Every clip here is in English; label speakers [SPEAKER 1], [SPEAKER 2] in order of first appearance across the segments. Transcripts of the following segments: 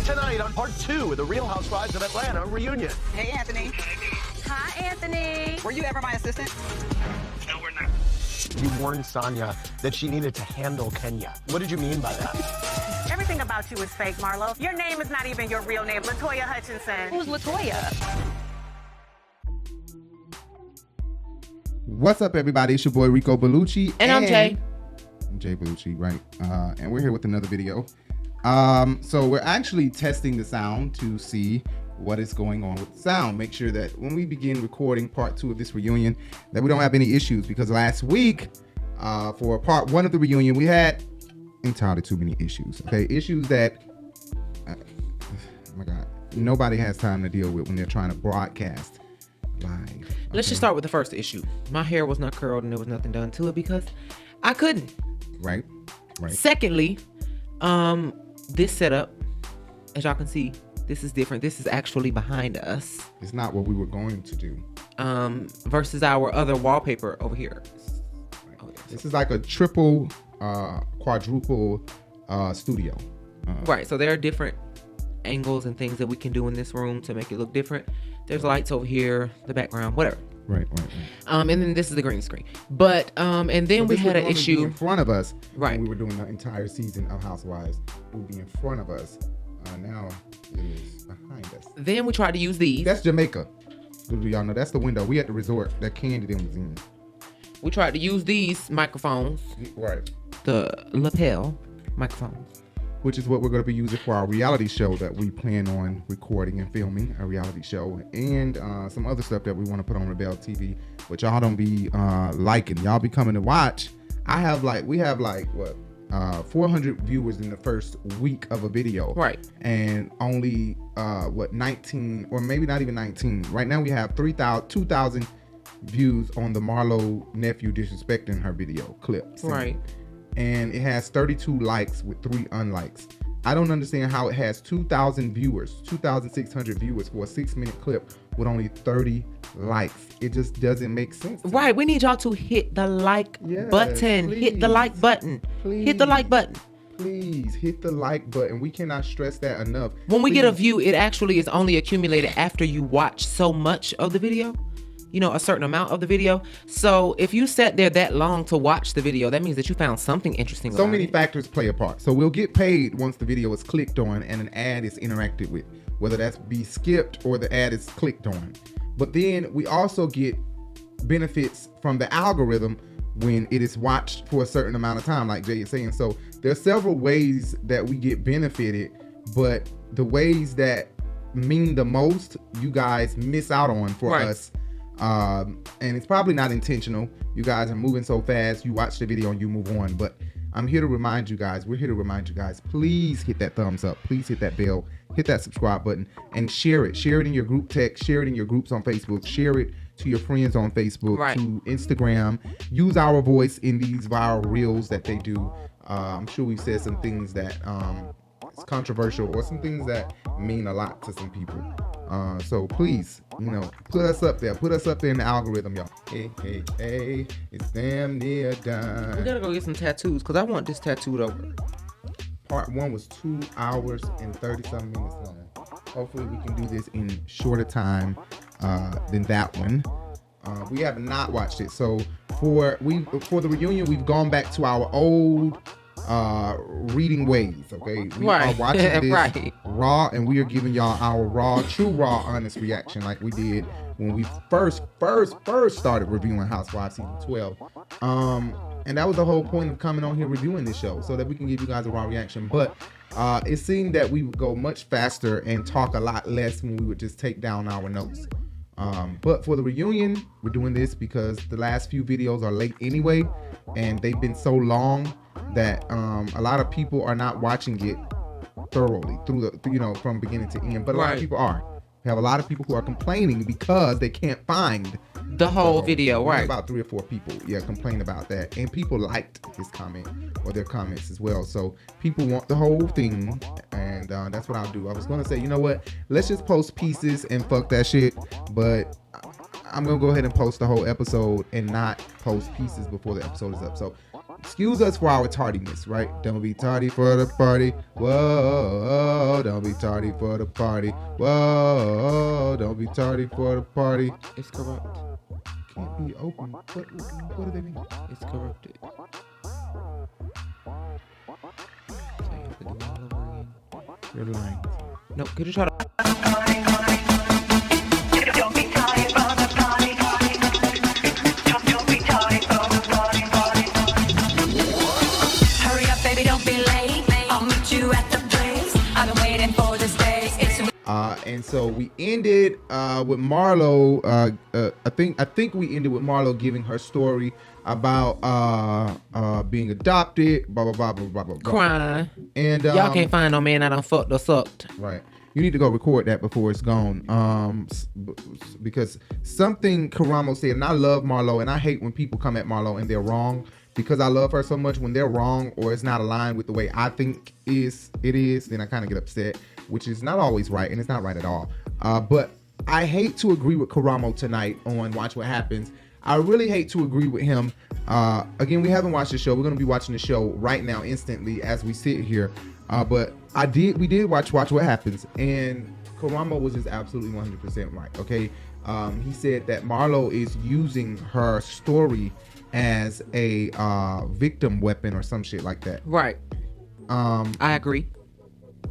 [SPEAKER 1] tonight on part 2 of the Real Housewives of Atlanta reunion.
[SPEAKER 2] Hey, Anthony.
[SPEAKER 3] Hi, Anthony.
[SPEAKER 2] Were you ever my assistant?
[SPEAKER 1] No, we're not. You warned Sanya that she needed to handle Kenya. What did you mean by that?
[SPEAKER 3] Everything about you is fake, Marlo. Your name is not even your real name, LaToya Hutchinson. Who's LaToya?
[SPEAKER 4] What's up, everybody? It's your boy Rico Bellucci.
[SPEAKER 5] And I'm Jay.
[SPEAKER 4] I'm Jay Bellucci, right? And we're here with another video. So we're actually testing the sound to see what is going on with the sound. Make sure that when we begin recording part 2 of this reunion, that we don't have any issues, because last week, for part 1 of the reunion, we had entirely too many issues. Okay, issues that, oh my God, nobody has time to deal with when they're trying to broadcast live. Okay?
[SPEAKER 5] Let's just start with the first issue. My hair was not curled and there was nothing done to it because I couldn't.
[SPEAKER 4] Right.
[SPEAKER 5] Secondly, this setup, as y'all can see, this is different. This is actually behind us.
[SPEAKER 4] It's not what we were going to do.
[SPEAKER 5] Versus our other wallpaper over here.
[SPEAKER 4] Right. Oh, yeah. This is like a triple, quadruple studio.
[SPEAKER 5] Right. So there are different angles and things that we can do in this room to make it look different. There's lights over here, the background, whatever.
[SPEAKER 4] Right.
[SPEAKER 5] And then this is the green screen. But and then we had an issue
[SPEAKER 4] in front of us.
[SPEAKER 5] Right.
[SPEAKER 4] When we were doing the entire season of Housewives. It would be in front of us. Now it is behind us.
[SPEAKER 5] Then we tried to use these.
[SPEAKER 4] That's Jamaica. Do y'all know that's the window? We at the resort that Kandi was in.
[SPEAKER 5] We tried to use these microphones.
[SPEAKER 4] Right.
[SPEAKER 5] The lapel microphones.
[SPEAKER 4] Which is what we're going to be using for our reality show that we plan on recording and filming, a reality show, and some other stuff that we want to put on RiBelTV, but y'all don't be liking. Y'all be coming to watch. We have 400 viewers in the first week of a video.
[SPEAKER 5] Right.
[SPEAKER 4] And only 19, or maybe not even 19. Right now we have 2,000 views on the Marlo nephew disrespecting her video clip.
[SPEAKER 5] Right.
[SPEAKER 4] And it has 32 likes with 3 unlikes. I don't understand how it has 2,000 viewers, 2,600 viewers for a 6-minute clip with only 30 likes. It just doesn't make sense.
[SPEAKER 5] Right. We need y'all to hit the like button.
[SPEAKER 4] Please.
[SPEAKER 5] Hit the like button.
[SPEAKER 4] Please.
[SPEAKER 5] Hit the like button.
[SPEAKER 4] Please hit the like button. We cannot stress that enough.
[SPEAKER 5] When we get a view, it actually is only accumulated after you watch so much of the video. You know, a certain amount of the video. So if you sat there that long to watch the video, that means that you found something interesting.
[SPEAKER 4] So many factors play a part. So we'll get paid once the video is clicked on and an ad is interacted with, whether that's be skipped or the ad is clicked on. But then we also get benefits from the algorithm when it is watched for a certain amount of time, like Jay is saying. So there's several ways that we get benefited, but the ways that mean the most, you guys miss out on for us. And it's probably not intentional. You guys are moving so fast, you watch the video and you move on. But I'm here to remind you guys, we're here to remind you guys, please hit that thumbs up, please hit that bell, hit that subscribe button, and share it in your group text, share it in your groups on Facebook, share it to your friends on Facebook, to Instagram. Use our voice in these viral reels that they do. I'm sure we've said some things that it's controversial, or some things that mean a lot to some people. So please, put us up there in the algorithm, y'all. Hey, it's damn near done.
[SPEAKER 5] We gotta go get some tattoos, because I want this tattooed over.
[SPEAKER 4] Part 1 was 2 hours and 30-something minutes long. Hopefully we can do this in shorter time than that one. We have not watched it. So for the reunion, we've gone back to our old reading ways. Okay, we are watching this raw, and we are giving y'all our true raw honest reaction, like we did when we first started reviewing Housewives season 12. And that was the whole point of coming on here reviewing this show, so that we can give you guys a raw reaction. But it seemed that we would go much faster and talk a lot less when we would just take down our notes. But for the reunion, we're doing this because the last few videos are late anyway, and they've been so long that a lot of people are not watching it thoroughly through from beginning to end. But a lot of people are. We have a lot of people who are complaining because they can't find
[SPEAKER 5] the whole video. Right.
[SPEAKER 4] About 3 or 4 people, complain about that, and people liked his comment or their comments as well. So people want the whole thing, and that's what I'll do. I was gonna say, you know what? Let's just post pieces and fuck that shit. But I'm gonna go ahead and post the whole episode and not post pieces before the episode is up. So excuse us for our tardiness, right? Don't be tardy for the party. Whoa, don't be tardy for the party. Whoa, don't be tardy for the party.
[SPEAKER 5] It's corrupt.
[SPEAKER 4] Can't be open. What do they mean?
[SPEAKER 5] It's corrupted.
[SPEAKER 4] You're lying.
[SPEAKER 5] No, could you try to?
[SPEAKER 2] Hurry up, baby, don't be late. I'll meet you at the place. I've been waiting for this day.
[SPEAKER 4] And so we ended with Marlo. I think we ended with Marlo giving her story about being adopted. Blah blah blah blah blah blah.
[SPEAKER 5] Crying.
[SPEAKER 4] And
[SPEAKER 5] y'all can't find no man I done fucked or sucked.
[SPEAKER 4] Right. You need to go record that before it's gone. Because something Karamo said, and I love Marlo, and I hate when people come at Marlo and they're wrong. Because I love her so much, when they're wrong or it's not aligned with the way I think it is, then I kind of get upset, which is not always right, and it's not right at all. But I hate to agree with Karamo tonight on Watch What Happens. I really hate to agree with him. Again, we haven't watched the show. We're going to be watching the show right now, instantly, as we sit here. But we did watch What Happens, and Karamo was just absolutely 100% right. Okay, he said that Marlo is using her story as a victim weapon or some shit like that.
[SPEAKER 5] Right. I agree.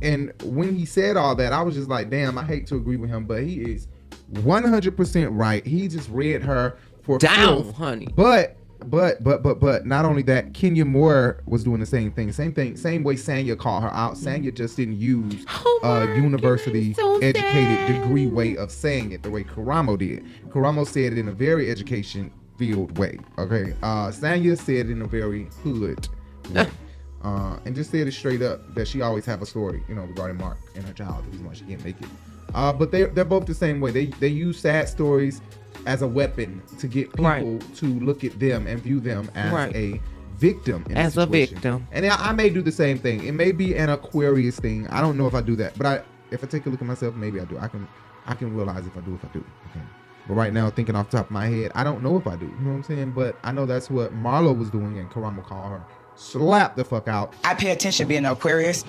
[SPEAKER 4] And when he said all that, I was just like, damn, I hate to agree with him, but he is 100% right. He just read her for
[SPEAKER 5] down,
[SPEAKER 4] filth.
[SPEAKER 5] honey.
[SPEAKER 4] But not only that, Kenya Moore was doing the same thing. Same way Sanya called her out. Sanya just didn't use university educated degree way of saying it the way Karamo did. Karamo said it in a very education field way. Okay. Sanya said it in a very hood way. And just said it straight up that she always have a story, regarding Mark and her child, the reason why she can't make it. But they're both the same way. They use sad stories as a weapon to get people to look at them and view them as a victim.
[SPEAKER 5] As a victim.
[SPEAKER 4] And I may do the same thing. It may be an Aquarius thing. I don't know if I do that, but if I take a look at myself, maybe I do. I can realize if I do. Okay. But right now, thinking off the top of my head, I don't know if I do. You know what I'm saying? But I know that's what Marlo was doing, and Karamo called her. Slap the fuck out.
[SPEAKER 6] I pay attention being an Aquarius.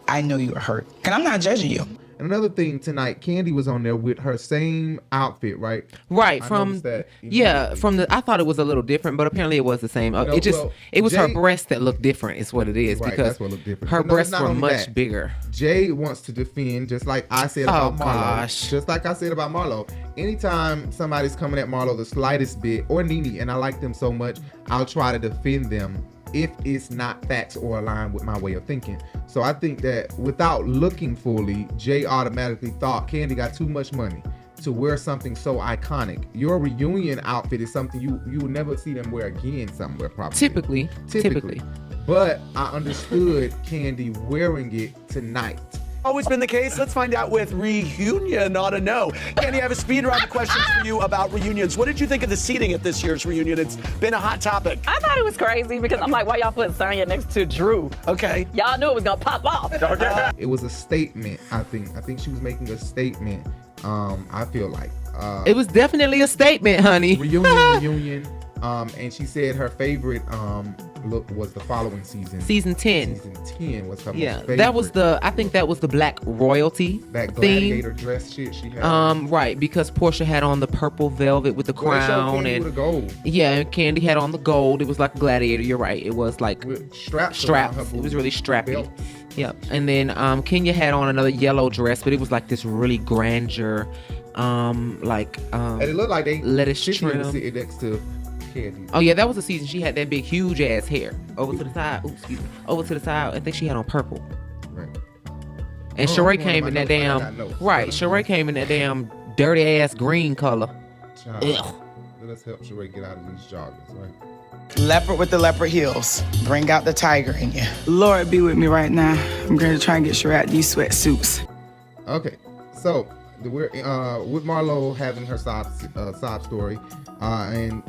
[SPEAKER 6] I know you were hurt. And I'm not judging you.
[SPEAKER 4] And another thing tonight, Kandi was on there with her same outfit, right?
[SPEAKER 5] Right. I thought it was a little different, but apparently it was the same. It was her breasts that looked different, is what it is.
[SPEAKER 4] Right,
[SPEAKER 5] because
[SPEAKER 4] that's what looked different.
[SPEAKER 5] Her breasts were much bigger.
[SPEAKER 4] Jay wants to defend, just like I said about Marlo. Just like I said about Marlo. Anytime somebody's coming at Marlo the slightest bit, or Nene, and I like them so much, I'll try to defend them if it's not facts or aligned with my way of thinking. So I think that without looking fully, Jay automatically thought Kandi got too much money to wear something so iconic. Your reunion outfit is something you will never see them wear again somewhere, probably. Typically. But I understood Kandi wearing it tonight.
[SPEAKER 7] Always been the case. Let's find out with reunion on a no. Kandi, I have a speed round of questions for you about reunions. What did you think of the seating at this year's reunion? It's been a hot topic.
[SPEAKER 8] I thought it was crazy because I'm like, why y'all put Sanya next to Drew?
[SPEAKER 7] Okay.
[SPEAKER 8] Y'all knew it was gonna pop off.
[SPEAKER 4] It was a statement, I think. I think she was making a statement. I feel like.
[SPEAKER 5] It was definitely a statement, honey.
[SPEAKER 4] Reunion. And she said her favorite look was the following season.
[SPEAKER 5] Season 10.
[SPEAKER 4] Season 10 was her most favorite.
[SPEAKER 5] I think that was the black royalty
[SPEAKER 4] that gladiator dress shit she had.
[SPEAKER 5] Right, because Porsha had on the purple velvet with the crown and
[SPEAKER 4] the gold.
[SPEAKER 5] Yeah, and Kandi had on the gold. It was like a gladiator. You're right. It was like
[SPEAKER 4] with straps.
[SPEAKER 5] It was really strappy. Yep. And then Kenya had on another yellow dress, but it was like this really grandeur, and
[SPEAKER 4] it looked like they
[SPEAKER 5] lettuce trim
[SPEAKER 4] sitting next to Kandi.
[SPEAKER 5] Oh yeah, that was the season she had that big huge ass hair over to the side. Over to the side. I think she had on purple.
[SPEAKER 4] Right.
[SPEAKER 5] And Sheree came in that damn Sheree came in that damn dirty ass green color.
[SPEAKER 4] Let us help Sheree get out of these joggers, right?
[SPEAKER 6] Leopard with the leopard heels. Bring out the tiger in you. Lord be with me right now. I'm going to try and get Sheree out these sweatsuits.
[SPEAKER 4] Okay, so we're with Marlo having her sob story. And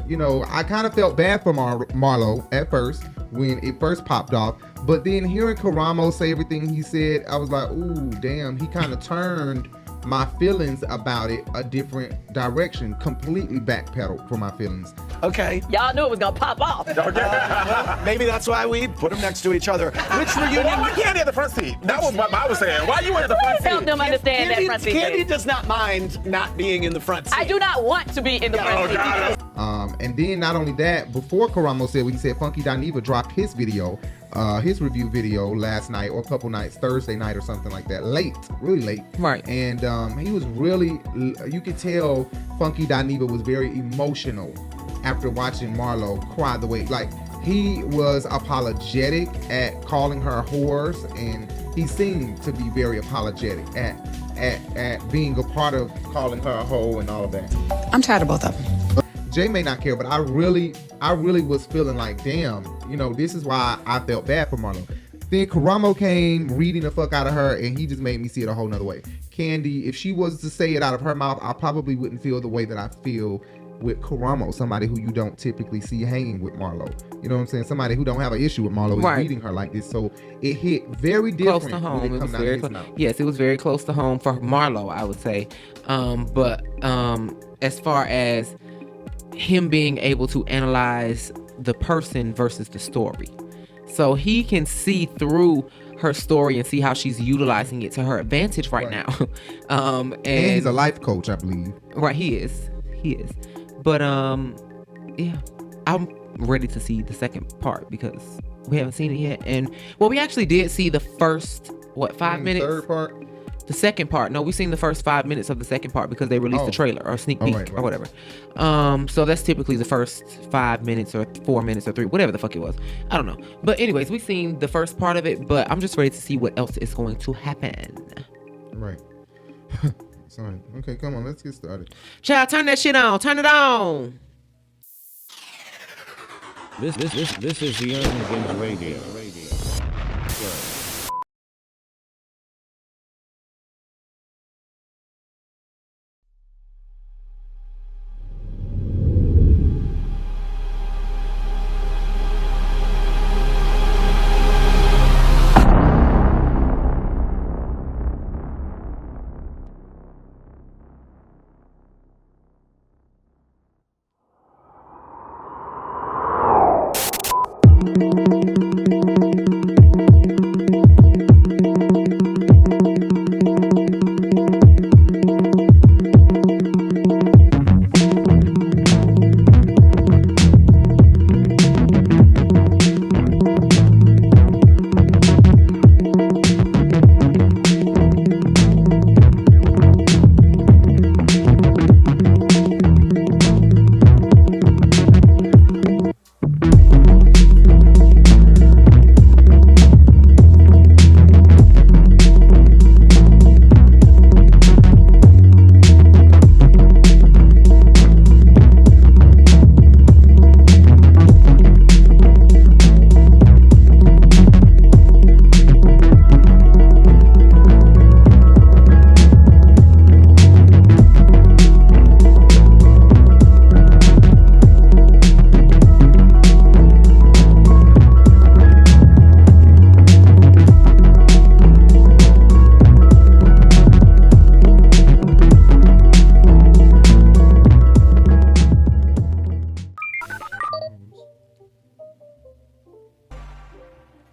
[SPEAKER 4] I kind of felt bad for Marlo at first when it first popped off, but then hearing Karamo say everything he said, I was like, ooh, damn, he kind of turned my feelings about it a different direction, completely backpedaled for my feelings.
[SPEAKER 7] Okay.
[SPEAKER 8] Y'all knew it was gonna pop off.
[SPEAKER 7] Well, maybe that's why we put them next to each other. Which reunion?
[SPEAKER 1] Why Kandi at the front seat? That was what I was saying. Why you at the front seat?
[SPEAKER 8] Help them understand that front seat.
[SPEAKER 7] Kandi does not mind not being in the front seat.
[SPEAKER 8] I do not want to be in the front seat.
[SPEAKER 4] And then not only that, before Karamo said, he said Funky Dineva dropped his video, his review video last night or a couple nights, Thursday night or something like that, really late.
[SPEAKER 5] Right.
[SPEAKER 4] And he was really, you could tell Funky Dineva was very emotional after watching Marlo cry the way, like he was apologetic at calling her whores, and he seemed to be very apologetic at being a part of calling her a hoe and all of that.
[SPEAKER 6] I'm tired of both of them.
[SPEAKER 4] Jay may not care, but I really was feeling like, damn, you know, this is why I felt bad for Marlo. Then Karamo came reading the fuck out of her, and he just made me see it a whole nother way. Kandi, if she was to say it out of her mouth, I probably wouldn't feel the way that I feel with Karamo, somebody who you don't typically see hanging with Marlo. You know what I'm saying? Somebody who don't have an issue with Marlo is reading her like this. So it hit very different.
[SPEAKER 5] Close to home.
[SPEAKER 4] When
[SPEAKER 5] It was very
[SPEAKER 4] yes,
[SPEAKER 5] it was very close to home for Marlo, I would say. But as far as him being able to analyze the person versus the story, so he can see through her story and see how she's utilizing it to her advantage right now. And
[SPEAKER 4] he's a life coach, I believe.
[SPEAKER 5] Right, he is. But yeah, I'm ready to see the second part because we haven't seen it yet. And well, we actually did see the first 5 minutes.
[SPEAKER 4] Third part.
[SPEAKER 5] The second part. No, we've seen the first 5 minutes of the second part because they released the trailer or sneak peek or whatever. So that's typically the first 5 minutes or 4 minutes or 3, whatever the fuck it was. I don't know. But anyways, we've seen the first part of it, but I'm just ready to see what else is going to happen.
[SPEAKER 4] Right. Sorry. Okay, come on, let's get started.
[SPEAKER 5] Child, turn that shit on. Turn it on.
[SPEAKER 9] This is the Urban Binge Radio.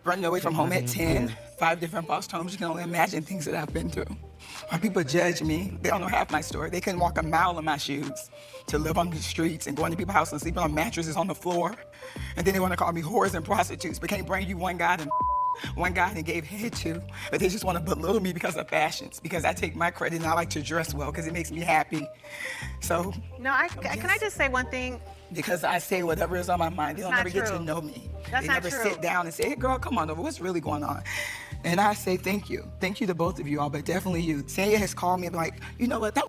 [SPEAKER 6] Running away from home at 10, 5 different foster homes. You can only imagine things that I've been through. When people judge me, they don't know half my story. They couldn't walk a mile in my shoes to live on the streets and go into people's houses and sleeping on mattresses on the floor. And then they want to call me whores and prostitutes, but can't bring you one guy they gave head to, but they just want to belittle me because of fashions, because I take my credit and I like to dress well because it makes me happy. So
[SPEAKER 3] No, can I just say one thing?
[SPEAKER 6] Because I say whatever is on my mind, they don't never get to know me.
[SPEAKER 3] That's
[SPEAKER 6] they
[SPEAKER 3] not
[SPEAKER 6] never
[SPEAKER 3] true.
[SPEAKER 6] sit down and say, hey girl, come on over, what's really going on? And I say thank you. Thank you to both of you all, but definitely you. Sanya has called me and like, you know what, that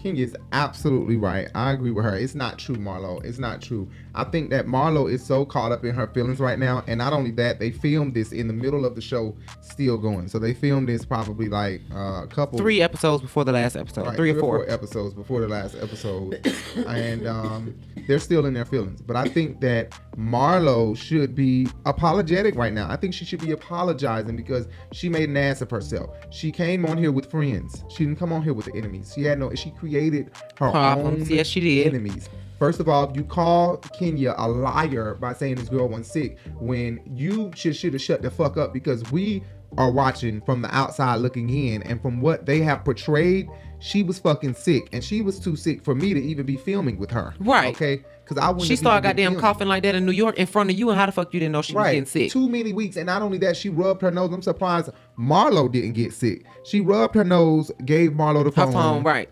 [SPEAKER 4] King is absolutely right. I agree with her. It's not true, Marlo. It's not true. I think that Marlo is so caught up in her feelings right now, and not only that, they filmed this in the middle of the show, still going. So they filmed this probably like a couple
[SPEAKER 5] 3 episodes before the last episode,
[SPEAKER 4] right,
[SPEAKER 5] 3 or 4
[SPEAKER 4] episodes before the last episode, and they're still in their feelings. But I think that Marlo should be apologetic right now. I think she should be apologizing because she made an ass of herself. She came on here with friends. She didn't come on here with the enemies. She created her
[SPEAKER 5] problems.
[SPEAKER 4] own
[SPEAKER 5] Yes, she did.
[SPEAKER 4] enemies. First of all, you call Kenya a liar by saying this girl wasn't sick when you should have shut the fuck up, because we are watching from the outside looking in, and from what they have portrayed, she was fucking sick, and she was too sick for me to even be filming with her.
[SPEAKER 5] Right.
[SPEAKER 4] Okay? Because I wouldn't.
[SPEAKER 5] She started goddamn coughing like that in New York in front of you, and how the fuck you didn't know she was getting sick?
[SPEAKER 4] Too many weeks, and not only that, she rubbed her nose. I'm surprised Marlo didn't get sick. She rubbed her nose, gave Marlo the phone.
[SPEAKER 5] Her phone, right?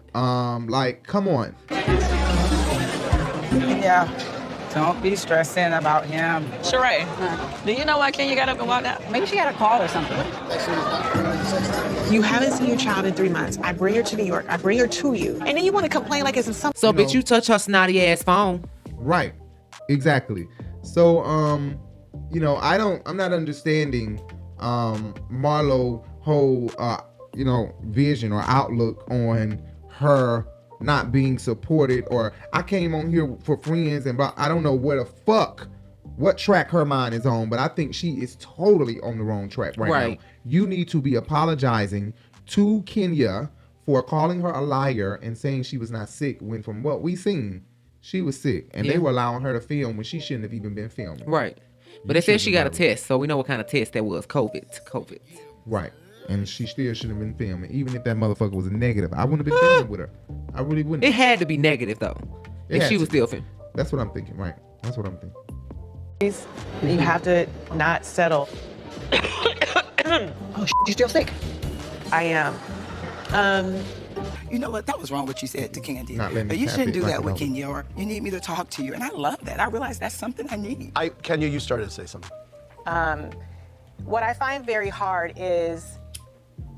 [SPEAKER 4] Like, come on.
[SPEAKER 6] Yeah. Don't be stressing about him.
[SPEAKER 8] Sheree, do you know why Kenya got up and walked out?
[SPEAKER 3] Maybe she had a call or something.
[SPEAKER 10] You haven't seen your child in 3 months. I bring her to New York. I bring her to you. And then you want to complain like it's in some...
[SPEAKER 5] So, bitch, you touch her snotty ass phone.
[SPEAKER 4] Right. Exactly. So, I'm not understanding Marlo whole, vision or outlook on her not being supported, or I came on here for friends, and I don't know what track her mind is on, but I think she is totally on the wrong track right now. You need to be apologizing to Kenya for calling her a liar and saying she was not sick, when from what we seen, she was sick, and they were allowing her to film when she shouldn't have even been filming.
[SPEAKER 5] Right. But they said she got a test, so we know what kind of test that was. COVID.
[SPEAKER 4] Right. And she still shouldn't have been filming. Even if that motherfucker was a negative, I wouldn't have been filming with her. I really wouldn't.
[SPEAKER 5] It had to be negative, though. If she was still filming.
[SPEAKER 4] That's what I'm thinking, right? That's what I'm thinking.
[SPEAKER 10] You have to not settle.
[SPEAKER 6] Oh, you still sick?
[SPEAKER 10] I am.
[SPEAKER 6] You know what? That was wrong what you said to Kandi.
[SPEAKER 4] Not letting
[SPEAKER 6] But
[SPEAKER 4] me
[SPEAKER 6] you
[SPEAKER 4] tap
[SPEAKER 6] shouldn't
[SPEAKER 4] it
[SPEAKER 6] do
[SPEAKER 4] like
[SPEAKER 6] that
[SPEAKER 4] an
[SPEAKER 6] with
[SPEAKER 4] oven.
[SPEAKER 6] Kenya, or you need me to talk to you. And I love that. I realize that's something I need.
[SPEAKER 7] Kenya, you started to say something.
[SPEAKER 3] What I find very hard is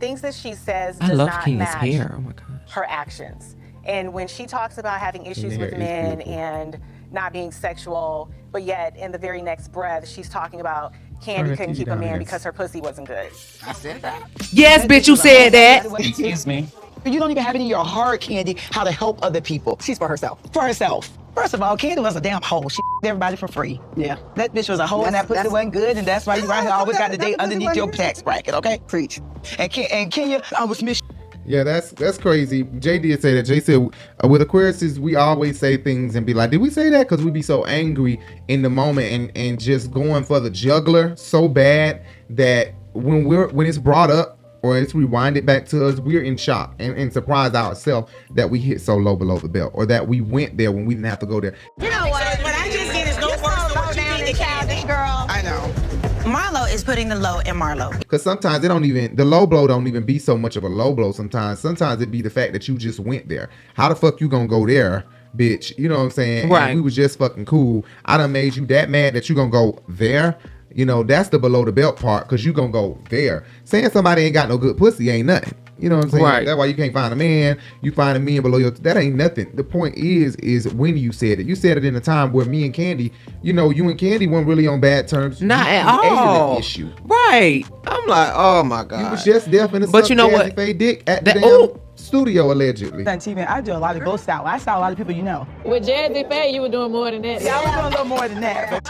[SPEAKER 3] things that she says
[SPEAKER 5] I
[SPEAKER 3] does
[SPEAKER 5] love
[SPEAKER 3] not
[SPEAKER 5] Kenya's
[SPEAKER 3] match
[SPEAKER 5] hair. Oh my gosh.
[SPEAKER 3] her actions. And when she talks about having issues with men and not being sexual, but yet in the very next breath, she's talking about Kandi couldn't keep a man because her pussy wasn't good.
[SPEAKER 6] I said that.
[SPEAKER 5] Yes, bitch, you said that.
[SPEAKER 8] Excuse me.
[SPEAKER 6] You don't even have it in your heart, Kandi, how to help other people. She's for herself. For herself. First of all, Kandi was a damn hoe. She everybody for free. Yeah. That bitch was a hoe, and that pussy wasn't good, and that's why you right here always got the date underneath your tax bracket, okay? Preach. And Kenya, I was miss.
[SPEAKER 4] Yeah, that's crazy. Jay did say that. Jay said, with Aquariuses, we always say things and be like, did we say that? Because we be so angry in the moment and just going for the juggler so bad that when it's brought up or it's rewinded back to us, we're in shock and surprised ourselves that we hit so low below the belt, or that we went there when we didn't have to go there.
[SPEAKER 10] You know what? What I just get is no worse than what you did to Kandi, girl.
[SPEAKER 6] I know.
[SPEAKER 10] Marlo is putting the low in Marlo.
[SPEAKER 4] Because sometimes the low blow don't even be so much of a low blow sometimes. Sometimes it be the fact that you just went there. How the fuck you gonna go there, bitch? You know what I'm saying?
[SPEAKER 5] Right.
[SPEAKER 4] And we was just fucking cool. I done made you that mad that you gonna go there. You know, that's the below the belt part, because you gonna go there. Saying somebody ain't got no good pussy ain't nothing. You know what I'm saying?
[SPEAKER 5] Right.
[SPEAKER 4] That's why you can't find a man. You find a man below your... That ain't nothing. The point is when you said it. You said it in a time where me and Kandi, you and Kandi weren't really on bad terms.
[SPEAKER 5] Not
[SPEAKER 4] You
[SPEAKER 5] at
[SPEAKER 4] created
[SPEAKER 5] all.
[SPEAKER 4] an issue.
[SPEAKER 5] Right. I'm like, oh my God.
[SPEAKER 4] You was just deaf in the
[SPEAKER 5] But you know what?
[SPEAKER 4] Dick at
[SPEAKER 5] That-
[SPEAKER 4] the damn studio, allegedly.
[SPEAKER 6] TV, I do a lot of ghost style. I style a lot of people you know.
[SPEAKER 8] With Jazzy Faye, you were doing more than that.
[SPEAKER 6] Yeah, I was doing a little more than that, but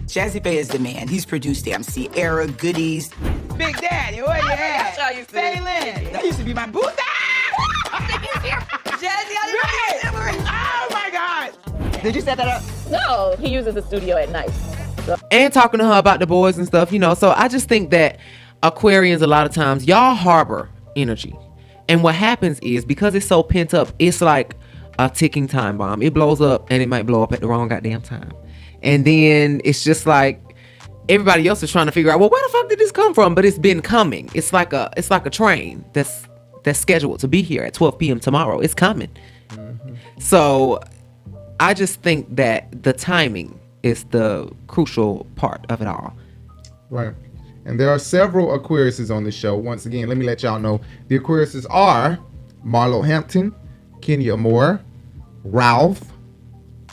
[SPEAKER 6] Jazzy Faye is the man. He's produced MC Era, Goodies. Big Daddy, where you at? Faye Lynn. That used to be my booth. Jazzy, oh my God. Did you set that up?
[SPEAKER 8] No, he uses the studio at night.
[SPEAKER 5] And talking to her about the boys and stuff, so I just think that Aquarians, a lot of times, y'all harbor energy. And what happens is, because it's so pent up, it's like a ticking time bomb. It blows up, and it might blow up at the wrong goddamn time. And then it's just like everybody else is trying to figure out, well, where the fuck did this come from? But it's been coming. It's like a train that's scheduled to be here at 12 p.m. tomorrow. It's coming. Mm-hmm. So I just think that the timing is the crucial part of it all.
[SPEAKER 4] Right. And there are several Aquariuses on the show. Once again, let me let y'all know. The Aquariuses are Marlo Hampton, Kenya Moore, Ralph,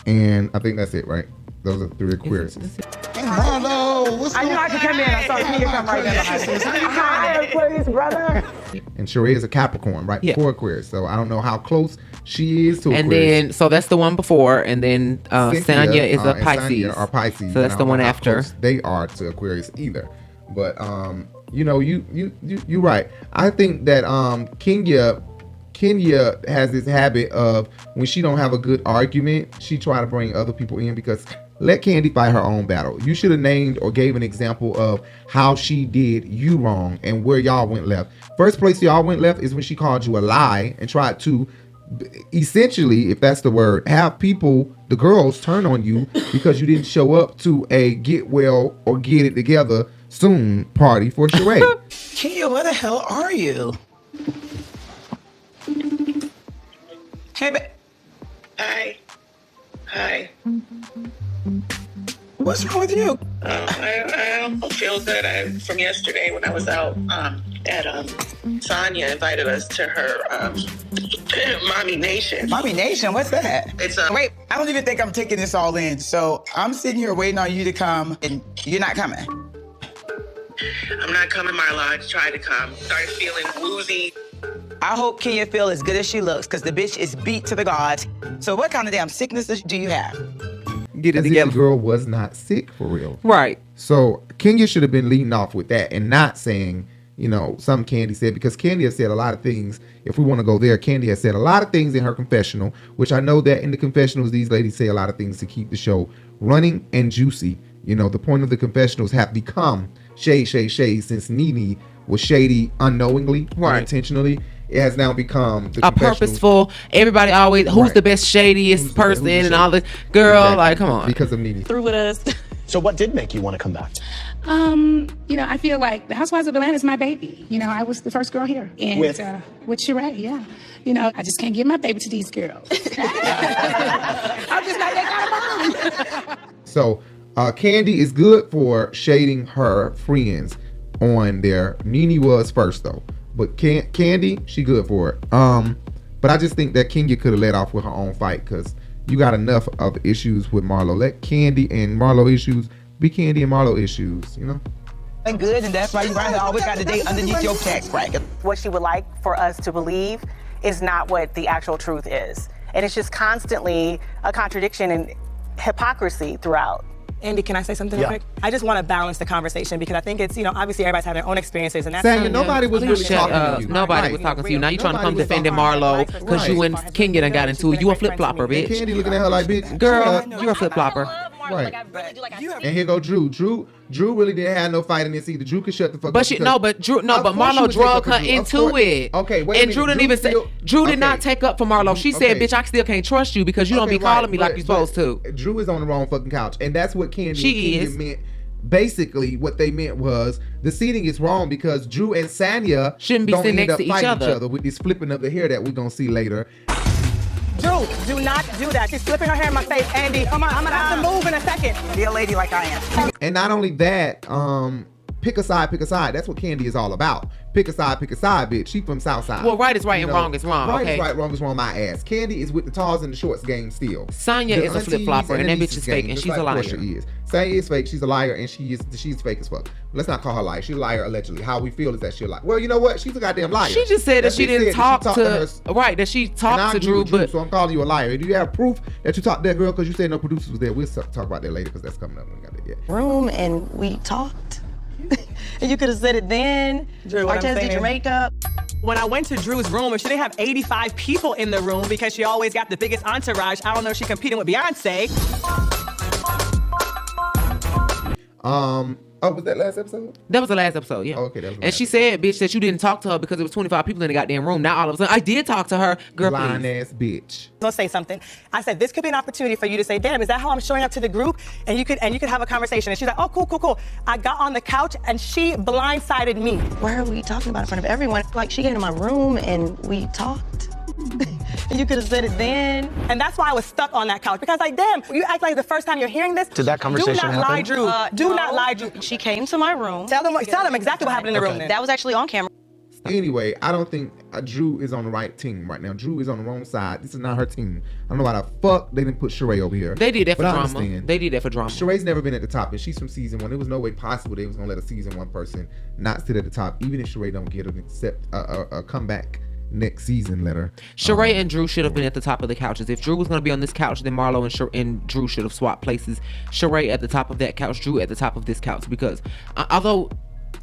[SPEAKER 4] and I think that's it, right? Those are 3 Aquarius.
[SPEAKER 6] Marlo, what's
[SPEAKER 10] I knew I could come in. I saw Kenya come right in. Hi, Aquarius, brother.
[SPEAKER 4] And Sheree is a Capricorn, right before Aquarius. So I don't know how close she is to
[SPEAKER 5] And
[SPEAKER 4] Aquarius.
[SPEAKER 5] then, so that's the one before, and then Sanya is a
[SPEAKER 4] and
[SPEAKER 5] Pisces.
[SPEAKER 4] Sanya are Pisces.
[SPEAKER 5] So that's the one after.
[SPEAKER 4] They are to Aquarius either. But you know, you're right. I think that Kenya has this habit of when she don't have a good argument, she try to bring other people in because let Kandi fight her own battle. You should have named or gave an example of how she did you wrong and where y'all went left. First place y'all went left is when she called you a lie and tried to essentially, if that's the word, have people, the girls, turn on you because you didn't show up to a get well or get it together soon party for Sheree.
[SPEAKER 6] Kenya, where the hell are you? Hey,
[SPEAKER 11] Hi.
[SPEAKER 6] What's wrong with you?
[SPEAKER 11] I don't feel good. From yesterday when I was out at Sanya invited us to her Mommy Nation.
[SPEAKER 6] Mommy Nation? What's that?
[SPEAKER 11] It's
[SPEAKER 6] Wait, I don't even think I'm taking this all in. So I'm sitting here waiting on you to come, and you're not coming.
[SPEAKER 11] I'm not coming, Marlo. I tried to come. Started feeling woozy.
[SPEAKER 6] I hope Kenya feel as good as she looks, because the bitch is beat to the gods. So what kind of damn sicknesses do you have?
[SPEAKER 5] Get it
[SPEAKER 4] As if
[SPEAKER 5] together.
[SPEAKER 4] the girl was not sick for real.
[SPEAKER 5] Right.
[SPEAKER 4] So Kenya should have been leading off with that and not saying, you know, some Kandi said, because Kandi has said a lot of things. If we want to go there, Kandi has said a lot of things in her confessional, which I know that in the confessionals, these ladies say a lot of things to keep the show running and juicy. You know, the point of the confessionals have become shade since Nene was shady unknowingly, unintentionally. It has now become
[SPEAKER 5] a purposeful. Everybody always, who's the best shadiest person and all this. Girl, like, come on.
[SPEAKER 4] Because of Nene.
[SPEAKER 1] Through with us. So what did make you want to come back?
[SPEAKER 12] You know, I feel like the Housewives of Atlanta is my baby. You know, I was the first girl here. And with Sheree, yeah. You know, I just can't give my baby to these girls. I'm just not that kind of mom.
[SPEAKER 4] So Kandi is good for shading her friends on there. Nene was first though. But Kandi, she good for it. But I just think that Kenya could have let off with her own fight because you got enough of issues with Marlo. Let Kandi and Marlo issues be Kandi and Marlo issues, you know?
[SPEAKER 6] And good, and that's why you guys always got to date underneath your tax bracket.
[SPEAKER 3] What she would like for us to believe is not what the actual truth is. And it's just constantly a contradiction and hypocrisy throughout.
[SPEAKER 13] Andy, can I say something real quick? I just want to balance the conversation because I think it's, you know, obviously everybody's having their own experiences and that's
[SPEAKER 4] Sanya, nobody was really talking to you.
[SPEAKER 5] Nobody was talking to you. Now you trying to come defending Marlo because you and Kenya done got into it. You a flip-flopper, bitch.
[SPEAKER 4] Kandi looking at her like, bitch.
[SPEAKER 5] Girl, you're a flip-flopper.
[SPEAKER 4] Right. And here go Drew. Drew really didn't have no fight in this either. Drew could shut the fuck
[SPEAKER 5] but
[SPEAKER 4] up.
[SPEAKER 5] But Marlo drug her into it.
[SPEAKER 4] Okay, wait.
[SPEAKER 5] And Drew didn't even say. Drew did not take up for Marlo. She said, "Bitch, I still can't trust you because you don't be calling me like you're supposed to."
[SPEAKER 4] Drew is on the wrong fucking couch, and that's what Kandi
[SPEAKER 5] She
[SPEAKER 4] and Kenya meant. Basically, what they meant was the seating is wrong because Drew and Sanya
[SPEAKER 5] shouldn't be sitting next to each other
[SPEAKER 4] with this flipping of the hair that we're gonna see later.
[SPEAKER 13] Drew, do not do that. She's flipping her hair in my face, Andy. Come on, I'm gonna have to move in a second.
[SPEAKER 6] Be a lady like I am.
[SPEAKER 4] And not only that, pick a side. That's what Kandi is all about. Pick a side, bitch. She from Southside.
[SPEAKER 5] Well, right is right and wrong is wrong.
[SPEAKER 4] Right
[SPEAKER 5] okay.
[SPEAKER 4] is right, wrong is wrong. My ass. Kandi is with the talls and the shorts game still.
[SPEAKER 5] Sanya is a flip flopper and that bitch is fake and she's a liar.
[SPEAKER 4] Porsha is. Sanya is fake. She's a liar and she's fake as fuck. Let's not call her a liar. She's a liar allegedly. How we feel is that she's a liar. Well, you know what? She's a goddamn liar.
[SPEAKER 5] She just said that she didn't talk to her. Right, that she talked to Drew, but
[SPEAKER 4] so I'm calling you a liar. Do you have proof that you talked to that girl because you said no producers was there? We'll talk about that later because that's coming up. We ain't got that yet.
[SPEAKER 14] Room and we talked. And you could have said it then.
[SPEAKER 13] Drew,
[SPEAKER 14] Artez did your makeup.
[SPEAKER 13] When I went to Drew's room, if she didn't have 85 people in the room because she always got the biggest entourage, I don't know if she's competing with Beyonce.
[SPEAKER 4] Oh, was that last episode?
[SPEAKER 5] That was the last episode, yeah.
[SPEAKER 4] Oh, okay, that was
[SPEAKER 5] and she said, bitch, that you didn't talk to her because there was 25 people in the goddamn room. Now all of a sudden, I did talk to her. Girl,
[SPEAKER 4] lying
[SPEAKER 5] please.
[SPEAKER 4] ass bitch.
[SPEAKER 13] I'll say something. I said, this could be an opportunity for you to say, damn, is that how I'm showing up to the group? And you could have a conversation. And she's like, oh, cool. I got on the couch and she blindsided me.
[SPEAKER 14] Why are we talking about it in front of everyone? Like, she came to my room and we talked. And you could have said it then.
[SPEAKER 13] And that's why I was stuck on that couch. Because like, damn, you act like the first time you're hearing this.
[SPEAKER 1] Did that conversation
[SPEAKER 13] happen? Do not lie, Drew. Do not lie, Drew.
[SPEAKER 14] She came to my room.
[SPEAKER 13] Tell them exactly what happened in the room then.
[SPEAKER 14] That was actually on camera.
[SPEAKER 4] Anyway, I don't think Drew is on the right team right now. Drew is on the wrong side. This is not her team. I don't know why the fuck they didn't put Sheree over here.
[SPEAKER 5] They did that for
[SPEAKER 4] But I
[SPEAKER 5] drama.
[SPEAKER 4] understand.
[SPEAKER 5] They did that for drama.
[SPEAKER 4] Sheree's never been at the top, and she's from season 1. There was no way possible they was gonna let a season 1 person not sit at the top, even if Sheree don't get an a comeback next season. Let her.
[SPEAKER 5] Sheree and Drew should have been at the top of the couches. If Drew was going to be on this couch, then Marlo and Drew should have swapped places. Sheree at the top of that couch, Drew at the top of this couch. Because although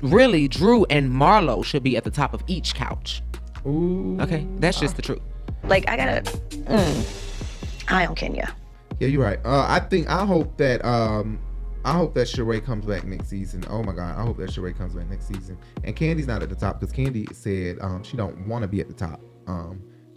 [SPEAKER 5] really Drew and Marlo should be at the top of each couch.
[SPEAKER 4] Ooh.
[SPEAKER 5] Okay, that's just the truth.
[SPEAKER 14] Like, I gotta eye on Kenya.
[SPEAKER 4] Yeah, you're right. I hope that Sheree comes back next season. Oh my God, I hope that Sheree comes back next season. And Kandi's not at the top because Kandi said she don't want to be at the top.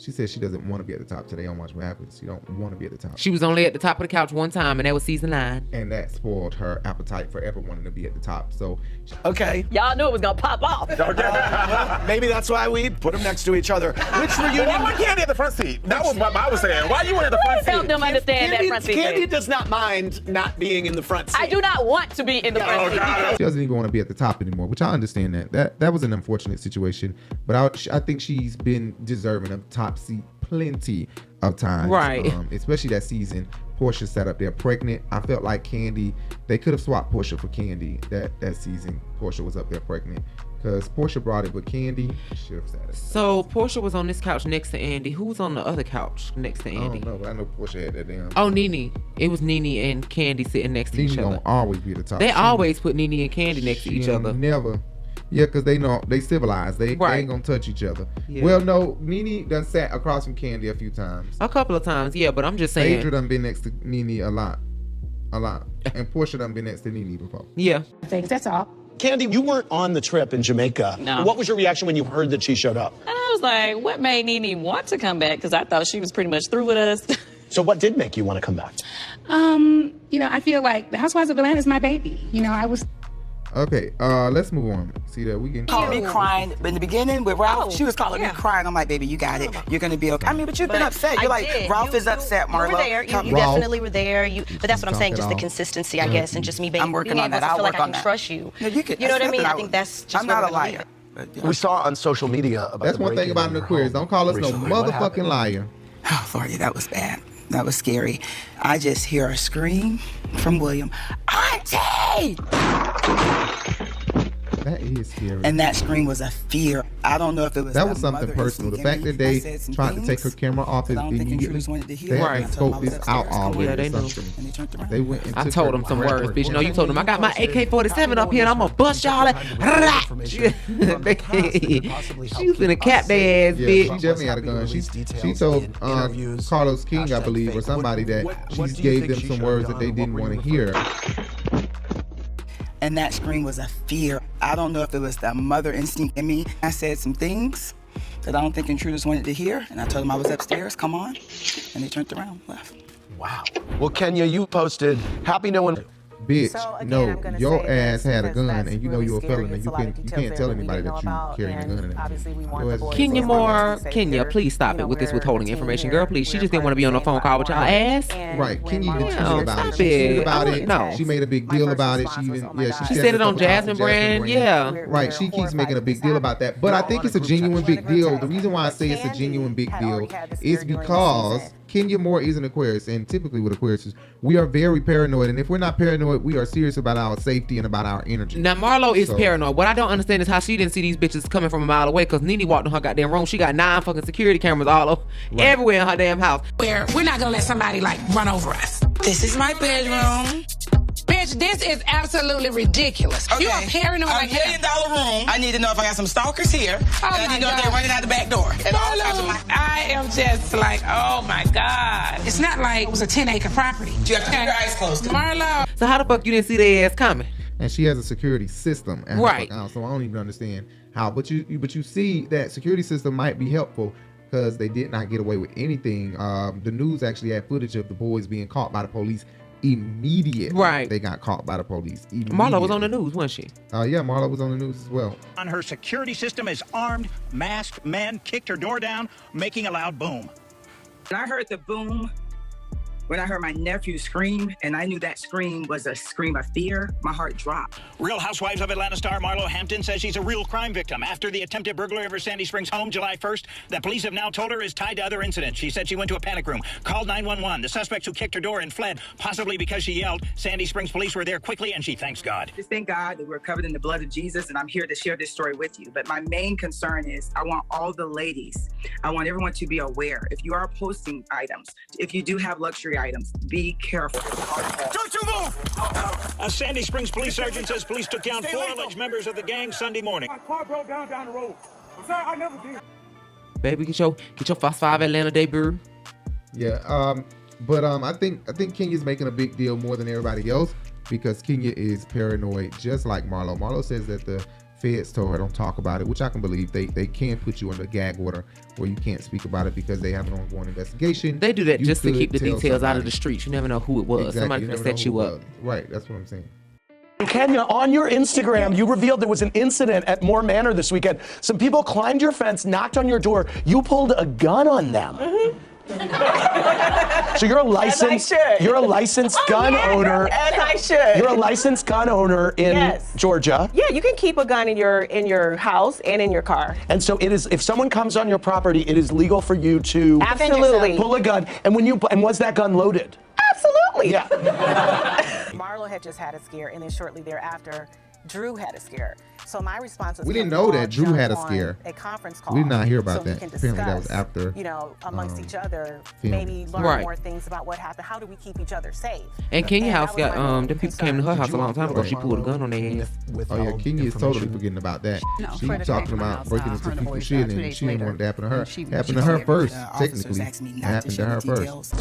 [SPEAKER 4] She said she doesn't want to be at the top today on Watch What Happens. She don't want to be at the top.
[SPEAKER 5] She was only at the top of the couch one time, and that was season 9.
[SPEAKER 4] And that spoiled her appetite for ever wanting to be at the top. So,
[SPEAKER 7] okay.
[SPEAKER 8] Y'all knew it was gonna pop off.
[SPEAKER 7] Well, maybe that's why we put them next to each other. Which reunion?
[SPEAKER 1] Why Kandi at the front seat? That was what I was saying. Why you were in the front seat?
[SPEAKER 8] Help them understand that front seat.
[SPEAKER 7] Kandi does not mind not being in the front seat.
[SPEAKER 8] I do not want to be in the front seat.
[SPEAKER 4] She doesn't even want to be at the top anymore, which I understand that was an unfortunate situation, but I think she's been deserving of top seat plenty of times,
[SPEAKER 5] right?
[SPEAKER 4] Especially that season Porsha sat up there pregnant. I felt like Kandi, they could have swapped Porsha for Kandi that season. Porsha was up there pregnant because Porsha brought it, but Kandi should have sat it.
[SPEAKER 5] So Porsha was on this couch next to Andy. Who was on the other couch next to Andy?
[SPEAKER 4] I don't know, but I know Porsha had that damn.
[SPEAKER 5] Oh, Nene. It was Nene and Kandi sitting next to each other.
[SPEAKER 4] Nene gonna always be at the top.
[SPEAKER 5] They always put Nene and Kandi next to each other.
[SPEAKER 4] Never. Yeah, because they know they civilized. They ain't gonna touch each other. Yeah. Well, no, Nene done sat across from Kandi a few times.
[SPEAKER 5] A couple of times, yeah, but I'm just saying.
[SPEAKER 4] Adria done been next to Nene a lot. And Porsha done been next to Nene before.
[SPEAKER 5] Yeah.
[SPEAKER 12] Thanks, that's all.
[SPEAKER 7] Kandi, you weren't on the trip in Jamaica.
[SPEAKER 8] No.
[SPEAKER 7] What was your reaction when you heard that she showed up?
[SPEAKER 8] And I was like, what made Nene want to come back? Because I thought she was pretty much through with us.
[SPEAKER 7] So what did make you want to come back?
[SPEAKER 12] I feel like the Housewives of Atlanta is my baby. I was.
[SPEAKER 4] Okay, let's move on. See that we can
[SPEAKER 6] Called me crying in the beginning with Ralph. She was calling me crying. I'm like, baby, you got it. You're gonna be okay. I mean, but you've been upset. You're like, Ralph is upset, Marlo.
[SPEAKER 14] You were there. You definitely were there. But that's what I'm saying. Just the consistency, I guess, and just me being.
[SPEAKER 6] I'm working on that.
[SPEAKER 14] I
[SPEAKER 6] I'll
[SPEAKER 14] feel like
[SPEAKER 6] work
[SPEAKER 14] I
[SPEAKER 6] on
[SPEAKER 14] can
[SPEAKER 6] that.
[SPEAKER 14] trust you.
[SPEAKER 6] No, you can.
[SPEAKER 14] You know what I mean? I think that's just.
[SPEAKER 6] I'm not a liar.
[SPEAKER 1] We saw on social media about
[SPEAKER 4] that's one thing about an Aquarius. Don't call us no motherfucking liar.
[SPEAKER 6] Oh, Lord, that was bad. That was scary. I just hear a scream from William. Auntie!
[SPEAKER 4] That is scary.
[SPEAKER 6] And that scream was a fear. I don't know if it was
[SPEAKER 4] that was something personal. The fact that they tried to take her camera off is immediately. They had to scope this out already.
[SPEAKER 5] Yeah, they knew.
[SPEAKER 4] They went and
[SPEAKER 5] I told them some words, bitch. You told them I got my AK-47 up here and I'm gonna bust y'all. She's gonna cap their ass, bitch.
[SPEAKER 4] She definitely had a gun. She told Carlos King, I believe, or somebody that she gave them some words that they didn't want to hear.
[SPEAKER 6] And that scream was a fear. I don't know if it was the mother instinct in me. I said some things that I don't think intruders wanted to hear, and I told them I was upstairs, come on, and they turned around, left.
[SPEAKER 1] Wow. Well, Kenya, you posted Happy No One.
[SPEAKER 4] Bitch, no, your ass had a gun and you know you're a felon and you can't tell anybody that you carrying a gun in it.
[SPEAKER 5] Kenya, please stop it with this withholding information. Girl, please, she just didn't want to be on a phone call with y'all ass.
[SPEAKER 4] Right, Kenya even tweeted about it. She tweeted about it.
[SPEAKER 5] No.
[SPEAKER 4] She made a big deal about it. She
[SPEAKER 5] said it on Jasmine Brand, yeah.
[SPEAKER 4] Right, she keeps making a big deal about that. But I think it's a genuine big deal. The reason why I say it's a genuine big deal is because Kenya Moore is an Aquarius, and typically with Aquarius, we are very paranoid. And if we're not paranoid, we are serious about our safety and about our energy.
[SPEAKER 5] Now, Marlo is paranoid. What I don't understand is how she didn't see these bitches coming from a mile away, because Nene walked in her goddamn room. She got 9 fucking security cameras all over, everywhere in her damn house.
[SPEAKER 12] We're not gonna let somebody run over us.
[SPEAKER 6] This is my bedroom.
[SPEAKER 12] Bitch, this is absolutely ridiculous.
[SPEAKER 6] Okay.
[SPEAKER 12] You are paranoid like hell.
[SPEAKER 6] $1 million room. I need to know if I got some stalkers here.
[SPEAKER 12] Oh,
[SPEAKER 6] and I need to know if they're running out the back door.
[SPEAKER 12] I am just like, oh my God. It's not like it was a 10-acre property.
[SPEAKER 6] You have to keep your eyes closed.
[SPEAKER 12] Marlo.
[SPEAKER 5] So how the fuck you didn't see their ass coming?
[SPEAKER 4] And she has a security system.
[SPEAKER 5] Right.
[SPEAKER 4] So I don't even understand how. But you see that security system might be helpful because they did not get away with anything. The news actually had footage of the boys being caught by the police immediately.
[SPEAKER 5] Right.
[SPEAKER 4] They got caught by the police.
[SPEAKER 5] Marlo was on the news, wasn't she?
[SPEAKER 4] Yeah, Marlo was on the news as well.
[SPEAKER 15] On her security system is armed, masked men kicked her door down, making a loud boom.
[SPEAKER 16] And I heard the boom,
[SPEAKER 6] When I heard my nephew scream, and I knew that scream was a scream of fear, my heart dropped.
[SPEAKER 15] Real Housewives of Atlanta star Marlo Hampton says she's a real crime victim after the attempted burglary of her Sandy Springs home July 1st. The police have now told her is tied to other incidents. She said she went to a panic room, called 911. The suspects who kicked her door and fled, possibly because she yelled. Sandy Springs police were there quickly, and she thanks God.
[SPEAKER 6] Just thank God that we're covered in the blood of Jesus, and I'm here to share this story with you. But my main concern is I want all the ladies, I want everyone to be aware. If you are posting items, if you do have luxury items, be careful.
[SPEAKER 15] Don't you move! A Sandy Springs police sergeant says police took down 4 alleged members of the gang Sunday morning.
[SPEAKER 16] My car broke down the road. I'm sorry, I never did.
[SPEAKER 5] Baby, get your Fast 5 Atlanta debut.
[SPEAKER 4] Yeah, but I think Kenya's making a big deal more than everybody else because Kenya is paranoid, just like Marlo. Marlo says that the feds told her don't talk about it, which I can believe. They can put you under gag order where you can't speak about it because they have an ongoing investigation.
[SPEAKER 5] They do that just to keep the details out of the streets. You never know who it was.
[SPEAKER 4] Exactly.
[SPEAKER 5] Somebody could have set you up.
[SPEAKER 4] Right, that's what I'm saying.
[SPEAKER 7] Kenya, on your Instagram, you revealed there was an incident at Moore Manor this weekend. Some people climbed your fence, knocked on your door. You pulled a gun on them. Mm-hmm. So you're a licensed gun owner.
[SPEAKER 13] As I should.
[SPEAKER 7] You're a licensed gun owner in Georgia.
[SPEAKER 13] Yeah, you can keep a gun in your house and in your car.
[SPEAKER 7] And so it is, if someone comes on your property, it is legal for you to pull a gun. And was that gun loaded?
[SPEAKER 13] Absolutely.
[SPEAKER 7] Yeah.
[SPEAKER 3] Marlo had just had a scare, and then shortly thereafter, Drew had a scare. So my response was,
[SPEAKER 4] we didn't know that Drew had a scare.
[SPEAKER 3] A conference call.
[SPEAKER 4] We did not hear about
[SPEAKER 3] so
[SPEAKER 4] that.
[SPEAKER 3] We can
[SPEAKER 4] Apparently
[SPEAKER 3] discuss,
[SPEAKER 4] that was after.
[SPEAKER 3] Amongst each other,
[SPEAKER 4] film.
[SPEAKER 3] maybe learn more things about what happened. How do we keep each other safe?
[SPEAKER 5] And Kenya house got them people came to her house a long time ago. She pulled a gun on their ass.
[SPEAKER 4] Oh yeah, Kenya is totally forgetting about that. She was talking about breaking into people's shit, and she didn't want it to happen to her. Happened to her first, technically. It happened to her first.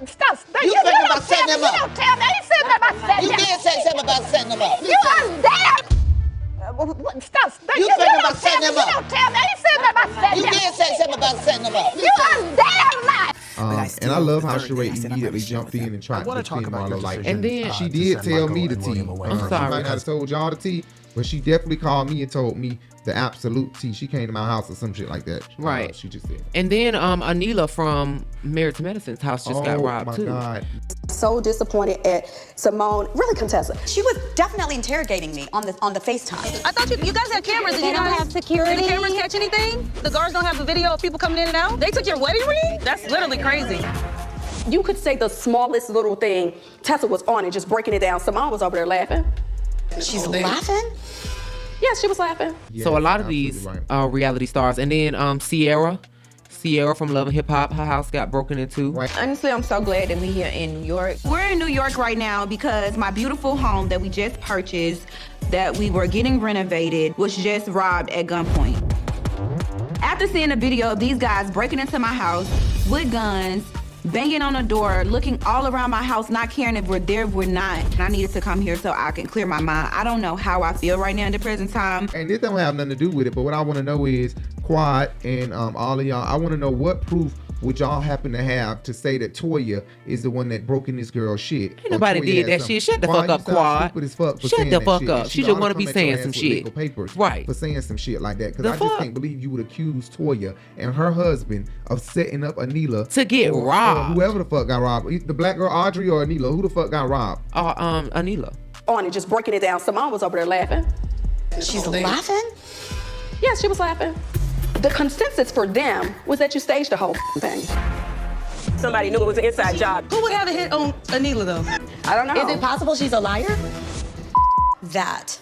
[SPEAKER 17] Stop. You thinking about setting them up? You don't tell me. I ain't saying nothing about setting them up. You did say something about setting them up. You undamn. Stop. You thinking about setting them up? You don't tell me. I ain't saying nothing about setting them up. You did say something about setting them up. You undamn lie.
[SPEAKER 4] And I love how Sheree immediately jumped in and tried to defend Marlo. Like, and then she did tell me the tea.
[SPEAKER 5] I'm sorry.
[SPEAKER 4] She might not have told y'all the tea, but she definitely called me and told me the absolute tea. She came to my house or some shit like that.
[SPEAKER 5] Right.
[SPEAKER 4] She just did.
[SPEAKER 5] And then Anila from Married to Medicine's house just got robbed too.
[SPEAKER 4] Oh my God.
[SPEAKER 18] So disappointed at Simone, really Contessa.
[SPEAKER 19] She was definitely interrogating me on the FaceTime.
[SPEAKER 20] I thought you guys had cameras. Did you guys have security? Did the cameras catch anything? The guards don't have a video of people coming in and out? They took your wedding ring? That's literally crazy.
[SPEAKER 18] You could say the smallest little thing, Tessa was on it, just breaking it down. Simone was over there laughing.
[SPEAKER 19] She's laughing?
[SPEAKER 18] Yes, she was laughing.
[SPEAKER 5] Yeah, so a lot of these reality stars, and then Sierra from Love and Hip Hop, her house got broken into.
[SPEAKER 21] Honestly, I'm so glad that we're here in New York. We're in New York right now because my beautiful home that we just purchased, that we were getting renovated, was just robbed at gunpoint. After seeing a video of these guys breaking into my house with guns, banging on the door, looking all around my house, not caring if we're there or we're not. I needed to come here so I can clear my mind. I don't know how I feel right now in the present time.
[SPEAKER 4] And this don't have nothing to do with it, but what I want to know is, Quad and all of y'all, I want to know what proof would y'all happen to have to say that Toya is the one that broke in this girl's shit?
[SPEAKER 5] Ain't nobody did that shit. Shut the fuck up, Quad. Shut the fuck up. She just want to be saying some shit.
[SPEAKER 4] Right. For saying some shit like that. Because I just can't believe you would accuse Toya and her husband of setting up Anila
[SPEAKER 5] to get robbed.
[SPEAKER 4] Or whoever the fuck got robbed. The black girl Audrey or Anila. Who the fuck got robbed?
[SPEAKER 5] Anila.
[SPEAKER 18] On it, just breaking it down. Simone was over there laughing.
[SPEAKER 19] She's laughing?
[SPEAKER 18] Yes, she was laughing. The consensus for them was that you staged the whole thing.
[SPEAKER 13] Somebody knew it was an inside job.
[SPEAKER 20] Who would have a hit on Anila, though?
[SPEAKER 18] I don't know.
[SPEAKER 19] Is it possible she's a liar? That.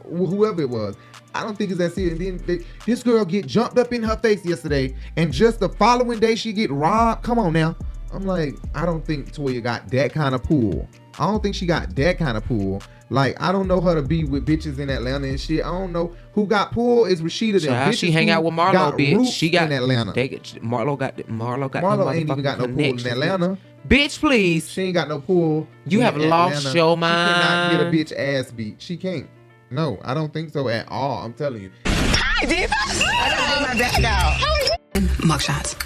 [SPEAKER 4] Whoever it was. I don't think it's that serious. And then this girl get jumped up in her face yesterday, and just the following day she get robbed. Come on now. I'm like, I don't think Toya got that kind of pull. I don't think she got that kind of pull. Like, I don't know her to be with bitches in Atlanta and shit. I don't know who got pulled is Rashida.
[SPEAKER 5] She hang out with Marlo, bitch. She got
[SPEAKER 4] in Atlanta.
[SPEAKER 5] Marlo
[SPEAKER 4] ain't even got no pull in Atlanta.
[SPEAKER 5] Bitch, please.
[SPEAKER 4] She ain't got no pull.
[SPEAKER 5] You have lost your mind.
[SPEAKER 4] She cannot get a bitch ass beat. She can't. No, I don't think so at all. I'm telling you.
[SPEAKER 19] Hi, Diva. I gotta get my back out. How are you? Mugshots.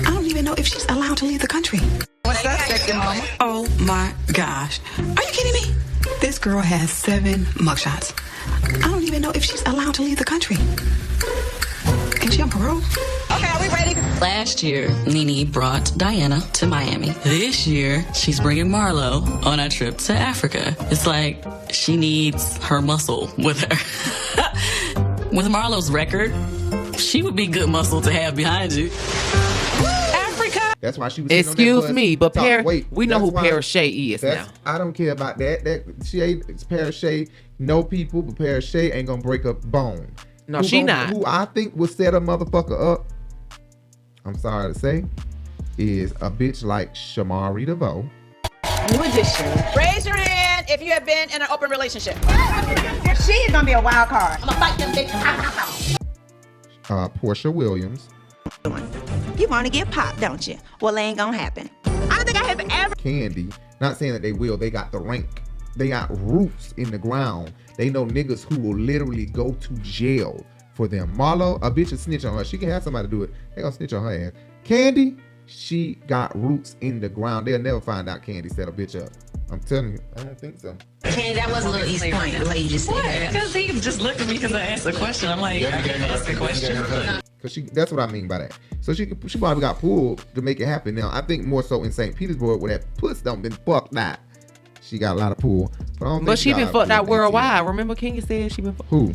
[SPEAKER 19] I don't even know if she's allowed to leave the country. What's that, second mama? Oh my gosh. Are you kidding me? This girl has 7 mugshots. I don't even know if she's allowed to leave the country. Is she on parole?
[SPEAKER 18] Okay, are we ready?
[SPEAKER 2] Last year, Nene brought Diana to Miami. This year, she's bringing Marlo on a trip to Africa. It's like she needs her muscle with her. With Marlo's record, she would be good muscle to have behind you.
[SPEAKER 4] That's why she was.
[SPEAKER 5] Excuse me, but we know who Parashay is now.
[SPEAKER 4] I don't care about that. Parashay know people, but Parashay ain't gonna break up bone.
[SPEAKER 5] No, she not.
[SPEAKER 4] Who I think will set a motherfucker up, I'm sorry to say, is a bitch like Shamari DeVoe.
[SPEAKER 10] Raise your hand if you have been in an open relationship. She is gonna be a wild card. I'm gonna fight them bitches.
[SPEAKER 4] Porsha Williams.
[SPEAKER 21] You want to get popped, don't you? Well, it ain't gonna happen. I don't think I have ever.
[SPEAKER 4] Kandi. Not saying that they will. They got the rank. They got roots in the ground. They know niggas who will literally go to jail for them. Marlo, a bitch will snitch on her. She can have somebody do it. They gonna snitch on her ass. Kandi, she got roots in the ground. They'll never find out Kandi set a bitch up. I'm telling you, I don't think so.
[SPEAKER 21] Kandi, that was a little East Point, the way you just said that.
[SPEAKER 2] Because he just looked at me because I asked the question. I'm like, I can't ask the question.
[SPEAKER 4] Cause that's what I mean by that. So she probably got pulled to make it happen. Now I think more so in St. Petersburg where that puss don't been fucked out. She got a lot of pull. But
[SPEAKER 5] she been fucked out worldwide. Remember Kenya said she been fucked.
[SPEAKER 4] Who?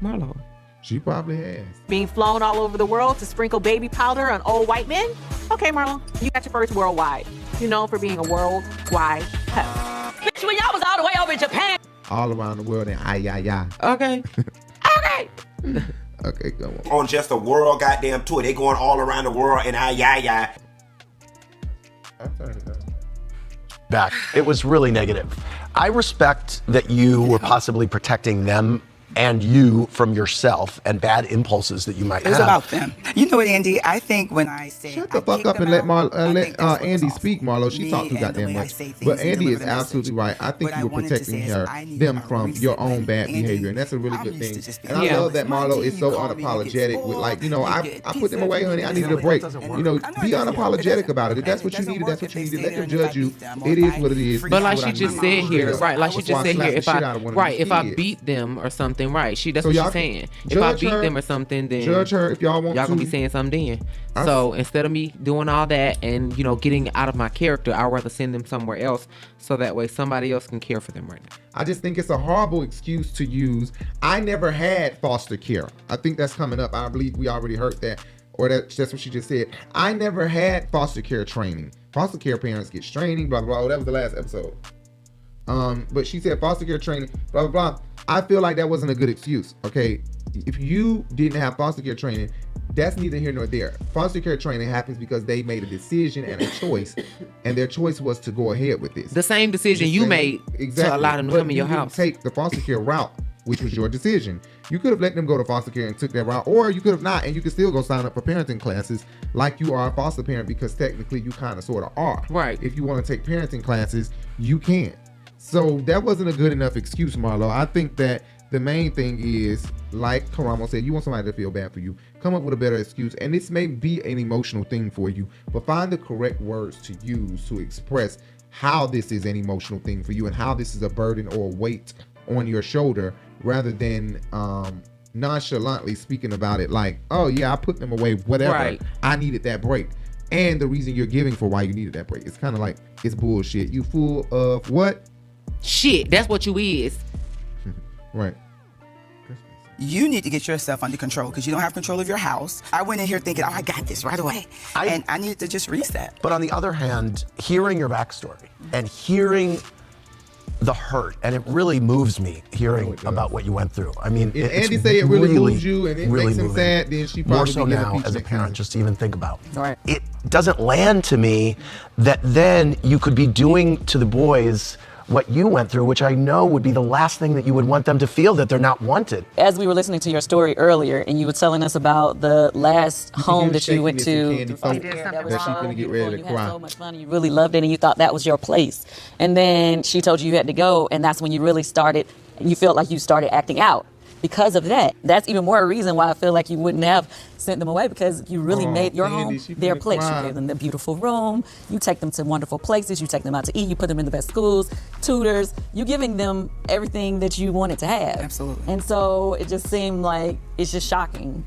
[SPEAKER 5] Marlo.
[SPEAKER 4] She probably has.
[SPEAKER 10] Being flown all over the world to sprinkle baby powder on old white men? Okay, Marlo, you got your first worldwide. You're known for being a worldwide pet.
[SPEAKER 18] Bitch, when y'all was all the way over in Japan.
[SPEAKER 4] All around the world and ay.
[SPEAKER 5] Okay.
[SPEAKER 18] Okay.
[SPEAKER 4] Okay, go on.
[SPEAKER 22] On just a world goddamn tour. They going all around the world and ay.
[SPEAKER 4] I'm turning it down.
[SPEAKER 7] Back. It was really negative. I respect that you were possibly protecting them and you from yourself and bad impulses that you might have.
[SPEAKER 6] It was about them. You know what, Andy? I think when I say
[SPEAKER 4] shut the fuck up and let Andy speak, Marlo. She talked too goddamn much. But Andy is absolutely right. I think you were protecting them from your own bad behavior, and that's a really good thing. And I love that Marlo is so unapologetic with, like, you know, I put them away, honey. I needed a break. You know, be unapologetic about it. If that's what you needed, that's what you needed. Let them judge you. It is what it is.
[SPEAKER 5] But like she just said here, right? Like she just said here, if I beat them or something. Right, that's what she's saying. If I beat them or something, then
[SPEAKER 4] judge her if y'all want.
[SPEAKER 5] Y'all gonna be saying something then. So instead of me doing all that and, you know, getting out of my character, I'd rather send them somewhere else so that way somebody else can care for them right now.
[SPEAKER 4] I just think it's a horrible excuse to use. I never had foster care. I think that's coming up. I believe we already heard that, or that's what she just said. I never had foster care training. Foster care parents get training, blah blah blah. That was the last episode. But she said foster care training, blah blah blah. I feel like that wasn't a good excuse. Okay, if you didn't have foster care training, that's neither here nor there. Foster care training happens because they made a decision and a choice, and their choice was to go ahead with this.
[SPEAKER 5] The same decision you made to allow them to come in your house.
[SPEAKER 4] Take the foster care route, which was your decision. You could have let them go to foster care and took that route, or you could have not, and you could still go sign up for parenting classes like you are a foster parent, because technically you kind of sort of are.
[SPEAKER 5] Right.
[SPEAKER 4] If you want to take parenting classes, you can. So that wasn't a good enough excuse, Marlo. I think that the main thing is, like Karamo said, you want somebody to feel bad for you. Come up with a better excuse. And this may be an emotional thing for you, but find the correct words to use to express how this is an emotional thing for you and how this is a burden or a weight on your shoulder, rather than nonchalantly speaking about it like, oh yeah, I put them away, whatever.
[SPEAKER 5] Right.
[SPEAKER 4] I needed that break. And the reason you're giving for why you needed that break. It's kind of like, it's bullshit. You full of what?
[SPEAKER 5] Shit, that's what you is.
[SPEAKER 4] Right.
[SPEAKER 6] You need to get yourself under control because you don't have control of your house. I went in here thinking, oh, I got this right away. And I needed to just reset.
[SPEAKER 7] But on the other hand, hearing your backstory and hearing the hurt, and it really moves me hearing about what you went through. I mean,
[SPEAKER 4] Andy say it really moves you and it makes him sad, then she probably
[SPEAKER 7] more so now as a parent, just to even think about. Right. It doesn't land to me that then you could be doing to the boys what you went through, which I know would be the last thing that you would want them to feel, that they're not wanted.
[SPEAKER 8] As we were listening to your story earlier, and you were telling us about the last home that you went to,
[SPEAKER 4] that she's gonna get ready to cry.
[SPEAKER 8] You had so much fun, you really loved it, and you thought that was your place. And then she told you had to go, and that's when you really started, and you felt like you started acting out. Because of that, that's even more a reason why I feel like you wouldn't have sent them away, because you really made your home their place. You gave them the beautiful room. You take them to wonderful places. You take them out to eat. You put them in the best schools, tutors. You giving them everything that you wanted to have.
[SPEAKER 6] Absolutely.
[SPEAKER 8] And so it just seemed like it's just shocking.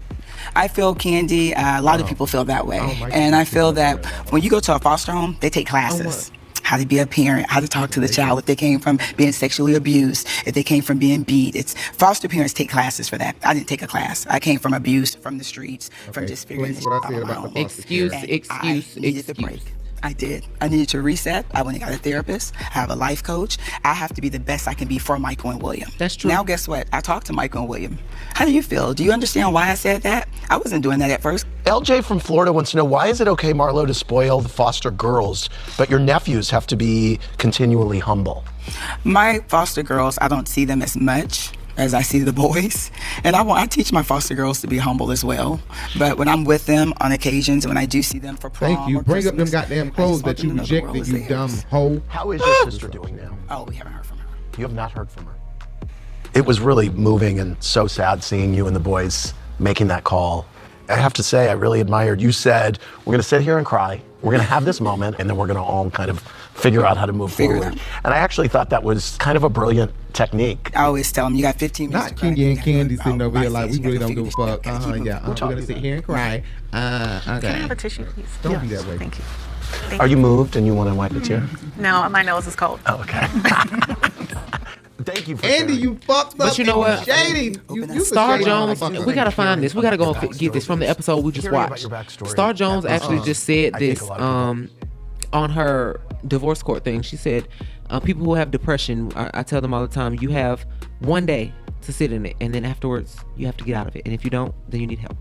[SPEAKER 6] I feel, Kandi, a lot of people feel that way. And I feel that when you go to a foster home, they take classes. How to be a parent, how to talk to the child, if they came from being sexually abused, if they came from being beat. It's foster parents take classes for that. I didn't take a class. I came from abuse, from the streets, from just figuring this out on my own.
[SPEAKER 5] Excuse.
[SPEAKER 6] I did. I needed to reset. I went and got a therapist. I have a life coach. I have to be the best I can be for Michael and William.
[SPEAKER 5] That's true.
[SPEAKER 6] Now, guess what? I talked to Michael and William. How do you feel? Do you understand why I said that? I wasn't doing that at first.
[SPEAKER 7] LJ from Florida wants to know, why is it okay, Marlo, to spoil the foster girls, but your nephews have to be continually humble?
[SPEAKER 6] My foster girls, I don't see them as much as I see the boys. And I teach my foster girls to be humble as well. But when I'm with them on occasions, when I do see them for prom
[SPEAKER 4] Thank you.
[SPEAKER 6] or
[SPEAKER 4] Bring up them
[SPEAKER 6] Christmas,
[SPEAKER 4] goddamn clothes that you rejected, you dumb hoe.
[SPEAKER 7] How is your sister doing now?
[SPEAKER 6] Oh, we haven't heard from her.
[SPEAKER 7] You have not heard from her. It was really moving and so sad seeing you and the boys making that call. I have to say, I really admired. You said, we're going to sit here and cry. We're going to have this moment, and then we're going to all kind of figure out how to move forward. And I actually thought that was kind of a brilliant technique.
[SPEAKER 6] I always tell them, you got 15 minutes.
[SPEAKER 4] Not Kenya and Kandi sitting over here like we really don't give a fuck. We're going to sit here and cry. Okay.
[SPEAKER 3] Can I have a tissue, please?
[SPEAKER 4] Don't be that way.
[SPEAKER 3] Thank you.
[SPEAKER 7] Are you moved and you want to wipe a tear?
[SPEAKER 3] No, my nose is cold.
[SPEAKER 7] Oh, okay. Thank you for
[SPEAKER 4] Andy, you fucked up.
[SPEAKER 5] But you know what?
[SPEAKER 4] Shady.
[SPEAKER 5] Star Jones, we gotta find this. We gotta go and get this from the episode we just watched. Star Jones actually just said this on her divorce court thing. She said, people who have depression, I tell them all the time, you have one day to sit in it, and then afterwards you have to get out of it. And if you don't, then you need help.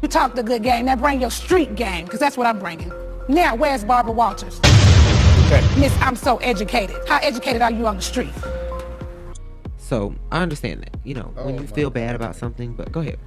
[SPEAKER 12] You talk the good game, now bring your street game, because that's what I'm bringing. Now, where's Barbara Walters?
[SPEAKER 7] Okay.
[SPEAKER 12] Miss, I'm so educated. How educated are you on the street?
[SPEAKER 5] So I understand that, when you feel bad about something, but go ahead.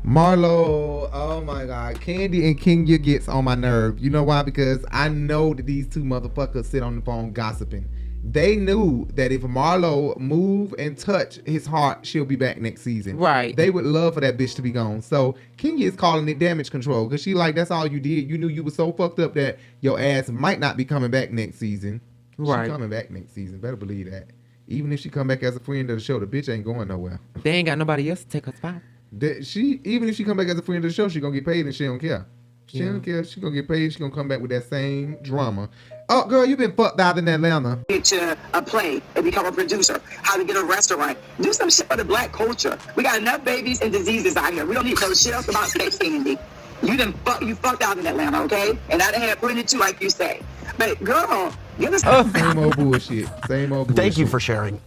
[SPEAKER 4] Marlo, oh my God. Kandi and Kenya gets on my nerve. You know why? Because I know that these two motherfuckers sit on the phone gossiping. They knew that if Marlo move and touch his heart, she'll be back next season.
[SPEAKER 5] Right.
[SPEAKER 4] They would love for that bitch to be gone. So Kenya is calling it damage control because she like, that's all you did. You knew you were so fucked up that your ass might not be coming back next season.
[SPEAKER 5] Right.
[SPEAKER 4] She coming back next season. Better believe that. Even if she come back as a friend of the show, the bitch ain't going nowhere.
[SPEAKER 5] They ain't got nobody else to take her spot.
[SPEAKER 4] Even if she come back as a friend of the show, she gonna get paid and she don't care. She don't care. She gonna get paid. She gonna come back with that same drama. Oh, girl, you been fucked out in Atlanta.
[SPEAKER 9] To a play and become a producer. How to get a restaurant. Do some shit for the black culture. We got enough babies and diseases out here. We don't need no shit else about sex, Kandi. You fucked out in Atlanta, okay? And I done had plenty too, like you say. But girl, give us
[SPEAKER 4] same old bullshit. Same old bullshit.
[SPEAKER 7] Thank you for sharing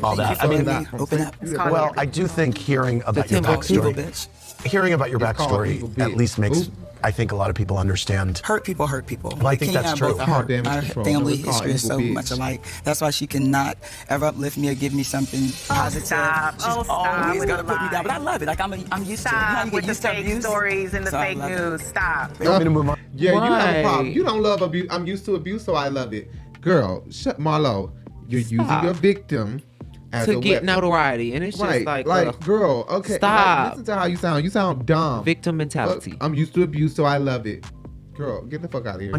[SPEAKER 7] all that. I mean,
[SPEAKER 6] open up.
[SPEAKER 7] Well, I do think hearing about your backstory, at least makes, I think, a lot of people understand.
[SPEAKER 6] Hurt people hurt people.
[SPEAKER 7] Well, I think that's true.
[SPEAKER 6] Our family history is so much alike. That's why she cannot ever uplift me or give me something positive.
[SPEAKER 3] Stop.
[SPEAKER 6] She's always gonna put me down. But I love it. Like I'm used to it.
[SPEAKER 3] Stop with the fake stories and the fake news. Stop.
[SPEAKER 7] You want me to move on?
[SPEAKER 4] Yeah, you have a problem. You don't love abuse. I'm used to abuse, so I love it. Girl, Marlo, you're using your victim as
[SPEAKER 5] to
[SPEAKER 4] a
[SPEAKER 5] get
[SPEAKER 4] weapon.
[SPEAKER 5] notoriety, and it's just like
[SPEAKER 4] girl, okay,
[SPEAKER 5] stop.
[SPEAKER 4] Listen to how you sound. You sound dumb.
[SPEAKER 5] Victim mentality.
[SPEAKER 4] I'm used to abuse, so I love it. Girl, get the fuck out of here.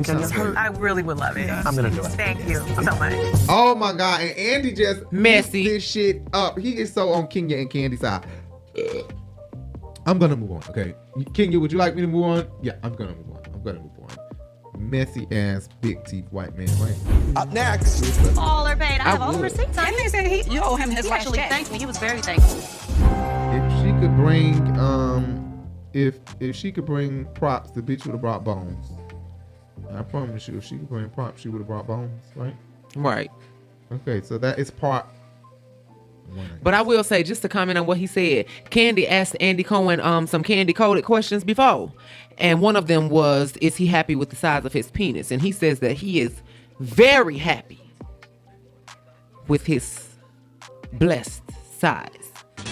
[SPEAKER 3] I really would love it.
[SPEAKER 7] I'm gonna do it.
[SPEAKER 3] Thank you so much.
[SPEAKER 4] Oh my God, and Andy just
[SPEAKER 5] messy
[SPEAKER 4] this shit up. He is so on Kenya and Kandi's side. I'm gonna move on, okay? Kenya, would you like me to move on? Yeah, I'm gonna move on. Messy ass, big teeth white man, right?
[SPEAKER 17] Up next.
[SPEAKER 20] All are paid. I have all the receipts.
[SPEAKER 18] And they said you owe him his
[SPEAKER 20] He
[SPEAKER 18] last
[SPEAKER 20] actually
[SPEAKER 18] check.
[SPEAKER 20] thanked me. He was very thankful.
[SPEAKER 4] If she could bring if she could bring props, the bitch would have brought bones. I promise you, if she could bring props, she would have brought bones, right?
[SPEAKER 5] Right.
[SPEAKER 4] Okay, so that is part one.
[SPEAKER 5] But I will say, just to comment on what he said, Kandi asked Andy Cohen some Kandi coded questions before. And one of them was, is he happy with the size of his penis? And he says that he is very happy with his blessed size.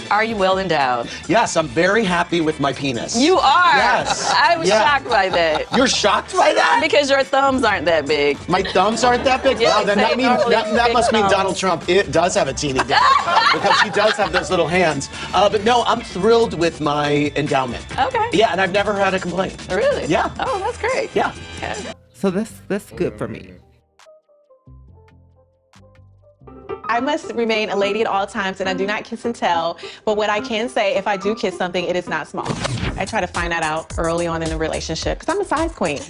[SPEAKER 8] Are you well endowed?
[SPEAKER 1] Yes, I'm very happy with my penis.
[SPEAKER 8] You are?
[SPEAKER 1] Yes.
[SPEAKER 8] I was shocked by that.
[SPEAKER 1] You're shocked by that?
[SPEAKER 8] Because your thumbs aren't that big.
[SPEAKER 1] My thumbs aren't that big?
[SPEAKER 8] Yeah,
[SPEAKER 1] Wow, then that means that must mean Donald Trump does have a teeny dick. Because he does have those little hands. But no, I'm thrilled with my endowment.
[SPEAKER 8] Okay.
[SPEAKER 1] Yeah, and I've never had a complaint.
[SPEAKER 8] Really?
[SPEAKER 1] Yeah.
[SPEAKER 8] Oh, that's great.
[SPEAKER 1] Yeah.
[SPEAKER 5] So that's good for me.
[SPEAKER 10] I must remain a lady at all times, and I do not kiss and tell. But what I can say, if I do kiss something, it is not small. I try to find that out early on in the relationship because I'm a size queen.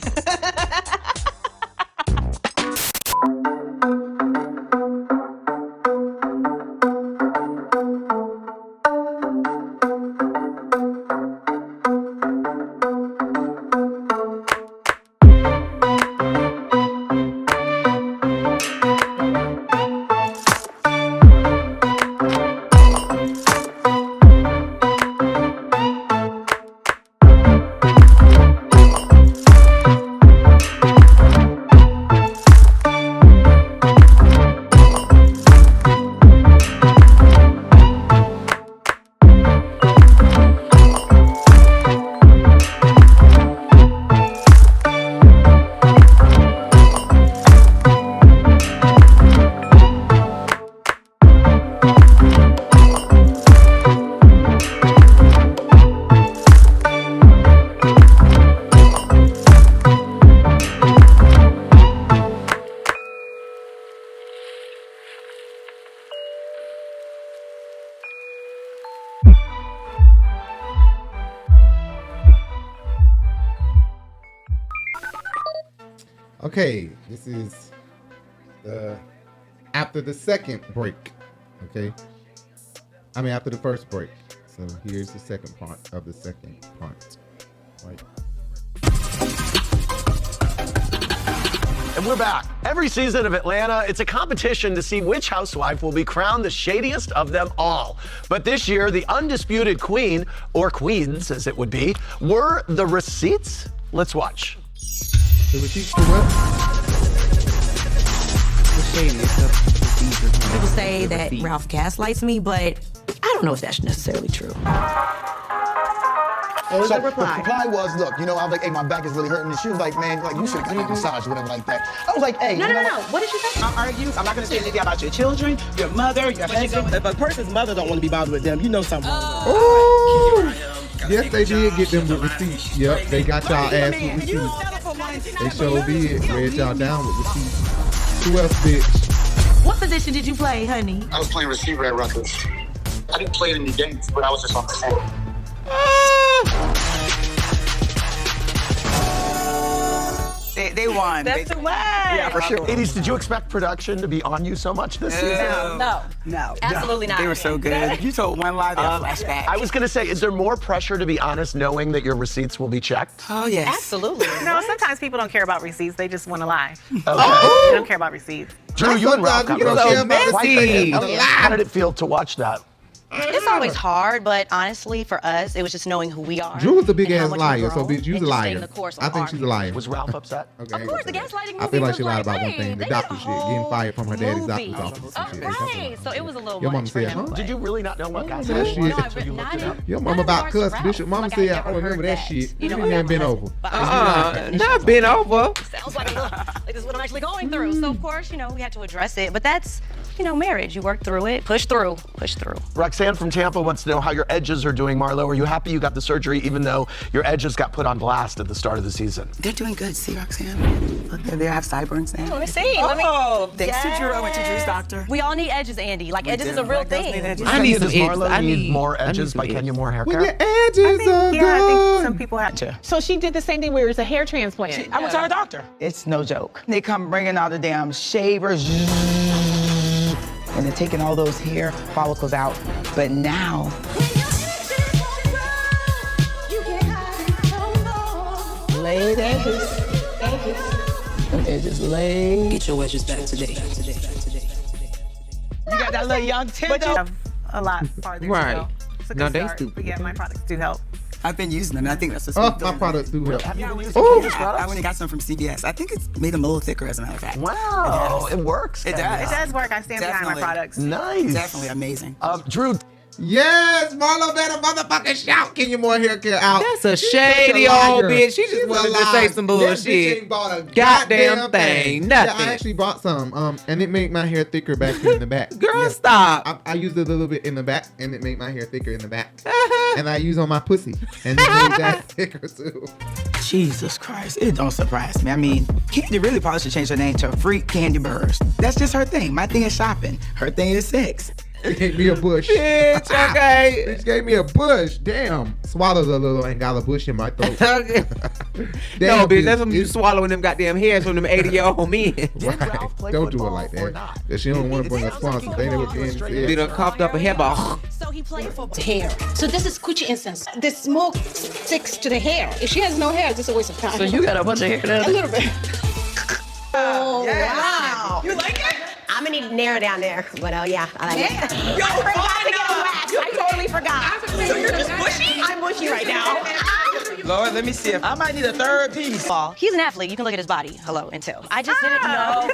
[SPEAKER 4] Okay, this is after the second break. Okay, I mean after the first break. So here's the second part of the second part. Right.
[SPEAKER 7] And we're back. Every season of Atlanta, it's a competition to see which housewife will be crowned the shadiest of them all. But this year, the undisputed queen, or queens as it would be, were the receipts. Let's watch.
[SPEAKER 4] The receipts for what?
[SPEAKER 5] The shadiest of the
[SPEAKER 11] People say that Ralph gaslights me, but I don't know if that's necessarily true.
[SPEAKER 14] What was the reply? The reply was, look, you know, I was like, hey, my back is really hurting. And she was like, man, like, you should have got a massage or whatever like that. I was like, hey,
[SPEAKER 11] No. What did you say?
[SPEAKER 23] I argue. I'm not going to say anything about your children, your mother, your husband. If a person's mother don't want to be bothered with them, you know something wrong.
[SPEAKER 4] Ooh. Yes, they did get them with receipts. Yep, they got y'all ass with receipts. They sure did. Read y'all down with receipts. Who else, bitch?
[SPEAKER 11] What position did you play, honey?
[SPEAKER 24] I was playing receiver at Rutgers. I didn't play in any games, but I was just on the floor.
[SPEAKER 6] They won.
[SPEAKER 10] That's the way.
[SPEAKER 6] Yeah, for sure.
[SPEAKER 7] Ladies, did you expect production to be on you so much this season?
[SPEAKER 6] No.
[SPEAKER 11] Absolutely not.
[SPEAKER 6] They were so good. You told one lie, they had flashback.
[SPEAKER 7] I was going to say, is there more pressure, to be honest, knowing that your receipts will be checked?
[SPEAKER 6] Oh, yes.
[SPEAKER 11] Absolutely.
[SPEAKER 3] No, sometimes people don't care about receipts. They just want to lie.
[SPEAKER 7] Okay.
[SPEAKER 3] They don't care about receipts.
[SPEAKER 7] Drew, you and Ralph got
[SPEAKER 4] you don't
[SPEAKER 7] roasted.
[SPEAKER 4] care about
[SPEAKER 7] Quite
[SPEAKER 4] receipts.
[SPEAKER 7] How did it feel to watch that?
[SPEAKER 11] It's always hard, but honestly, for us, it was just knowing who we are.
[SPEAKER 4] Drew was a big
[SPEAKER 11] and how
[SPEAKER 4] ass
[SPEAKER 11] much
[SPEAKER 4] liar,
[SPEAKER 11] we
[SPEAKER 4] so
[SPEAKER 11] grow
[SPEAKER 4] bitch, you's
[SPEAKER 11] and
[SPEAKER 4] a
[SPEAKER 11] just staying
[SPEAKER 4] liar.
[SPEAKER 11] the course
[SPEAKER 4] I
[SPEAKER 11] of
[SPEAKER 4] think
[SPEAKER 11] our
[SPEAKER 4] she's a liar.
[SPEAKER 7] Was Ralph upset?
[SPEAKER 4] Okay,
[SPEAKER 11] Of course, the gaslighting movie
[SPEAKER 4] I feel like
[SPEAKER 11] was
[SPEAKER 4] she lied about one
[SPEAKER 11] hey,
[SPEAKER 4] thing. The
[SPEAKER 11] they
[SPEAKER 4] doctor
[SPEAKER 11] did a
[SPEAKER 4] shit, getting fired from her daddy's
[SPEAKER 11] movie.
[SPEAKER 4] doctor's office and shit.
[SPEAKER 11] Right, so it was a little
[SPEAKER 4] Your
[SPEAKER 11] much
[SPEAKER 4] mama
[SPEAKER 11] for
[SPEAKER 4] said,
[SPEAKER 11] him.
[SPEAKER 4] huh?
[SPEAKER 11] but-
[SPEAKER 7] Did you really not know what
[SPEAKER 4] That
[SPEAKER 7] gaslighting
[SPEAKER 4] shit.
[SPEAKER 7] was
[SPEAKER 11] No, I
[SPEAKER 7] until you
[SPEAKER 11] would
[SPEAKER 7] looked it
[SPEAKER 11] not.
[SPEAKER 7] up?
[SPEAKER 4] Your
[SPEAKER 11] None
[SPEAKER 4] mama
[SPEAKER 11] of
[SPEAKER 4] about
[SPEAKER 11] ours
[SPEAKER 4] cuss.
[SPEAKER 11] Ralph.
[SPEAKER 4] Bishop mama
[SPEAKER 11] Like, I
[SPEAKER 4] said,
[SPEAKER 11] had
[SPEAKER 4] I
[SPEAKER 11] never
[SPEAKER 4] don't remember
[SPEAKER 11] heard
[SPEAKER 4] that shit.
[SPEAKER 11] You know,
[SPEAKER 4] You
[SPEAKER 11] I'm
[SPEAKER 4] ain't been
[SPEAKER 11] not
[SPEAKER 4] over.
[SPEAKER 11] but I
[SPEAKER 5] not been over.
[SPEAKER 11] sounds like this is what I'm actually going through. So of course, we had to address it. But that's, marriage. You work through it, push through.
[SPEAKER 7] Roxanne from Tampa wants to know how your edges are doing, Marlo. Are you happy you got the surgery even though your edges got put on blast at the start of the season?
[SPEAKER 6] They're doing good. See, Roxanne? Look, they have sideburns now.
[SPEAKER 11] Let me see.
[SPEAKER 6] Thanks to Drew. I went to Drew's doctor.
[SPEAKER 11] We all need edges, Andy. Like, edges is a real thing.
[SPEAKER 5] I need some
[SPEAKER 7] Does
[SPEAKER 5] edges.
[SPEAKER 7] Marlo need more edges by Kenya more hair
[SPEAKER 4] When
[SPEAKER 7] care?
[SPEAKER 4] your edges are
[SPEAKER 3] I think
[SPEAKER 4] gone.
[SPEAKER 3] some people have to.
[SPEAKER 10] So she did the same thing where it's a hair transplant.
[SPEAKER 23] I went to her doctor.
[SPEAKER 6] It's no joke. They come bringing all the damn shavers, and they're taking all those hair follicles out. But now, laid edges. Them edges laid.
[SPEAKER 11] Get your wedges back today.
[SPEAKER 6] You got that little young tint.
[SPEAKER 3] But you have a lot farther to
[SPEAKER 5] Right.
[SPEAKER 3] go. It's a
[SPEAKER 5] No,
[SPEAKER 3] good
[SPEAKER 5] they
[SPEAKER 3] start.
[SPEAKER 5] stupid.
[SPEAKER 3] But yeah, my products do help.
[SPEAKER 6] I've been using them. And I think that's the
[SPEAKER 4] Oh,
[SPEAKER 6] sweet
[SPEAKER 4] my
[SPEAKER 6] thing.
[SPEAKER 4] products do help.
[SPEAKER 6] I went and got some from CVS. I think it's made them a little thicker, as a matter of fact.
[SPEAKER 7] Wow, it works.
[SPEAKER 6] It
[SPEAKER 7] Kenya.
[SPEAKER 6] does.
[SPEAKER 3] It does work. I stand behind my
[SPEAKER 6] Definitely.
[SPEAKER 3] products.
[SPEAKER 7] Nice.
[SPEAKER 6] Definitely amazing.
[SPEAKER 7] Drew,
[SPEAKER 4] Yes, Marlo better motherfucking shout. Kenya more hair care out.
[SPEAKER 5] That's a
[SPEAKER 4] She's
[SPEAKER 5] shady
[SPEAKER 4] such a
[SPEAKER 5] old
[SPEAKER 4] liar.
[SPEAKER 5] bitch. She just
[SPEAKER 4] She's
[SPEAKER 5] wanted
[SPEAKER 4] a
[SPEAKER 5] to
[SPEAKER 4] liar.
[SPEAKER 5] say some
[SPEAKER 4] That bitch
[SPEAKER 5] bullshit.
[SPEAKER 4] ain't bought a
[SPEAKER 5] Goddamn thing.
[SPEAKER 4] Yeah,
[SPEAKER 5] Nothing.
[SPEAKER 4] I actually bought some. And it made my hair thicker back here in the back.
[SPEAKER 5] Girl,
[SPEAKER 4] Yeah.
[SPEAKER 5] stop.
[SPEAKER 4] I used it a little bit in the back, and it made my hair thicker in the back. And I use on my pussy, and it made that thicker too.
[SPEAKER 6] Jesus Christ, it don't surprise me. I mean, Kandi really probably should change her name to Freak Kandi Burruss. That's just her thing. My thing is shopping. Her thing is sex.
[SPEAKER 4] She gave me a bush.
[SPEAKER 5] Bitch, okay.
[SPEAKER 4] Bitch gave me a bush. Damn. Swallowed a little and got a bush in my throat.
[SPEAKER 5] No, bitch, that's when you swallowing them goddamn hairs from them 80-year-old men.
[SPEAKER 4] Right. Don't do it like that. If she don't want to bring a sponsor, they never can.
[SPEAKER 5] Be done coughed up a hairball.
[SPEAKER 12] So he played for hair. So this is coochie incense. The smoke sticks to the hair. If she has no hair, it's just a waste of time.
[SPEAKER 8] So you got a bunch of hair down
[SPEAKER 12] A little bit.
[SPEAKER 17] Oh, wow.
[SPEAKER 6] You like it?
[SPEAKER 17] I'm gonna need to narrow down there. But yeah, I like it.
[SPEAKER 6] Yo,
[SPEAKER 17] I forgot to get a wax. I totally forgot.
[SPEAKER 6] So you're just bushy?
[SPEAKER 17] I'm bushy right now.
[SPEAKER 6] Lord, let me see if I might need a third piece.
[SPEAKER 11] He's an athlete. You can look at his body. Hello, until. I just didn't know.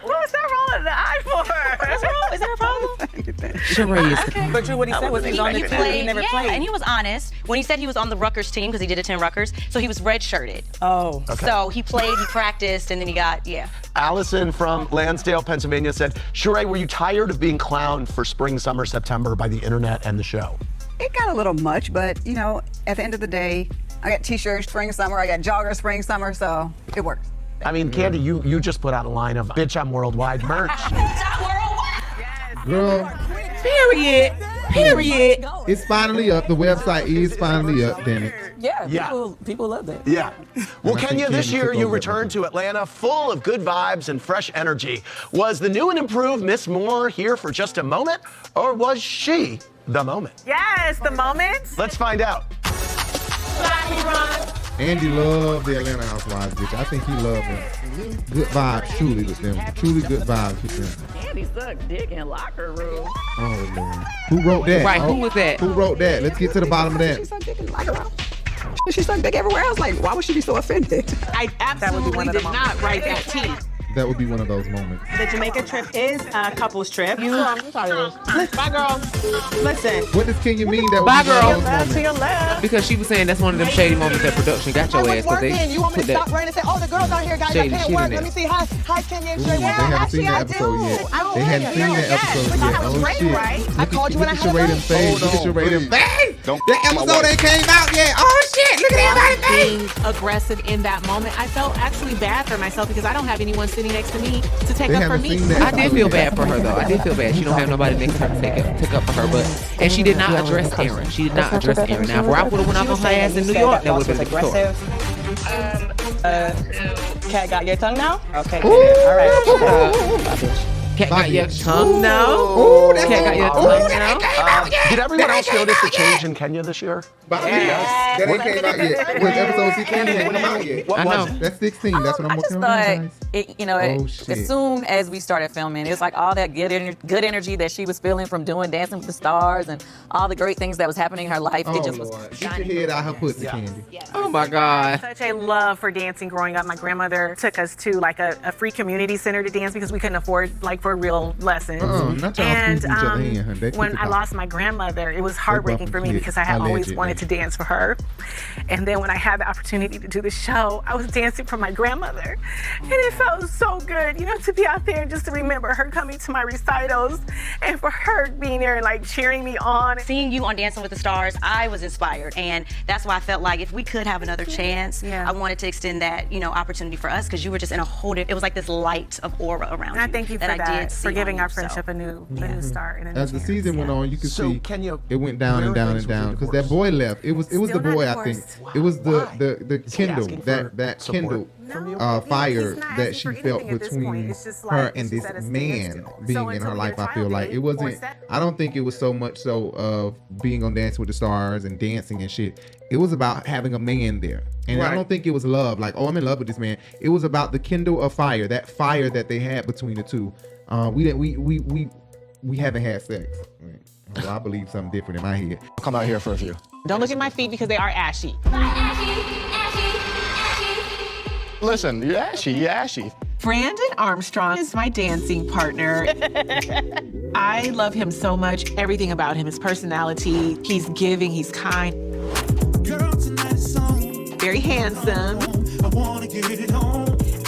[SPEAKER 3] What's that wrong with the eye for?
[SPEAKER 11] What's wrong? Is there a problem?
[SPEAKER 5] Charade.
[SPEAKER 6] But what he said was he was on the team. He never played.
[SPEAKER 11] And he was honest when he said he was on the Rutgers team because he did attend Rutgers. So he was redshirted.
[SPEAKER 6] Oh.
[SPEAKER 1] Okay.
[SPEAKER 11] So he played, he practiced, and then he got,
[SPEAKER 7] Allison from Lansdale, Pennsylvania said, Sheree, were you tired of being clowned for spring, summer, September by the internet and the show?
[SPEAKER 13] It got a little much, but you know, at the end of the day, I got t-shirts spring, summer, I got joggers spring, summer, so it works.
[SPEAKER 7] I mean, Kandi, you just put out a line of Bitch, I'm Worldwide merch.
[SPEAKER 4] Girl,
[SPEAKER 5] Period.
[SPEAKER 4] it's finally up. The website is finally up, damn it.
[SPEAKER 8] Yeah, people love that.
[SPEAKER 7] Yeah. Well,
[SPEAKER 4] And I think
[SPEAKER 7] Kenya, this
[SPEAKER 4] Kandi
[SPEAKER 7] year
[SPEAKER 4] took
[SPEAKER 7] you
[SPEAKER 4] over
[SPEAKER 7] returned to Atlanta full of good vibes and fresh energy. Was the new and improved Miss Moore here for just a moment, or was she the moment?
[SPEAKER 3] Yes, the moment.
[SPEAKER 7] Let's find out.
[SPEAKER 4] Andy loved the Atlanta Housewives, bitch. I think he loved them. Good vibes, truly, with them. Truly good vibes with them.
[SPEAKER 8] Andy sucked dick in locker room.
[SPEAKER 4] Oh, Lord. Who wrote that?
[SPEAKER 5] Right, who was that?
[SPEAKER 4] Who wrote that? Let's get to the bottom of that.
[SPEAKER 13] She sucked dick everywhere else. Like, why would she be so offended?
[SPEAKER 10] I absolutely did not write that tea.
[SPEAKER 4] That would be one of those moments.
[SPEAKER 10] The Jamaica trip is a couple's trip. Bye, girl. Listen.
[SPEAKER 4] What does Kenya mean that would
[SPEAKER 5] Bye,
[SPEAKER 4] be one
[SPEAKER 5] girl.
[SPEAKER 4] of those moments?
[SPEAKER 3] To your left.
[SPEAKER 5] Because she was saying that's one of them shady moments that production got your ass because they
[SPEAKER 17] You want me
[SPEAKER 5] put
[SPEAKER 17] to stop
[SPEAKER 5] that.
[SPEAKER 17] running and say, oh, the girls out here got
[SPEAKER 5] shady
[SPEAKER 17] their
[SPEAKER 5] shit
[SPEAKER 17] pay
[SPEAKER 5] in
[SPEAKER 17] work.
[SPEAKER 5] there.
[SPEAKER 17] Let me see. Hi, Kenya and
[SPEAKER 4] Ooh,
[SPEAKER 17] Shay.
[SPEAKER 4] they haven't seen the episode yet. They hadn't seen that episode yet. Oh, shit.
[SPEAKER 17] I called you when I had
[SPEAKER 4] Look at
[SPEAKER 17] a
[SPEAKER 4] Sheree face. Look at Sheree face.
[SPEAKER 24] Don't
[SPEAKER 4] The episode ain't came out yet. Oh, shit. Look at everybody's face.
[SPEAKER 10] Being aggressive in that moment, I felt actually bad for myself because I don't have anyone sitting next to me to take
[SPEAKER 4] They
[SPEAKER 10] up for
[SPEAKER 4] haven't
[SPEAKER 10] me.
[SPEAKER 4] seen that
[SPEAKER 5] I did feel bad for her though. I did feel bad. She don't have nobody next to her to take up for her, and she did not address Aaron. She did not address Aaron. Now, if I would have went off on her ass in New York, that would have been a different story.
[SPEAKER 10] Cat got your tongue now? Okay.
[SPEAKER 4] All
[SPEAKER 5] right. Cat got your tongue now?
[SPEAKER 4] Ooh, that's
[SPEAKER 5] Cat got your tongue now?
[SPEAKER 7] Did everyone else notice the change in Kenya this year?
[SPEAKER 4] Yes. That ain't came out yet. What episode 16 ain't come out yet?
[SPEAKER 5] I know.
[SPEAKER 4] That's 16. That's what I'm
[SPEAKER 8] I just
[SPEAKER 4] working on.
[SPEAKER 8] thought,
[SPEAKER 4] Oh, shit.
[SPEAKER 8] as soon as we started filming, it was like all that good energy that she was feeling from doing Dancing with the Stars and all the great things that was happening in her life.
[SPEAKER 4] Oh,
[SPEAKER 8] It just was
[SPEAKER 4] Lord. Get your head out her pussy, Kandi.
[SPEAKER 5] Oh my God.
[SPEAKER 3] Such a love for dancing growing up. My grandmother took us to like a free community center to dance because we couldn't afford like for real lessons.
[SPEAKER 4] Not y'all
[SPEAKER 3] And
[SPEAKER 4] squeeze each other in, hun. They
[SPEAKER 3] when
[SPEAKER 4] pick
[SPEAKER 3] I
[SPEAKER 4] it
[SPEAKER 3] lost my grandmother, it was heartbreaking for me
[SPEAKER 4] kids,
[SPEAKER 3] because I had always
[SPEAKER 4] allegedly.
[SPEAKER 3] wanted to dance for her. And then when I had the opportunity to do the show, I was dancing for my grandmother. And it felt so good, to be out there and just to remember her coming to my recitals and for her being there and like cheering me on.
[SPEAKER 11] Seeing you on Dancing with the Stars, I was inspired. And that's why I felt like if we could have another chance, I wanted to extend that, opportunity for us because you were just in a whole different, it was like this light of aura around
[SPEAKER 3] And I thank you for
[SPEAKER 11] I
[SPEAKER 3] that,
[SPEAKER 11] did see
[SPEAKER 3] for giving
[SPEAKER 11] on
[SPEAKER 3] our
[SPEAKER 11] you,
[SPEAKER 3] friendship a new start. And a new
[SPEAKER 4] As the
[SPEAKER 3] chance.
[SPEAKER 4] season went on, you could
[SPEAKER 7] So,
[SPEAKER 4] see
[SPEAKER 7] Kenya,
[SPEAKER 4] it went down and down and down because that boy left. It was the
[SPEAKER 3] Still not
[SPEAKER 4] boy, I think.
[SPEAKER 3] divorced.
[SPEAKER 4] It was the
[SPEAKER 7] Is he
[SPEAKER 4] Kindle
[SPEAKER 7] asking for
[SPEAKER 4] that
[SPEAKER 7] support
[SPEAKER 4] Kindle
[SPEAKER 7] from you?
[SPEAKER 4] fire
[SPEAKER 3] He's not
[SPEAKER 4] that
[SPEAKER 3] asking
[SPEAKER 4] she
[SPEAKER 3] for
[SPEAKER 4] felt
[SPEAKER 3] anything at this point.
[SPEAKER 4] between
[SPEAKER 3] It's just
[SPEAKER 4] her
[SPEAKER 3] like
[SPEAKER 4] and
[SPEAKER 3] she's
[SPEAKER 4] this
[SPEAKER 3] at a
[SPEAKER 4] man
[SPEAKER 3] standstill.
[SPEAKER 4] being
[SPEAKER 3] So
[SPEAKER 4] in
[SPEAKER 3] until
[SPEAKER 4] her
[SPEAKER 3] we
[SPEAKER 4] life.
[SPEAKER 3] get a
[SPEAKER 4] I feel
[SPEAKER 3] trial
[SPEAKER 4] like
[SPEAKER 3] date
[SPEAKER 4] it
[SPEAKER 3] or
[SPEAKER 4] wasn't.
[SPEAKER 3] set-
[SPEAKER 4] I don't think it was so much so of being on Dancing with the Stars and dancing and shit. It was about having a man there. And I don't think it was love, like, oh, I'm in love with this man. It was about the kindle of fire, that fire that they had between the two. We haven't had sex. Well, I believe something different in my head.
[SPEAKER 7] Come out here for a few.
[SPEAKER 10] Don't look at my feet because they are ashy.
[SPEAKER 7] Listen, you're ashy.
[SPEAKER 10] Brandon Armstrong is my dancing partner. I love him so much. Everything about him, his personality. He's giving, he's kind. Very handsome.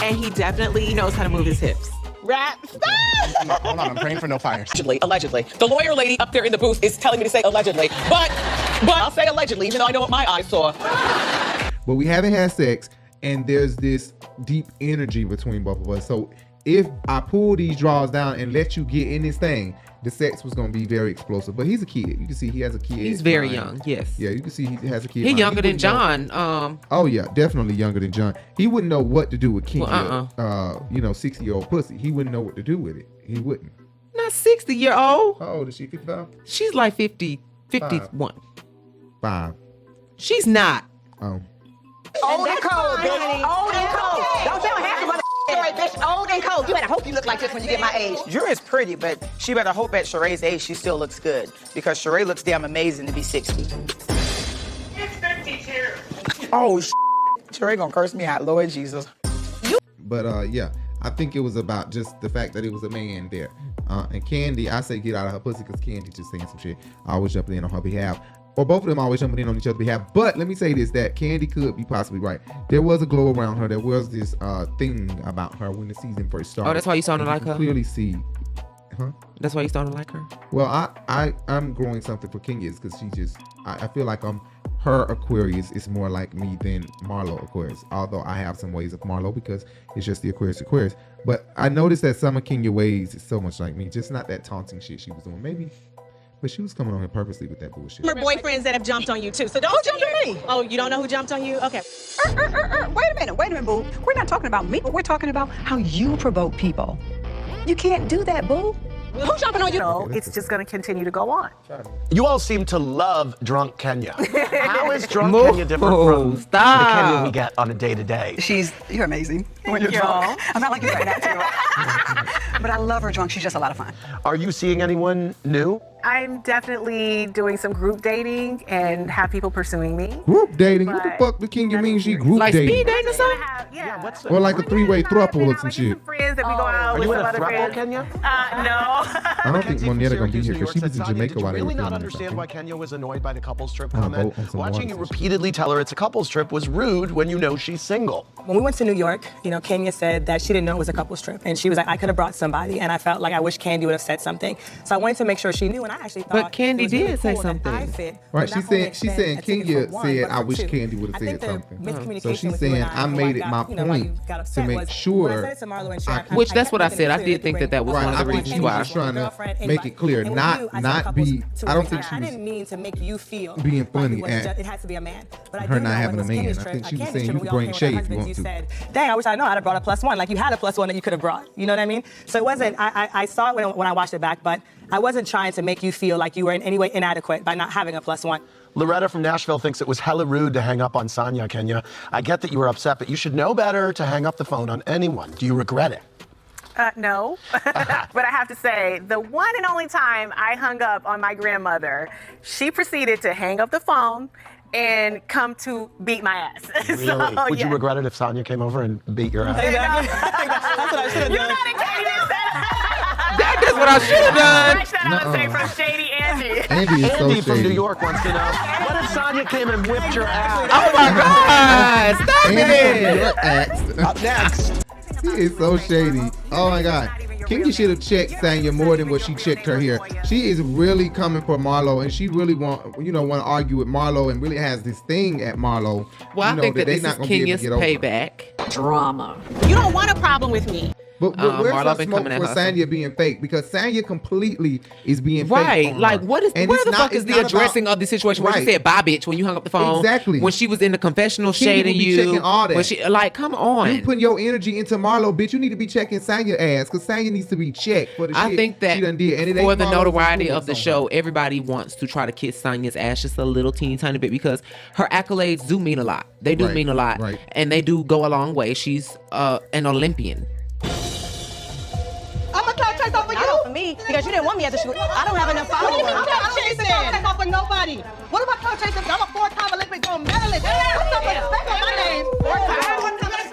[SPEAKER 10] And he definitely knows how to move his hips. Rap.
[SPEAKER 7] Hold on, I'm praying for no fires.
[SPEAKER 15] Allegedly. The lawyer lady up there in the booth is telling me to say allegedly. But I'll say allegedly, even though I know what my eyes saw.
[SPEAKER 4] but we haven't had sex, and there's this deep energy between both of us. So if I pull these drawers down and let you get in this thing, the sex was going to be very explosive. But he's a kid. You can see he has a kid.
[SPEAKER 5] He's very
[SPEAKER 4] mind.
[SPEAKER 5] young, yes.
[SPEAKER 4] Yeah, you can see he has a kid.
[SPEAKER 5] He's
[SPEAKER 4] mind.
[SPEAKER 5] younger than
[SPEAKER 4] Wouldn't know-
[SPEAKER 5] John.
[SPEAKER 4] Oh yeah, definitely younger than John. He wouldn't know what to do with Kenya,
[SPEAKER 5] Well,
[SPEAKER 4] 60-year-old pussy. He wouldn't know what to do with it. He wouldn't.
[SPEAKER 5] Not 60-year-old.
[SPEAKER 4] How old is she? 55?
[SPEAKER 5] She's like 50, 51.
[SPEAKER 4] 5.
[SPEAKER 5] She's not.
[SPEAKER 4] Oh.
[SPEAKER 17] Old and cold, bitch. Old and cold. Don't tell half of the right, bitch. Old and cold. You better hope you look like this when you get my age.
[SPEAKER 6] Drew is pretty, but she better hope at Sheree's age she still looks good. Because Sheree looks damn amazing to be 60.
[SPEAKER 17] It's 52.
[SPEAKER 6] Oh, Sheree gonna curse me out, Lord Jesus.
[SPEAKER 4] But yeah, I think it was about just the fact that it was a man there. And Kandi, I say get out of her pussy because Kandi just saying some shit. I always jumping in on her behalf. Or both of them always jumping in on each other's behalf. But let me say this, that Kandi could be possibly right. There was a glow around her. There was this thing about her when the season first started.
[SPEAKER 5] Oh, that's why you started to like her?
[SPEAKER 4] Clearly see. Huh?
[SPEAKER 5] That's why you started to like her?
[SPEAKER 4] Well, I'm growing something for Kenya's because she just, I feel like her Aquarius is more like me than Marlo Aquarius. Although I have some ways of Marlo because it's just the Aquarius. But I noticed that some of Kenya ways is so much like me. Just not that taunting shit she was doing. Maybe. But she was coming on here purposely with that bullshit.
[SPEAKER 10] Her boyfriends that have jumped on you too. So don't jump on me. Oh, you don't know who jumped on you? Okay.
[SPEAKER 13] Wait a minute, boo. We're not talking about me, but we're talking about how you provoke people. You can't do that, boo.
[SPEAKER 10] Who's jumping on you?
[SPEAKER 3] No, it's just going to continue to go on.
[SPEAKER 7] You all seem to love drunk Kenya. How is drunk
[SPEAKER 5] Move.
[SPEAKER 7] Kenya different from
[SPEAKER 5] Stop.
[SPEAKER 7] the Kenya we get on a day-to-day?
[SPEAKER 13] You're amazing when you're drunk. I'm not like you right now, too. But I love her drunk. She's just a lot of fun.
[SPEAKER 7] Are you seeing anyone new?
[SPEAKER 3] I'm definitely doing some group dating and have people pursuing me.
[SPEAKER 4] Group dating? What the fuck the Kenya mean she group
[SPEAKER 5] Like
[SPEAKER 4] dating?
[SPEAKER 5] speed dating or something?
[SPEAKER 3] Yeah.
[SPEAKER 4] Or like a three-way throuple or some shit.
[SPEAKER 3] Friends that we go out
[SPEAKER 7] Are
[SPEAKER 3] with
[SPEAKER 7] you in
[SPEAKER 3] some
[SPEAKER 7] a
[SPEAKER 3] other
[SPEAKER 7] throuple,
[SPEAKER 3] friends.
[SPEAKER 7] Kenya?
[SPEAKER 3] No.
[SPEAKER 4] I don't think Monietta gonna be here because she was in Jamaica while they were
[SPEAKER 7] Really not
[SPEAKER 4] filming or
[SPEAKER 7] understand
[SPEAKER 4] something.
[SPEAKER 7] why Kenya was annoyed by the couples trip
[SPEAKER 4] On a
[SPEAKER 7] comment.
[SPEAKER 4] boat on some
[SPEAKER 7] Watching you
[SPEAKER 4] water.
[SPEAKER 7] repeatedly tell her it's a couples trip was rude when you know she's single.
[SPEAKER 2] When we went to New York, Kenya said that she didn't know it was a couples trip. And she was like, I could have brought somebody. And I felt like I wish Kandi would have said something. So I wanted to make sure she knew. And I actually thought
[SPEAKER 5] But Kandi did say something.
[SPEAKER 4] Right, she's saying Kenya said, I wish Kandi would have said something. So she's saying, I made it my point to make sure.
[SPEAKER 5] Which that's what I said. I did think that was one of the reasons why.
[SPEAKER 4] I was trying to make it clear, not be. I don't think she
[SPEAKER 2] I
[SPEAKER 4] was
[SPEAKER 2] didn't mean to make you feel
[SPEAKER 4] being funny
[SPEAKER 2] like
[SPEAKER 4] at
[SPEAKER 2] it has to be a man. But I
[SPEAKER 4] her
[SPEAKER 2] do
[SPEAKER 4] not
[SPEAKER 2] know
[SPEAKER 4] having
[SPEAKER 2] when
[SPEAKER 4] a
[SPEAKER 2] it was
[SPEAKER 4] man.
[SPEAKER 2] Kenya's
[SPEAKER 4] I
[SPEAKER 2] trip,
[SPEAKER 4] think she was
[SPEAKER 2] Kenya's
[SPEAKER 4] saying
[SPEAKER 2] trip,
[SPEAKER 4] you
[SPEAKER 2] we
[SPEAKER 4] can
[SPEAKER 2] all
[SPEAKER 4] bring
[SPEAKER 2] came with
[SPEAKER 4] shade
[SPEAKER 2] our
[SPEAKER 4] if you want
[SPEAKER 2] husbands.
[SPEAKER 4] to.
[SPEAKER 2] You said, dang, I wish I know I'd have brought a +1. Like you had a +1 that you could have brought. You know what I mean? So it wasn't, I saw it when I watched it back, but I wasn't trying to make you feel like you were in any way inadequate by not having a +1.
[SPEAKER 7] Loretta from Nashville thinks it was hella rude to hang up on Sanya, Kenya. I get that you were upset, but you should know better to hang up the phone on anyone. Do you regret it?
[SPEAKER 3] No, but I have to say, the one and only time I hung up on my grandmother, she proceeded to hang up the phone and come to beat my ass.
[SPEAKER 7] Really?
[SPEAKER 3] So,
[SPEAKER 7] Would you
[SPEAKER 3] yeah.
[SPEAKER 7] regret it if Sanya came over and beat your ass?
[SPEAKER 2] That's what I should have
[SPEAKER 3] You're
[SPEAKER 2] done.
[SPEAKER 3] not in
[SPEAKER 5] That's what I should have done.
[SPEAKER 3] I said I would say from Shady Andy.
[SPEAKER 4] Andy is so
[SPEAKER 7] Andy from
[SPEAKER 4] shady.
[SPEAKER 7] New York wants to know, what if Sanya came and whipped your ass?
[SPEAKER 5] Oh my God! Stop
[SPEAKER 4] Andy
[SPEAKER 5] it!
[SPEAKER 7] Up next.
[SPEAKER 4] He is so shady. Oh my God. Kenya should have checked Sanya more than what she checked her here. She is really coming for Marlo, and she really want to argue with Marlo, and really has this thing at Marlo.
[SPEAKER 5] Well, I think that
[SPEAKER 4] they
[SPEAKER 5] this
[SPEAKER 4] not
[SPEAKER 5] is
[SPEAKER 4] gonna be able
[SPEAKER 5] Kenya's
[SPEAKER 4] to get over.
[SPEAKER 5] payback.
[SPEAKER 8] Drama.
[SPEAKER 10] You don't want a problem with me.
[SPEAKER 4] But where's
[SPEAKER 5] Marlo
[SPEAKER 4] the
[SPEAKER 5] been
[SPEAKER 4] smoke
[SPEAKER 5] coming at
[SPEAKER 4] for
[SPEAKER 5] her.
[SPEAKER 4] Sanya being fake? Because Sanya completely is being fake.
[SPEAKER 5] Right,
[SPEAKER 4] on
[SPEAKER 5] like
[SPEAKER 4] her.
[SPEAKER 5] what is
[SPEAKER 4] And
[SPEAKER 5] where
[SPEAKER 4] it's
[SPEAKER 5] the
[SPEAKER 4] not-
[SPEAKER 5] fuck is
[SPEAKER 4] it's
[SPEAKER 5] the
[SPEAKER 4] not
[SPEAKER 5] addressing
[SPEAKER 4] about-
[SPEAKER 5] of the situation where she
[SPEAKER 4] Right.
[SPEAKER 5] said bye bitch when you hung up the phone?
[SPEAKER 4] Exactly.
[SPEAKER 5] When she was in the confessional
[SPEAKER 4] Kenya
[SPEAKER 5] shading
[SPEAKER 4] would be
[SPEAKER 5] you.
[SPEAKER 4] checking all that.
[SPEAKER 5] When she come on.
[SPEAKER 4] You putting your energy into Marlo, bitch. You need to be checking Sanya ass because Sanya needs to be checked for the
[SPEAKER 5] I
[SPEAKER 4] shit
[SPEAKER 5] think that
[SPEAKER 4] she done did. And it ain't
[SPEAKER 5] for the
[SPEAKER 4] Marlo's
[SPEAKER 5] notoriety
[SPEAKER 4] influence
[SPEAKER 5] of the
[SPEAKER 4] on her.
[SPEAKER 5] show, everybody wants to try to kiss Sanya's ass just a little teeny tiny bit because her accolades do mean a lot. They do
[SPEAKER 4] Right,
[SPEAKER 5] mean a lot.
[SPEAKER 4] right.
[SPEAKER 5] And they do go a long way. She's an Olympian.
[SPEAKER 17] I'm a clout chase over you.
[SPEAKER 10] Not for me, because you didn't want me at the shoot. I don't have enough
[SPEAKER 17] What do you
[SPEAKER 10] followers.
[SPEAKER 17] mean clout chasing? I don't chase off for nobody. What about clout chasing? I'm a 4-time Olympic gold medalist. Put some respect on my name. 4-time.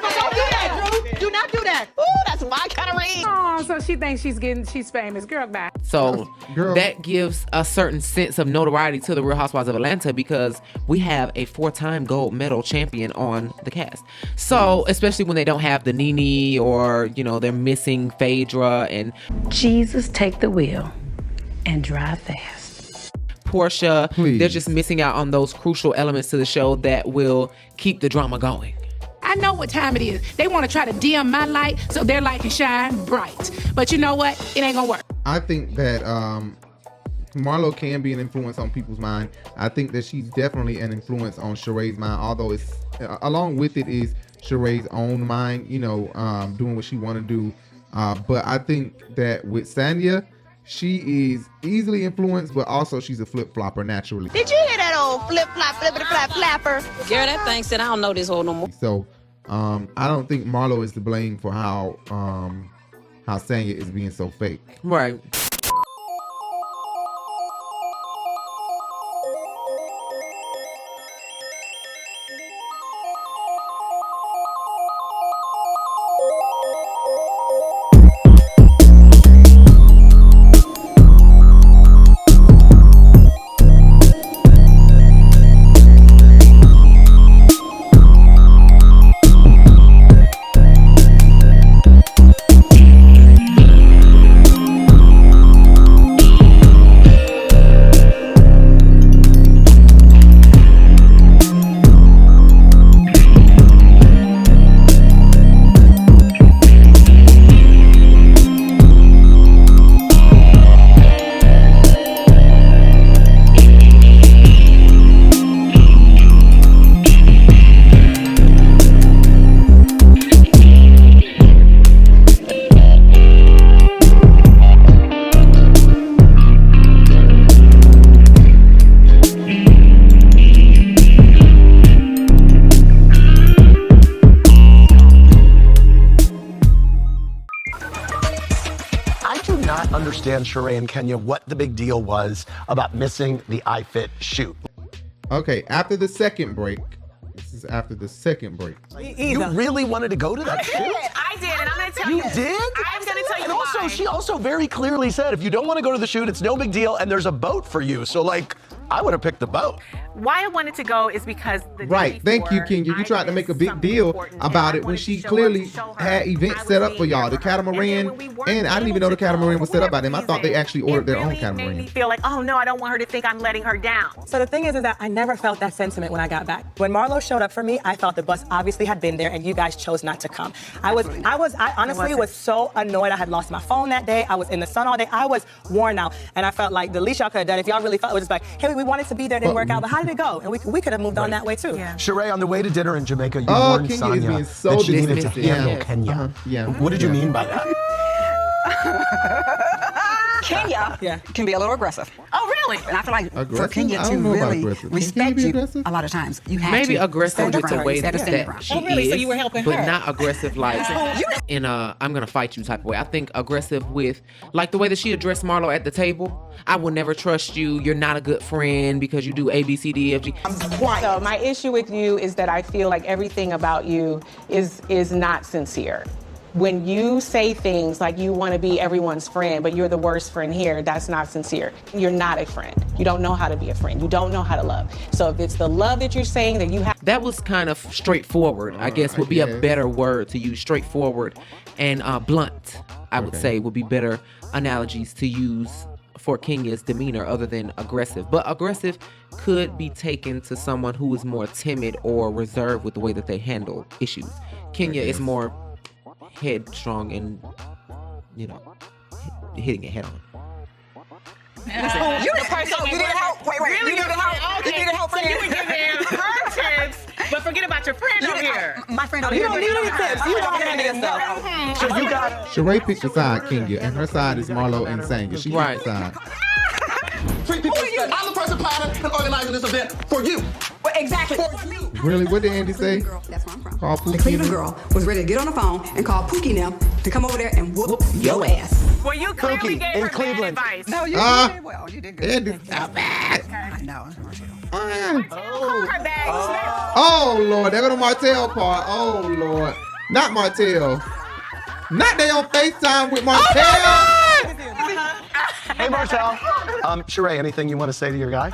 [SPEAKER 17] Don't do that, Drew. Do not do that. Ooh, that's my kind of ring.
[SPEAKER 12] Oh, so she thinks she's famous. Girl, bye.
[SPEAKER 5] So
[SPEAKER 4] Girl.
[SPEAKER 5] that gives a certain sense of notoriety to the Real Housewives of Atlanta because we have a 4-time gold medal champion on the cast. So especially when they don't have the Nene or, they're missing Phaedra and
[SPEAKER 12] Jesus, take the wheel and drive fast.
[SPEAKER 5] Porsha.
[SPEAKER 4] Please.
[SPEAKER 5] They're just missing out on those crucial elements to the show that will keep the drama going.
[SPEAKER 12] I know what time it is. They want to try to dim my light so their light can shine bright. But you know what? It ain't gonna work.
[SPEAKER 4] I think that Marlo can be an influence on people's mind. I think that she's definitely an influence on Sheree's mind, although it's along with it is Sheree's own mind, doing what she want to do. But I think that with Sanya, she is easily influenced, but also she's a flip-flopper naturally.
[SPEAKER 20] Did you hear that old flip-flop, flippity-flap-flapper? Girl, that thing said I don't know this whole no more.
[SPEAKER 4] So I don't think Marlo is to blame for how Sanya is being so fake.
[SPEAKER 5] Right.
[SPEAKER 7] Understand, Sheree and Kenya, what the big deal was about missing the iFit shoot.
[SPEAKER 4] Okay, after the second break, this is after the second break.
[SPEAKER 7] You really wanted to go to that shoot?
[SPEAKER 3] I did, and I'm going to tell you.
[SPEAKER 7] You did?
[SPEAKER 3] I'm going to tell you
[SPEAKER 7] And
[SPEAKER 3] why.
[SPEAKER 7] also, she also very clearly said, if you don't want to go to the shoot, it's no big deal, and there's a boat for you. So, like, I would have picked the boat.
[SPEAKER 3] Why I wanted to go is because the
[SPEAKER 4] Right. Thank you, Kenya. You tried to make a big deal about it when she clearly had events set up for y'all. The catamaran, and I didn't even know the catamaran was set up by them. I thought they actually ordered their own catamaran.
[SPEAKER 3] feel like, oh no, I don't want her to think I'm letting her down.
[SPEAKER 2] So the thing is that I never felt that sentiment when I got back. When Marlo showed up for me, I thought the bus obviously had been there and you guys chose not to come. I honestly was so annoyed. I had lost my phone that day. I was in the sun all day. I was worn out. And I felt like the least y'all could have done, if y'all really felt, it was just like, hey, we wanted to be there, it didn't work out, but how did it go? And we could have moved on that way too.
[SPEAKER 7] Yeah. Sheree, on the way to dinner in Jamaica, you warned
[SPEAKER 4] Kenya
[SPEAKER 7] Sanya
[SPEAKER 4] is being so
[SPEAKER 7] that she needed to
[SPEAKER 4] dismissive.
[SPEAKER 7] handle
[SPEAKER 4] Yeah.
[SPEAKER 7] Kenya.
[SPEAKER 4] Yeah.
[SPEAKER 7] What did you mean by that?
[SPEAKER 13] Kenya can be a little aggressive.
[SPEAKER 3] Oh, really?
[SPEAKER 13] And I feel like for
[SPEAKER 4] Aggressive?
[SPEAKER 13] Kenya
[SPEAKER 4] I
[SPEAKER 13] to
[SPEAKER 4] don't know about
[SPEAKER 13] really
[SPEAKER 4] aggressive.
[SPEAKER 13] respect
[SPEAKER 4] Can you be
[SPEAKER 13] you,
[SPEAKER 4] aggressive?
[SPEAKER 13] a lot of times you have
[SPEAKER 5] Maybe
[SPEAKER 13] to
[SPEAKER 5] aggressive
[SPEAKER 13] stand your
[SPEAKER 5] with the
[SPEAKER 13] ground.
[SPEAKER 5] way
[SPEAKER 13] You have to stand your
[SPEAKER 5] that
[SPEAKER 13] ground.
[SPEAKER 5] she
[SPEAKER 3] Oh, really?
[SPEAKER 5] is,
[SPEAKER 3] So you were helping
[SPEAKER 5] but
[SPEAKER 3] her?
[SPEAKER 5] not aggressive like in a I'm gonna fight you type of way. I think aggressive with like the way that she addressed Marlo at the table. I will never trust you. You're not a good friend because you do A, B, C, D, F, G.
[SPEAKER 10] So my issue with you is that I feel like everything about you is not sincere. When you say things like you want to be everyone's friend, but you're the worst friend here, that's not sincere. You're not a friend. You don't know how to be a friend. You don't know how to love. So if it's the love that you're saying that you have.
[SPEAKER 5] That was kind of straightforward, I guess would be a better word to use. Straightforward and blunt, I would say, would be better analogies to use for Kenya's demeanor other than aggressive. But aggressive could be taken to someone who is more timid or reserved with the way that they handle issues. Kenya is more headstrong and, hitting it head on.
[SPEAKER 13] You needed help. Wait, you needed help. You needed help.
[SPEAKER 3] So you were giving her tips, but forget about your friend over here.
[SPEAKER 13] My friend over here.
[SPEAKER 2] You don't need any tips. You don't need any stuff.
[SPEAKER 7] So you got
[SPEAKER 4] Sheree picked a side, Kenya, and her side is Marlo and Sanya. She picked a side.
[SPEAKER 14] Three people. I'm the person planning and organizing this event for you.
[SPEAKER 13] Well, exactly.
[SPEAKER 4] Really? What did Andy say?
[SPEAKER 13] That's where I'm from.
[SPEAKER 4] Call
[SPEAKER 13] The
[SPEAKER 4] Pookie
[SPEAKER 13] Cleveland
[SPEAKER 4] and-
[SPEAKER 13] girl was ready to get on the phone and call Pookie now to come over there and whoop your ass.
[SPEAKER 3] Well, you clearly gave her bad advice.
[SPEAKER 13] No, you did well. You did good.
[SPEAKER 4] Andy, stop that.
[SPEAKER 13] I know.
[SPEAKER 3] Call her back.
[SPEAKER 4] Oh, Lord. There go the Martell part. Oh, Lord. Not Martell. Not they on FaceTime with Martell.
[SPEAKER 7] Hey, Marcelle. Sheree, anything you want to say to your guy?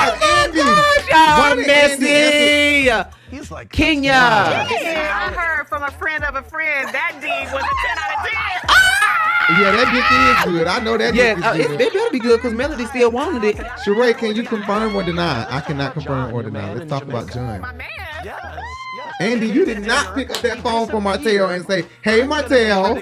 [SPEAKER 4] Andy.
[SPEAKER 5] Y'all messy.
[SPEAKER 7] He's like
[SPEAKER 5] Kenya.
[SPEAKER 3] I heard from a friend of a friend that deed was a 10 out of 10.
[SPEAKER 4] Yeah, that dick is good. I know that dick is good.
[SPEAKER 5] It better be good because Melody still wanted it.
[SPEAKER 4] Sheree, can you confirm or deny? I cannot confirm or deny. Let's talk about John. Andy, you did not pick up that phone from Marcille and say, "Hey, Marcille."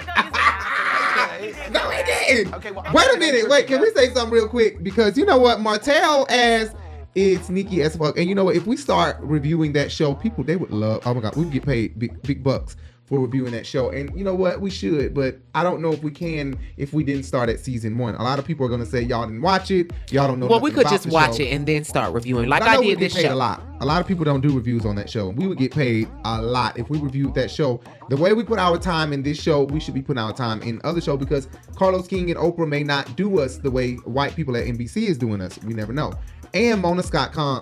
[SPEAKER 4] No, he didn't.
[SPEAKER 1] Okay, well,
[SPEAKER 4] wait a minute. Wait, can we say something real quick? Because you know what, Marcille as is sneaky as fuck. And you know what? If we start reviewing that show, people they would love. Oh my God, we would get paid big bucks for reviewing that show. And you know what? We should, but I don't know if we can if we didn't start at season 1. A lot of people are gonna say y'all didn't watch it. Y'all don't know.
[SPEAKER 5] Well, we could
[SPEAKER 4] about
[SPEAKER 5] just
[SPEAKER 4] the
[SPEAKER 5] watch
[SPEAKER 4] show.
[SPEAKER 5] it and then start reviewing, like
[SPEAKER 4] But
[SPEAKER 5] I
[SPEAKER 4] know
[SPEAKER 5] did
[SPEAKER 4] we
[SPEAKER 5] this
[SPEAKER 4] get paid
[SPEAKER 5] show.
[SPEAKER 4] A lot of people don't do reviews on that show. We would get paid a lot if we reviewed that show. The way we put our time in this show, we should be putting our time in other show because Carlos King and Oprah may not do us the way white people at NBC is doing us. We never know. And Mona Scott Young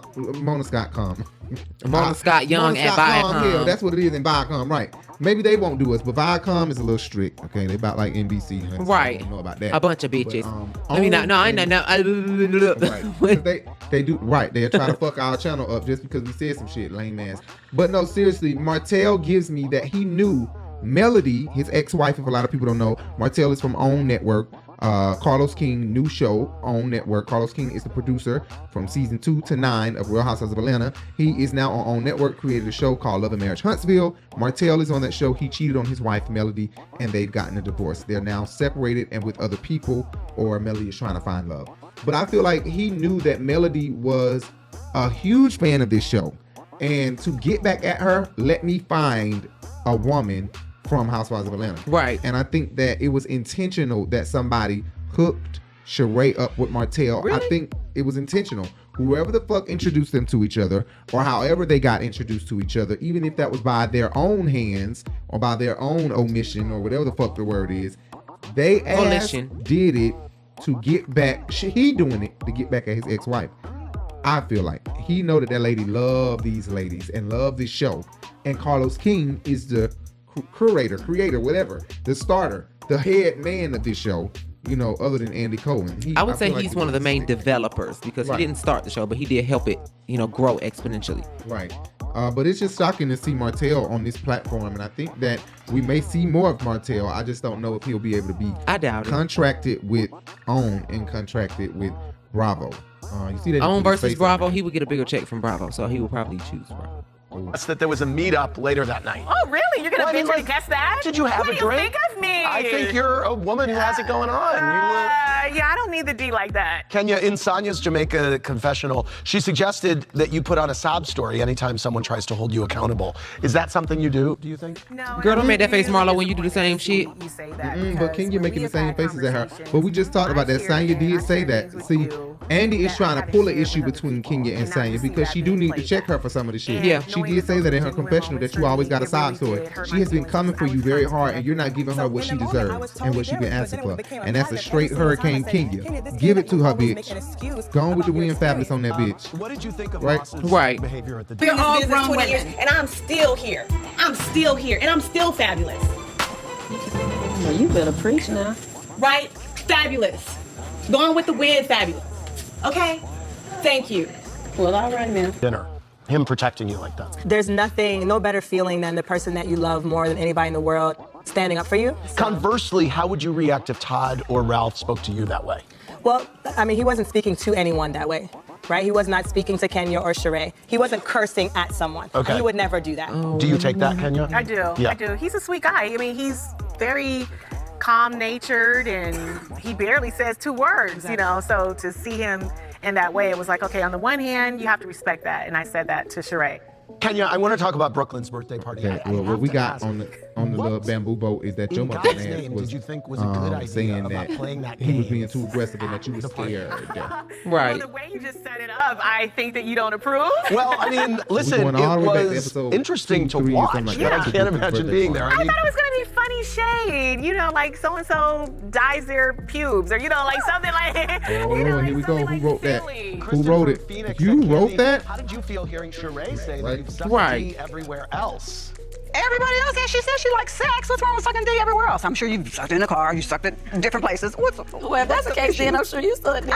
[SPEAKER 4] at Viacom.
[SPEAKER 5] Yeah,
[SPEAKER 4] that's what it is in Viacom, right? Maybe they won't do us, but Viacom is a little strict. Okay, they about like NBC.
[SPEAKER 5] Right.
[SPEAKER 4] I don't know about that.
[SPEAKER 5] A bunch of bitches.
[SPEAKER 4] But,
[SPEAKER 5] I mean,
[SPEAKER 4] right. They do right. They try to fuck our channel up just because we said some shit, lame ass. But no, seriously, Marcille gives me that he knew Melody, his ex-wife. If a lot of people don't know, Marcille is from OWN Network. Carlos King new show OWN Network. Carlos King is the producer from season 2 to 9 of Real Housewives of Atlanta. He is now on OWN Network, created a show called Love and Marriage Huntsville. Marcille is on that show. He cheated on his wife Melody and they've gotten a divorce. They're now separated and with other people, or Melody is trying to find love. But I feel like he knew that Melody was a huge fan of this show, and to get back at her, let me find a woman from Housewives of Atlanta.
[SPEAKER 5] Right.
[SPEAKER 4] And I think that it was intentional that somebody hooked Sheree up with Marcille.
[SPEAKER 5] Really?
[SPEAKER 4] I think it was intentional. Whoever the fuck introduced them to each other, or however they got introduced to each other, even if that was by their own hands or by their own omission or whatever the fuck the word is, they did it to get back. He doing it to get back at his ex-wife. I feel like he know that lady love these ladies and love this show. And Carlos King is the creator, whatever, the starter, the head man of this show, you know, other than Andy Cohen.
[SPEAKER 5] I would say he's one of the main developers because he didn't start the show, but he did help it, you know, grow exponentially.
[SPEAKER 4] Right. But it's just shocking to see Marcille on this platform, and I think that we may see more of Marcille. I just don't know if he'll be able to be contracted with OWN and contracted with Bravo. You see that
[SPEAKER 5] OWN versus Bravo, he would get a bigger check from Bravo, so he would probably choose Bravo.
[SPEAKER 7] That's that there was a meetup later that night.
[SPEAKER 3] Oh, really? You're going to binge and guess that?
[SPEAKER 7] Did you have
[SPEAKER 3] what
[SPEAKER 7] a drink?
[SPEAKER 3] What do you think of me?
[SPEAKER 7] I think you're a woman who has it going on.
[SPEAKER 3] Yeah, I don't need the D like that.
[SPEAKER 7] Kenya, in Sanya's Jamaica confessional, she suggested that you put on a sob story anytime someone tries to hold you accountable. Is that something you do you think?
[SPEAKER 3] No.
[SPEAKER 5] Girl, don't make that face, Marlo, when you do the same shit.
[SPEAKER 3] You say that
[SPEAKER 4] but Kenya making the same faces at her. But we just talked about that. Sanya did say that. See, Andy is trying to pull an issue between Kenya and Sanya because she do need to check her for some of the shit.
[SPEAKER 5] Yeah.
[SPEAKER 4] She did say that in her confessional that you always got a sob story. She has been coming for you very hard and you're not giving her what she deserves and what she's been asking for. And that's a straight Hurricane Kenya. Give it to her, bitch. Go on with the win fabulous on that bitch.
[SPEAKER 7] What did you think of
[SPEAKER 4] Right.
[SPEAKER 7] behavior at the
[SPEAKER 20] We're all grown women, and I'm still here. I'm still here, and I'm still fabulous.
[SPEAKER 8] Well, you better preach now.
[SPEAKER 20] Right? Fabulous. Going with the wind, fabulous. Okay? Thank you.
[SPEAKER 8] Well, all right now.
[SPEAKER 7] dinner? Him protecting you like that.
[SPEAKER 2] There's no better feeling than the person that you love more than anybody in the world standing up for you.
[SPEAKER 7] Conversely, how would you react if Todd or Ralph spoke to you that way?
[SPEAKER 2] Well, I mean, he wasn't speaking to anyone that way, right? He was not speaking to Kenya or Sheree. He wasn't cursing at someone.
[SPEAKER 7] Okay.
[SPEAKER 2] He would never do that.
[SPEAKER 7] Do you take that, Kenya?
[SPEAKER 3] I do.
[SPEAKER 7] Yeah.
[SPEAKER 3] I do. He's a sweet guy. I mean, he's very calm-natured, and he barely says 2 words, you know? So to see him in that way, it was like, okay, on the one hand, you have to respect that. And I said that to Sheree.
[SPEAKER 7] Kenya, I want to talk about Brooklyn's birthday party.
[SPEAKER 4] Okay, well, what we got on the little bamboo boat is that your
[SPEAKER 7] In
[SPEAKER 4] mother
[SPEAKER 7] God's name
[SPEAKER 4] was
[SPEAKER 7] did you think was a good idea
[SPEAKER 4] saying
[SPEAKER 7] about
[SPEAKER 4] that
[SPEAKER 7] playing that
[SPEAKER 4] he was
[SPEAKER 7] game?
[SPEAKER 4] being too aggressive and that you were scared.
[SPEAKER 5] Right.
[SPEAKER 3] Well, the way you just set it up, I think that you don't approve.
[SPEAKER 7] Well, I mean, listen,
[SPEAKER 4] going all
[SPEAKER 7] it
[SPEAKER 4] the way back to
[SPEAKER 7] was
[SPEAKER 4] episode
[SPEAKER 7] interesting
[SPEAKER 4] 2,
[SPEAKER 7] to
[SPEAKER 4] 3 or
[SPEAKER 7] watch,
[SPEAKER 4] something like
[SPEAKER 7] but
[SPEAKER 4] that.
[SPEAKER 7] I can't imagine being there.
[SPEAKER 3] I thought it was going to be funny shade, you know, like so-and-so dyes their pubes, or, you know, like something like,
[SPEAKER 4] Oh,
[SPEAKER 3] you know,
[SPEAKER 4] here we go. Who wrote that?
[SPEAKER 3] silly.
[SPEAKER 4] Who wrote it?
[SPEAKER 7] Phoenix
[SPEAKER 4] You
[SPEAKER 7] and
[SPEAKER 4] wrote
[SPEAKER 7] Kandi,
[SPEAKER 4] that?
[SPEAKER 7] How did you feel hearing Sheree say that
[SPEAKER 4] Right.
[SPEAKER 7] you've sucked
[SPEAKER 5] Right.
[SPEAKER 7] D everywhere else?
[SPEAKER 13] Everybody else, and she said she likes sex. What's wrong with sucking D everywhere else? I'm sure you've sucked it in the car, you sucked it in different places.
[SPEAKER 8] Well, if that's the case, then I'm sure you still.
[SPEAKER 5] Okay.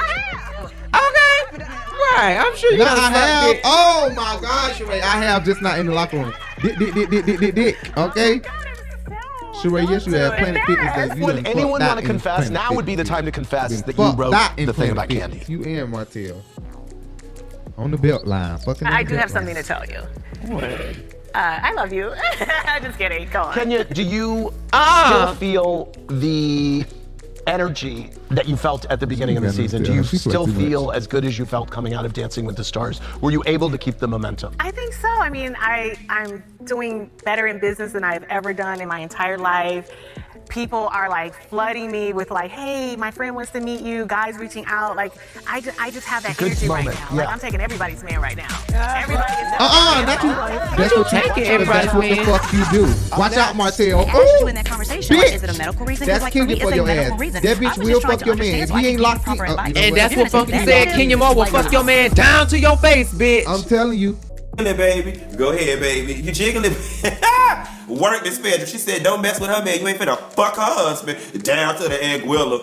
[SPEAKER 5] Right. I'm sure you
[SPEAKER 4] Now
[SPEAKER 5] got
[SPEAKER 4] I have.
[SPEAKER 5] it.
[SPEAKER 4] Oh my gosh, Sheree, I have just not in the locker room. Dick. Okay. Sheree, yes, you have Planet Fitness that you
[SPEAKER 7] Would
[SPEAKER 4] done
[SPEAKER 7] anyone
[SPEAKER 4] fucked
[SPEAKER 7] want to
[SPEAKER 4] in
[SPEAKER 7] confess?
[SPEAKER 4] Planet
[SPEAKER 7] Now would be the
[SPEAKER 4] Fitness.
[SPEAKER 7] time to confess that you
[SPEAKER 4] Fucked
[SPEAKER 7] wrote
[SPEAKER 4] out in
[SPEAKER 7] the thing
[SPEAKER 4] Planet
[SPEAKER 7] about
[SPEAKER 4] Fitness.
[SPEAKER 7] Kandi.
[SPEAKER 4] You and Marcille. On the belt line. Fucking on
[SPEAKER 3] I
[SPEAKER 4] the
[SPEAKER 3] do
[SPEAKER 4] belt
[SPEAKER 3] have something
[SPEAKER 4] line.
[SPEAKER 3] to tell you. I love you. Just kidding. Go on.
[SPEAKER 7] Kenya, do you still feel the energy that you felt at the beginning of the season? Do you still feel as good as you felt coming out of Dancing with the Stars? Were you able to keep the momentum?
[SPEAKER 3] I think so. I mean, I'm doing better in business than I've ever done in my entire life. People are like flooding me with like, hey, my friend wants to meet you, guys reaching out. Like, I just have that
[SPEAKER 7] Good
[SPEAKER 3] energy
[SPEAKER 7] moment,
[SPEAKER 3] right now. Like,
[SPEAKER 7] yeah.
[SPEAKER 3] I'm taking everybody's man right now. Everybody is
[SPEAKER 4] Not you. That's what that's what the fuck you do. Watch out, Marcille.
[SPEAKER 11] I asked you in that conversation, like, is it a medical reason?
[SPEAKER 4] That's
[SPEAKER 11] Like, for me,
[SPEAKER 4] Kenya
[SPEAKER 11] it's
[SPEAKER 4] for
[SPEAKER 11] a
[SPEAKER 4] your
[SPEAKER 11] medical
[SPEAKER 4] ass.
[SPEAKER 11] reason.
[SPEAKER 4] That
[SPEAKER 11] I
[SPEAKER 4] bitch
[SPEAKER 11] was
[SPEAKER 4] will
[SPEAKER 11] just trying
[SPEAKER 4] fuck
[SPEAKER 11] to
[SPEAKER 4] your man.
[SPEAKER 11] understand
[SPEAKER 4] If
[SPEAKER 11] so I
[SPEAKER 4] he
[SPEAKER 11] can
[SPEAKER 4] ain't
[SPEAKER 11] give
[SPEAKER 4] locked
[SPEAKER 11] you proper
[SPEAKER 4] in.
[SPEAKER 11] advice.
[SPEAKER 5] And that's
[SPEAKER 11] You're
[SPEAKER 5] what
[SPEAKER 11] gonna
[SPEAKER 5] Funky
[SPEAKER 11] take
[SPEAKER 5] said.
[SPEAKER 11] that.
[SPEAKER 5] Kenya Moore will fuck your man down to your face, bitch.
[SPEAKER 4] I'm telling you.
[SPEAKER 16] Baby, go ahead, baby. You jiggling. Work the schedule. She said, don't mess with her man. You ain't finna fuck her husband. Down to the Anguilla.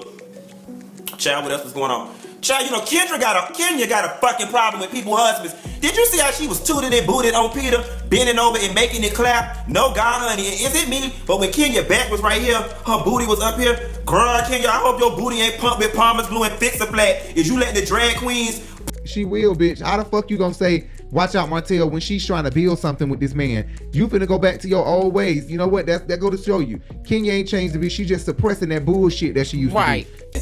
[SPEAKER 16] Child, what else was going on? Child, you know, Kenya got a fucking problem with people's husbands. Did you see how she was tooted and booted on Peter, bending over and making it clap? No, God, honey, is it me? But when Kenya back was right here, her booty was up here. Girl, Kenya, I hope your booty ain't pumped with Palmer's Blue and Fix-A-Flat. Is you letting the drag queens?
[SPEAKER 4] She will, bitch. How the fuck you gonna say, watch out, Marcille, when she's trying to build something with this man? You finna go back to your old ways. You know what? That go to show you. Kenya ain't changed the bitch. She just suppressing that bullshit that she used to do.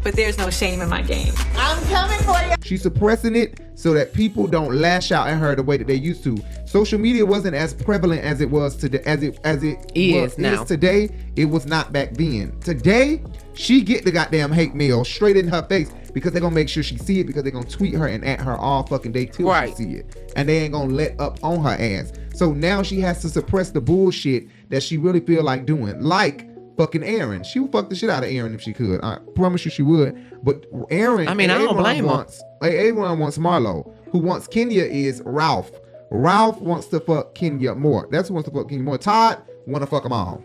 [SPEAKER 19] But there's no shame in my game.
[SPEAKER 17] I'm coming for you.
[SPEAKER 4] She's suppressing it so that people don't lash out at her the way that they used to. Social media wasn't as prevalent as it was today, as it is today. It was not back then. Today, she get the goddamn hate mail straight in her face because they're gonna make sure she see it, because they're gonna tweet her and at her all fucking day till she see it, and they ain't gonna let up on her ass. So now she has to suppress the bullshit that she really feel like doing, like fucking Aaron. She would fuck the shit out of Aaron if she could. I promise you she would. But Aaron,
[SPEAKER 5] I mean, I don't blame her.
[SPEAKER 4] Everyone wants Marlo. Who wants Kenya is Ralph. Ralph wants to fuck Kenya more. That's who wants to fuck Kenya more. Todd want to fuck them all.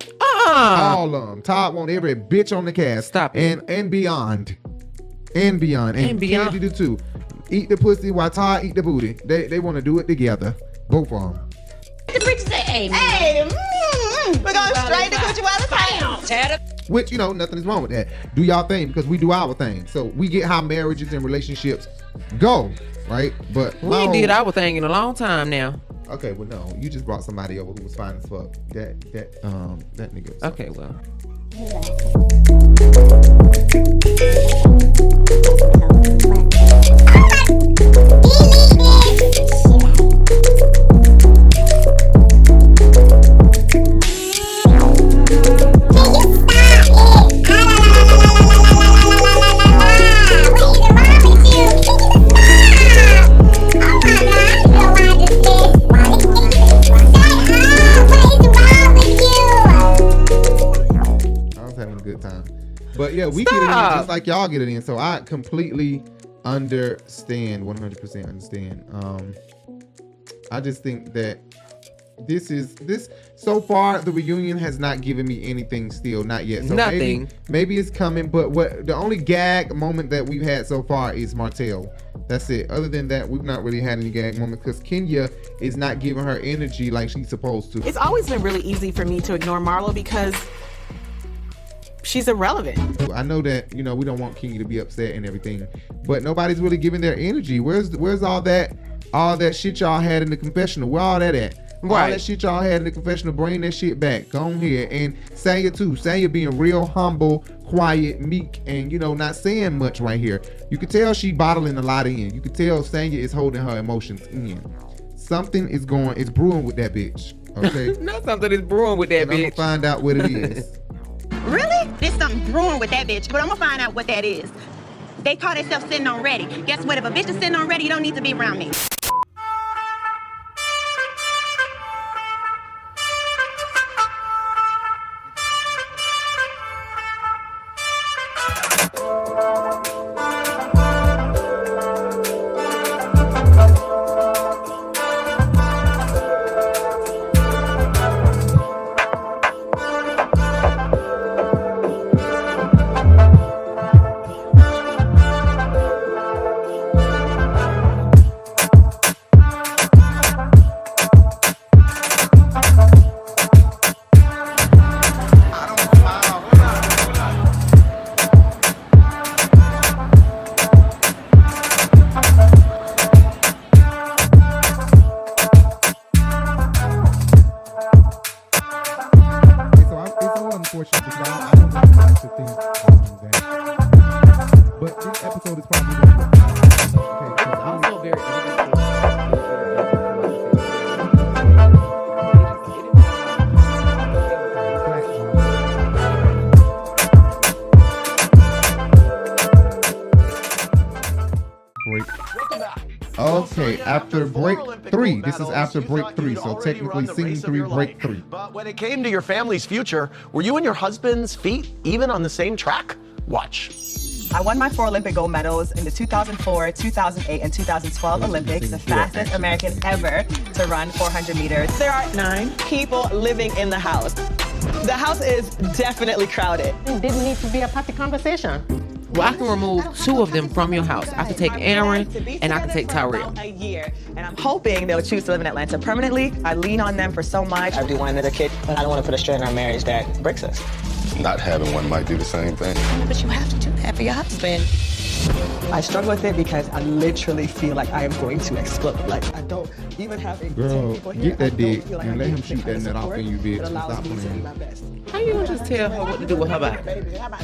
[SPEAKER 4] All of them. Todd want every bitch on the cast.
[SPEAKER 5] Stop it.
[SPEAKER 4] And beyond. And beyond. And Kandi do too. Eat the pussy while Todd eat the booty. They want to do it together. Both of them.
[SPEAKER 17] The preacher said, hey, we're going straight to Coochie while it's hot.
[SPEAKER 4] Which, you know, nothing is wrong with that. Do y'all thing, because we do our thing. So we get how marriages and relationships go, right? But
[SPEAKER 5] we ain't did our thing in a long time now.
[SPEAKER 4] Okay, well, no, you just brought somebody over who was fine as fuck. That nigga. Was
[SPEAKER 5] okay, well.
[SPEAKER 4] But yeah, we get it in just like y'all get it in. So I completely understand, 100% understand. I just think that this so far the reunion has not given me anything still, not yet. So
[SPEAKER 5] nothing.
[SPEAKER 4] Maybe it's coming, but what the only gag moment that we've had so far is Marcille. That's it. Other than that, we've not really had any gag moment because Kenya is not giving her energy like she's supposed to.
[SPEAKER 10] It's always been really easy for me to ignore Marlo because she's irrelevant.
[SPEAKER 4] I know that, you know, we don't want Kenya to be upset and everything, but nobody's really giving their energy. Where's all that shit y'all had in the confessional? Where all that at? Right. All that shit y'all had in the confessional, bring that shit back. Go on here. And Sanya too. Sanya being real humble, quiet, meek, and, you know, not saying much right here. You can tell she bottling a lot in. You can tell Sanya is holding her emotions in. Something is brewing with that bitch. Okay?
[SPEAKER 5] Not something is brewing with that bitch.
[SPEAKER 4] I'm gonna find out what it is.
[SPEAKER 21] Really? There's something brewing with that bitch, but I'm gonna find out what that is. They call themselves sitting on ready. Guess what? If a bitch is sitting on ready, you don't need to be around me.
[SPEAKER 4] after break 3. This is after break 3, so technically scene 3, break 3.
[SPEAKER 7] But when it came to your family's future, were you and your husband's feet even on the same track? Watch.
[SPEAKER 2] I won my 4 Olympic gold medals in the 2004, 2008, and 2012 Olympics, the fastest American ever to run 400 meters. There are 9 people living in the house. The house is definitely crowded.
[SPEAKER 10] It didn't need to be a party conversation.
[SPEAKER 5] Well, I can remove 2 of them from your house. I can take Aaron and I can take Tyrell.
[SPEAKER 2] A year, and I'm hoping they'll choose to live in Atlanta permanently. I lean on them for so much. I do want another kid, but I don't want to put a strain in our marriage that breaks us.
[SPEAKER 9] Not having one might do the same thing.
[SPEAKER 2] But you have to do that for your husband. I struggle with it because I literally feel like I am going to explode. Like, I don't even have a
[SPEAKER 4] Girl,
[SPEAKER 2] people here.
[SPEAKER 4] get that dick and let him shoot that net off in you, bitch. Stop playing.
[SPEAKER 5] How you gonna just tell her what to do with her body?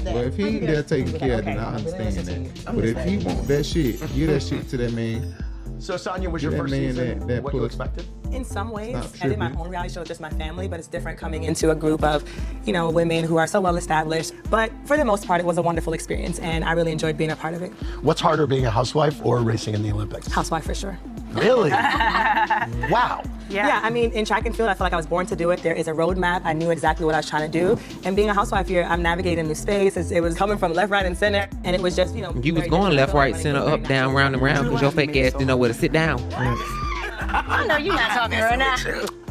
[SPEAKER 4] Well, if he ain't there taking care of it, then I understand that. But if he want that shit, give that shit to that man.
[SPEAKER 7] So Sanya, was your
[SPEAKER 4] Give that
[SPEAKER 7] first
[SPEAKER 4] man
[SPEAKER 7] season
[SPEAKER 4] that
[SPEAKER 7] what you
[SPEAKER 4] pussy.
[SPEAKER 7] expected?
[SPEAKER 2] In some ways,
[SPEAKER 4] Stop
[SPEAKER 2] I did my
[SPEAKER 4] tripping.
[SPEAKER 2] own reality show with just my family, but it's different coming into a group of, women who are so well established. But for the most part, it was a wonderful experience, and I really enjoyed being a part of it.
[SPEAKER 7] What's harder, being a housewife or racing in the Olympics?
[SPEAKER 2] Housewife for sure.
[SPEAKER 7] Really? Wow.
[SPEAKER 2] Yeah, I mean, in track and field, I feel like I was born to do it. There is a roadmap. I knew exactly what I was trying to do. And being a housewife here, I'm navigating new space. It was coming from left, right, and center. And it was just,
[SPEAKER 5] You was going left, right, center, up, down, round and round because your fake ass didn't know where to sit down.
[SPEAKER 11] I know you're not talking right now.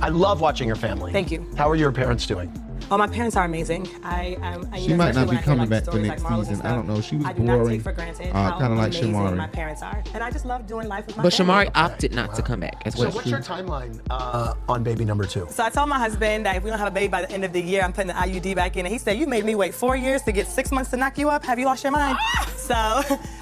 [SPEAKER 7] I love watching your family.
[SPEAKER 2] Thank you.
[SPEAKER 7] How are your parents doing?
[SPEAKER 2] Oh, my parents are amazing.
[SPEAKER 4] She might not be coming back for next season. I don't know. She was boring. Kind of like Shamari.
[SPEAKER 2] My parents are. And I just love doing life with my
[SPEAKER 5] But
[SPEAKER 2] family.
[SPEAKER 5] Shamari opted not to come back as well.
[SPEAKER 7] So what's your timeline on baby number 2?
[SPEAKER 2] So I told my husband that if we don't have a baby by the end of the year, I'm putting the IUD back in. And he said, you made me wait 4 years to get 6 months to knock you up. Have you lost your mind? So,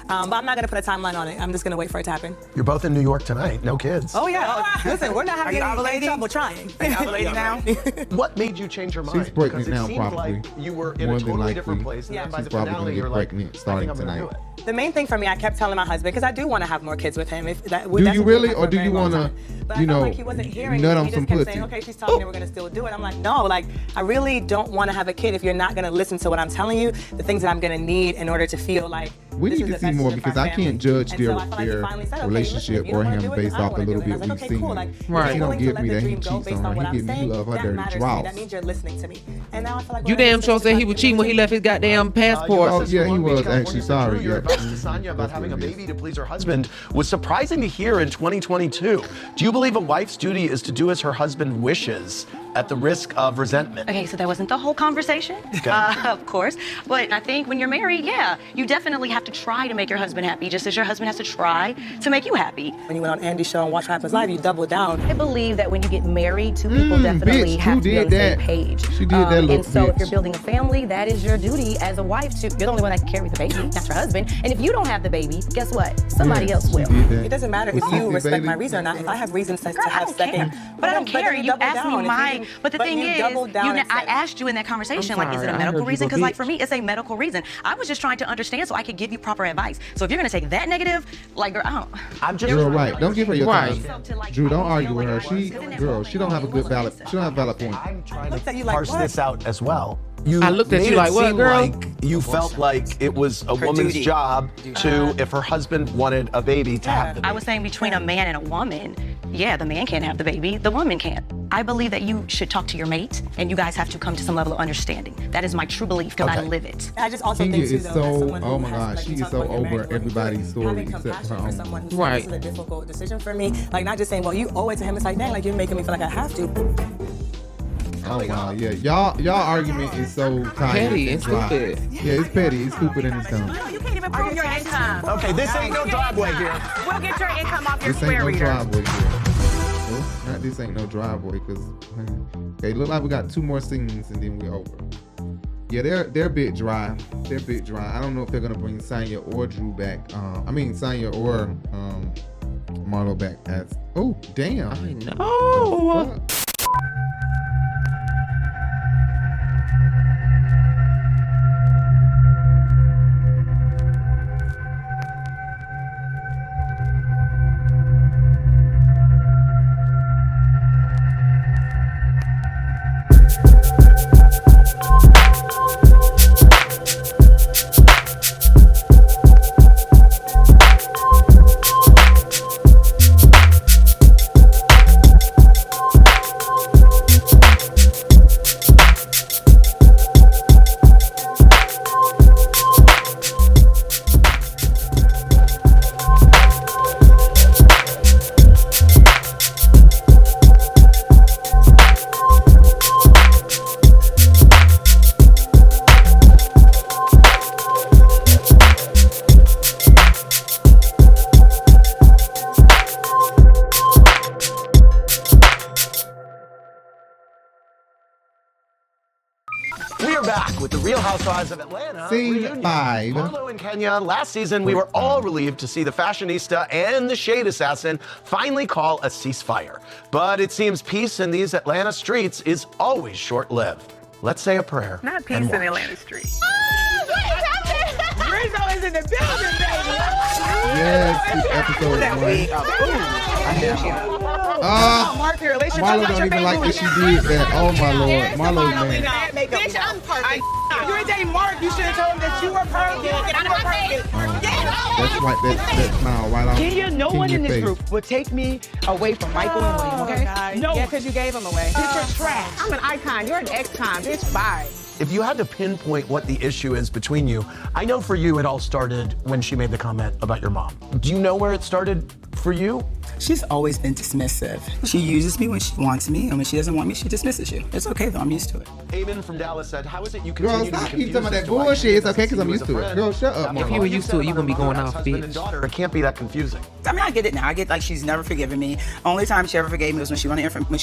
[SPEAKER 2] but I'm not going to put a timeline on it. I'm just going to wait for it to happen.
[SPEAKER 7] You're both in New York tonight. No kids.
[SPEAKER 2] Oh, yeah. Listen, we're not having any trouble trying.
[SPEAKER 7] Are you ovulating now? What made you change your mind?
[SPEAKER 4] She's pregnant now,
[SPEAKER 7] seemed
[SPEAKER 4] probably.
[SPEAKER 7] like you were in
[SPEAKER 4] More
[SPEAKER 7] a
[SPEAKER 4] than
[SPEAKER 7] totally
[SPEAKER 4] likely.
[SPEAKER 7] different place. And
[SPEAKER 2] Yeah.
[SPEAKER 7] then by
[SPEAKER 4] She's
[SPEAKER 7] the
[SPEAKER 4] probably
[SPEAKER 7] finale,
[SPEAKER 4] gonna
[SPEAKER 7] you're
[SPEAKER 4] get
[SPEAKER 7] like,
[SPEAKER 4] pregnant
[SPEAKER 7] I
[SPEAKER 4] starting
[SPEAKER 7] think I'm gonna
[SPEAKER 4] tonight.
[SPEAKER 7] do it.
[SPEAKER 2] The main thing for me, I kept telling my husband, because I do want to have more kids with him.
[SPEAKER 4] Do you really, or do you want to,
[SPEAKER 2] But I felt like he wasn't hearing
[SPEAKER 4] nut
[SPEAKER 2] me.
[SPEAKER 4] on
[SPEAKER 2] He
[SPEAKER 4] some
[SPEAKER 2] just kept
[SPEAKER 4] pussy?
[SPEAKER 2] saying, okay, she's telling me we're going to still do it. I'm like, no, I really don't want to have a kid if you're not going to listen to what I'm telling you, the things that I'm going to need in order to feel like
[SPEAKER 4] We
[SPEAKER 2] this
[SPEAKER 4] need
[SPEAKER 2] is
[SPEAKER 4] to
[SPEAKER 2] the
[SPEAKER 4] see
[SPEAKER 2] best
[SPEAKER 4] more
[SPEAKER 2] decision for
[SPEAKER 4] because
[SPEAKER 2] our
[SPEAKER 4] I can't
[SPEAKER 2] family.
[SPEAKER 4] judge
[SPEAKER 2] And so I felt like he
[SPEAKER 4] their
[SPEAKER 2] finally said, okay,
[SPEAKER 4] relationship
[SPEAKER 2] listen, if you
[SPEAKER 4] or
[SPEAKER 2] don't wanna
[SPEAKER 4] him
[SPEAKER 2] do it,
[SPEAKER 4] based
[SPEAKER 2] then I
[SPEAKER 4] off the
[SPEAKER 2] don't
[SPEAKER 4] little
[SPEAKER 2] wanna do it.
[SPEAKER 4] bit
[SPEAKER 2] And I
[SPEAKER 4] we've
[SPEAKER 2] was like, okay,
[SPEAKER 4] seen.
[SPEAKER 2] cool. Like,
[SPEAKER 4] Right.
[SPEAKER 2] if
[SPEAKER 4] He
[SPEAKER 2] you're
[SPEAKER 4] don't
[SPEAKER 2] willing to
[SPEAKER 4] give
[SPEAKER 2] let
[SPEAKER 4] me
[SPEAKER 2] the
[SPEAKER 4] that he
[SPEAKER 2] dream go
[SPEAKER 4] cheats
[SPEAKER 2] based
[SPEAKER 4] on
[SPEAKER 2] on
[SPEAKER 4] her.
[SPEAKER 2] what
[SPEAKER 4] He
[SPEAKER 2] I'm
[SPEAKER 4] give me
[SPEAKER 2] saying,
[SPEAKER 4] love her
[SPEAKER 2] that
[SPEAKER 4] dirty
[SPEAKER 2] matters to me.
[SPEAKER 4] draws.
[SPEAKER 2] That means you're listening to me. And now I feel like
[SPEAKER 5] You
[SPEAKER 2] we're in a
[SPEAKER 5] damn sure said he was cheating when he left his goddamn passport.
[SPEAKER 4] Oh, yeah, he was actually sorry.
[SPEAKER 7] Your
[SPEAKER 4] Yeah.
[SPEAKER 7] advice to Sanya about having a baby to please her husband was surprising to hear in 2022. Do you believe a wife's duty is to do as her husband wishes at the risk of resentment?
[SPEAKER 11] Okay, so that wasn't the whole conversation, of course. But I think when you're married, yeah, you definitely have to try to make your husband happy, just as your husband has to try to make you happy.
[SPEAKER 2] When you went on Andy's show and Watch What Happens Live, you doubled down.
[SPEAKER 11] I believe that when you get married, two people definitely
[SPEAKER 4] bitch,
[SPEAKER 11] have
[SPEAKER 4] who
[SPEAKER 11] to be on
[SPEAKER 4] did
[SPEAKER 11] the same
[SPEAKER 4] that?
[SPEAKER 11] page.
[SPEAKER 4] She did that little
[SPEAKER 11] And so if
[SPEAKER 4] bitch.
[SPEAKER 11] you're building a family, that is your duty as a wife to, you're the only one that can carry the baby, not your husband. And if you don't have the baby, guess what? Somebody else will.
[SPEAKER 2] It doesn't matter if
[SPEAKER 4] Was
[SPEAKER 2] you
[SPEAKER 4] Cynthia
[SPEAKER 2] respect
[SPEAKER 4] baby?
[SPEAKER 2] my reason or not. If I have reasons to
[SPEAKER 11] Girl, I
[SPEAKER 2] have
[SPEAKER 11] don't
[SPEAKER 2] second,
[SPEAKER 11] care. But I don't care.
[SPEAKER 2] then
[SPEAKER 11] You
[SPEAKER 2] double
[SPEAKER 11] asked me
[SPEAKER 2] down. If
[SPEAKER 11] my.
[SPEAKER 2] you-
[SPEAKER 11] But the thing
[SPEAKER 2] you
[SPEAKER 11] is,
[SPEAKER 2] doubled down and
[SPEAKER 11] I
[SPEAKER 2] said-
[SPEAKER 11] asked you in that conversation, like, is it
[SPEAKER 5] sorry,
[SPEAKER 11] a
[SPEAKER 5] I
[SPEAKER 11] medical
[SPEAKER 5] heard you
[SPEAKER 11] reason?
[SPEAKER 5] go
[SPEAKER 11] Because, like,
[SPEAKER 5] bitch.
[SPEAKER 11] for me, it's a medical reason. I was just trying to understand so I could give you proper advice. So if you're gonna take that negative, like, girl, I don't.
[SPEAKER 7] I'm just
[SPEAKER 4] You're right. Don't give her your
[SPEAKER 5] Right.
[SPEAKER 4] time. Drew, don't argue with her. She don't have a good valid. She don't have a valid point.
[SPEAKER 7] I'm trying
[SPEAKER 2] looked at you like,
[SPEAKER 7] parse
[SPEAKER 2] what?
[SPEAKER 7] this out as well.
[SPEAKER 5] I looked at
[SPEAKER 7] made
[SPEAKER 5] you
[SPEAKER 7] it
[SPEAKER 5] like, what,
[SPEAKER 7] seem
[SPEAKER 5] girl?
[SPEAKER 7] Like you felt like it was a woman's
[SPEAKER 2] duty.
[SPEAKER 7] job to, if her husband wanted a baby, to have the baby.
[SPEAKER 11] I was saying between a man and a woman, yeah, the man can't have the baby, the woman can't. I believe that you should talk to your mate, and you guys have to come to some level of understanding. That is my true belief, because I
[SPEAKER 7] Okay.
[SPEAKER 11] live it.
[SPEAKER 2] I just also
[SPEAKER 4] Cynthia
[SPEAKER 2] think too,
[SPEAKER 4] is
[SPEAKER 2] though, as
[SPEAKER 4] so,
[SPEAKER 2] someone who
[SPEAKER 4] oh my
[SPEAKER 2] has,
[SPEAKER 4] God,
[SPEAKER 2] like,
[SPEAKER 4] she
[SPEAKER 2] you
[SPEAKER 4] is
[SPEAKER 2] talk
[SPEAKER 4] so
[SPEAKER 2] about your married
[SPEAKER 4] over
[SPEAKER 2] woman,
[SPEAKER 4] everybody's story
[SPEAKER 2] having
[SPEAKER 4] except
[SPEAKER 2] compassion
[SPEAKER 4] her
[SPEAKER 2] for
[SPEAKER 4] own.
[SPEAKER 2] someone who says
[SPEAKER 5] Right.
[SPEAKER 2] this is a difficult decision for me. Like, not just saying, well, you owe it to him. It's like, dang, like, you're making me feel like I have to.
[SPEAKER 4] Oh wow, yeah, y'all argument is so tight.
[SPEAKER 5] Petty and
[SPEAKER 4] dry.
[SPEAKER 5] stupid.
[SPEAKER 4] Yeah, it's petty, it's stupid, and it's dumb.
[SPEAKER 10] You can't even prove your income.
[SPEAKER 7] Okay, this ain't no driveway here.
[SPEAKER 10] We'll get your income off your
[SPEAKER 4] This ain't
[SPEAKER 10] square
[SPEAKER 4] no
[SPEAKER 10] reader.
[SPEAKER 4] driveway here. Well, not this ain't no driveway, cause okay, look like we got 2 more scenes and then we're over. Yeah, they're a bit dry. They're a bit dry. I don't know if they're gonna bring Sanya or Drew back. Sanya or Marlo back as. Oh damn!
[SPEAKER 5] I know.
[SPEAKER 7] We are back with the Real Housewives of Atlanta.
[SPEAKER 4] Scene
[SPEAKER 7] reunion.
[SPEAKER 4] 5.
[SPEAKER 7] Marlo and Kenya. Last season, we were all relieved to see the fashionista and the shade assassin finally call a ceasefire. But it seems peace in these Atlanta streets is always short-lived. Let's say a prayer.
[SPEAKER 3] Not peace
[SPEAKER 7] and
[SPEAKER 3] in
[SPEAKER 7] watch.
[SPEAKER 3] Atlanta Street.
[SPEAKER 6] Rizzo is in the building, baby.
[SPEAKER 4] Yes, it's episode 1.
[SPEAKER 6] Mark here.
[SPEAKER 4] Marlo don't even like that she did that. Oh my lord, Marlo's man.
[SPEAKER 6] Bitch, I'm perfect. You ain't dating Mark. You should have told him that you were perfect.
[SPEAKER 20] Get out of my face.
[SPEAKER 4] That's right. That smile right on.
[SPEAKER 6] Kenya, no one in
[SPEAKER 4] Kenya's
[SPEAKER 6] this
[SPEAKER 4] face.
[SPEAKER 6] group would take me away from Michael and William, okay? No.
[SPEAKER 10] Yeah, because you gave him away.
[SPEAKER 6] Bitch, you're trash.
[SPEAKER 10] I'm an icon. You're an ex-con. Bitch, bye.
[SPEAKER 7] If you had to pinpoint what the issue is between you, I know for you it all started when she made the comment about your mom. Do you know where it started for you?
[SPEAKER 6] She's always been dismissive. She uses me when she wants me, and when she doesn't want me, she dismisses you. It's okay, though. I'm used to it.
[SPEAKER 7] Amen from Dallas said, how is it you
[SPEAKER 4] Girl,
[SPEAKER 7] continue to be
[SPEAKER 4] stop keep
[SPEAKER 7] confused
[SPEAKER 4] talking about
[SPEAKER 7] as
[SPEAKER 4] that
[SPEAKER 7] to why
[SPEAKER 4] bullshit.
[SPEAKER 7] Kenya
[SPEAKER 4] It's okay
[SPEAKER 7] doesn't
[SPEAKER 4] because I'm
[SPEAKER 7] see
[SPEAKER 4] used
[SPEAKER 7] as
[SPEAKER 4] to
[SPEAKER 7] a
[SPEAKER 4] it.
[SPEAKER 7] friend?
[SPEAKER 4] Girl, shut up,
[SPEAKER 7] After
[SPEAKER 4] Marlo.
[SPEAKER 5] If you were used to it, you wouldn't be going off,
[SPEAKER 7] husband and
[SPEAKER 5] bitch.
[SPEAKER 7] daughter, it can't be that confusing.
[SPEAKER 6] I mean, I get it now. I get like she's never forgiven me. Only time she ever forgave me was when she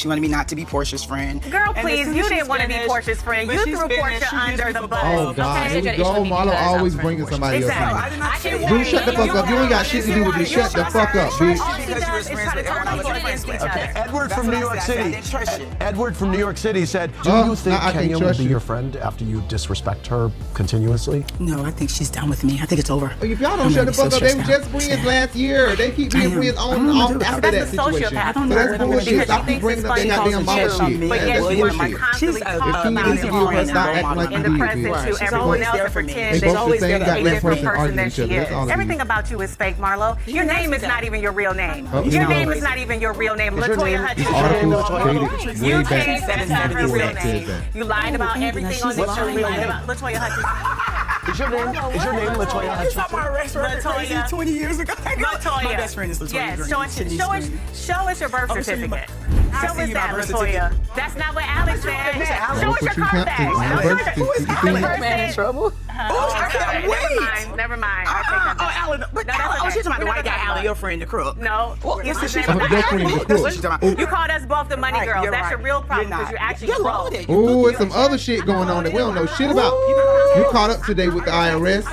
[SPEAKER 6] wanted me not to be Portia's friend.
[SPEAKER 3] Girl,
[SPEAKER 6] And
[SPEAKER 3] please,
[SPEAKER 6] as soon
[SPEAKER 3] you
[SPEAKER 6] as
[SPEAKER 3] didn't
[SPEAKER 6] she's
[SPEAKER 3] want to be
[SPEAKER 6] finished-
[SPEAKER 3] Portia's friend.
[SPEAKER 6] but
[SPEAKER 3] You
[SPEAKER 6] she's
[SPEAKER 3] threw
[SPEAKER 6] finished,
[SPEAKER 3] Porsha
[SPEAKER 6] she
[SPEAKER 3] under
[SPEAKER 6] used
[SPEAKER 3] the
[SPEAKER 6] me
[SPEAKER 3] bus.
[SPEAKER 6] for
[SPEAKER 4] Oh God, here we go. Marlo always bringing somebody else
[SPEAKER 3] Exactly.
[SPEAKER 4] in.
[SPEAKER 3] I can't
[SPEAKER 4] Dude, shut the fuck up. You ain't got shit to do with this. Shut the fuck up, bitch.
[SPEAKER 6] Because you was friends with everyone I was friends with.
[SPEAKER 7] Okay, Edward from
[SPEAKER 6] That's
[SPEAKER 7] New
[SPEAKER 6] what I
[SPEAKER 7] York
[SPEAKER 6] said. I
[SPEAKER 7] City.
[SPEAKER 6] didn't trust you.
[SPEAKER 7] Edward from New York City said, do
[SPEAKER 4] Oh,
[SPEAKER 7] you think
[SPEAKER 4] now I can't
[SPEAKER 7] Kenya will
[SPEAKER 4] trust
[SPEAKER 7] be
[SPEAKER 4] you.
[SPEAKER 7] your friend after you disrespect her continuously?
[SPEAKER 6] No, I think she's done with me. I think it's over.
[SPEAKER 4] If y'all don't shut the fuck up, they were just friends last year. They keep being friends on and off after that
[SPEAKER 3] That's the
[SPEAKER 4] situation.
[SPEAKER 3] sociopath.
[SPEAKER 4] So that's bullshit. Stop keep bringing up that goddamn mama shit.
[SPEAKER 3] But
[SPEAKER 4] That's
[SPEAKER 3] yes, you
[SPEAKER 4] bullshit.
[SPEAKER 3] constantly talk
[SPEAKER 4] If you
[SPEAKER 3] about
[SPEAKER 4] interview her,
[SPEAKER 3] him
[SPEAKER 4] stop acting like
[SPEAKER 3] in
[SPEAKER 4] you
[SPEAKER 3] the
[SPEAKER 4] did,
[SPEAKER 3] present
[SPEAKER 4] bitch.
[SPEAKER 3] to everyone else and pretend
[SPEAKER 4] They
[SPEAKER 3] that
[SPEAKER 4] both the
[SPEAKER 3] she's
[SPEAKER 4] same
[SPEAKER 3] a
[SPEAKER 4] goddamn
[SPEAKER 3] different
[SPEAKER 4] person
[SPEAKER 3] person
[SPEAKER 4] arguing
[SPEAKER 3] than
[SPEAKER 4] each
[SPEAKER 3] she
[SPEAKER 4] other. That's all
[SPEAKER 3] is.
[SPEAKER 4] it
[SPEAKER 3] Everything
[SPEAKER 4] is.
[SPEAKER 3] about you is fake, Marlo. Your name is not even your real name.
[SPEAKER 4] Oh,
[SPEAKER 3] Your
[SPEAKER 4] no.
[SPEAKER 3] name is not even your real name.
[SPEAKER 7] Is your
[SPEAKER 3] Latoya
[SPEAKER 7] name-
[SPEAKER 3] Hutchinson.
[SPEAKER 4] Articles dated
[SPEAKER 3] You
[SPEAKER 4] way back
[SPEAKER 3] changed that's not her
[SPEAKER 4] before
[SPEAKER 3] real
[SPEAKER 4] that said
[SPEAKER 3] name.
[SPEAKER 4] that.
[SPEAKER 3] You lied about everything on this show. You lied about Latoya Hutchinson.
[SPEAKER 7] Is your name Latoya
[SPEAKER 6] You
[SPEAKER 7] Hutchinson?
[SPEAKER 6] saw my arrest record crazy 20 years ago.
[SPEAKER 3] Latoya.
[SPEAKER 6] My best friend is Latoya
[SPEAKER 3] Yes,
[SPEAKER 6] Green.
[SPEAKER 3] show us your birth
[SPEAKER 6] Oh,
[SPEAKER 3] certificate.
[SPEAKER 6] I'll
[SPEAKER 3] Show
[SPEAKER 6] send
[SPEAKER 3] us
[SPEAKER 6] you my
[SPEAKER 3] that,
[SPEAKER 6] birth
[SPEAKER 3] Latoya. That's not what Alex said. Show us your Carfax.
[SPEAKER 6] Man in trouble.
[SPEAKER 3] Never mind. I take that back.
[SPEAKER 6] Alan. But
[SPEAKER 3] No, that's
[SPEAKER 6] Alan,
[SPEAKER 3] okay.
[SPEAKER 6] she's talking about the
[SPEAKER 3] We're
[SPEAKER 6] white
[SPEAKER 3] not
[SPEAKER 6] guy,
[SPEAKER 3] talking
[SPEAKER 6] Alan,
[SPEAKER 3] about-
[SPEAKER 6] your friend, the crook.
[SPEAKER 3] No.
[SPEAKER 6] Yes,
[SPEAKER 3] His
[SPEAKER 6] she's
[SPEAKER 3] name
[SPEAKER 6] talking
[SPEAKER 3] is
[SPEAKER 6] about
[SPEAKER 3] not
[SPEAKER 6] your
[SPEAKER 3] Alan.
[SPEAKER 6] friend, the crook. She's talking about.
[SPEAKER 3] You called us both the money
[SPEAKER 6] Right,
[SPEAKER 3] girls.
[SPEAKER 6] you're
[SPEAKER 3] That's
[SPEAKER 6] right.
[SPEAKER 3] your real problem
[SPEAKER 6] You're
[SPEAKER 3] because you're
[SPEAKER 6] not.
[SPEAKER 3] actually
[SPEAKER 6] You're
[SPEAKER 3] broke.
[SPEAKER 6] loaded.
[SPEAKER 4] Ooh, it's some other shit going on that we don't know shit about. You caught up today with the IRS.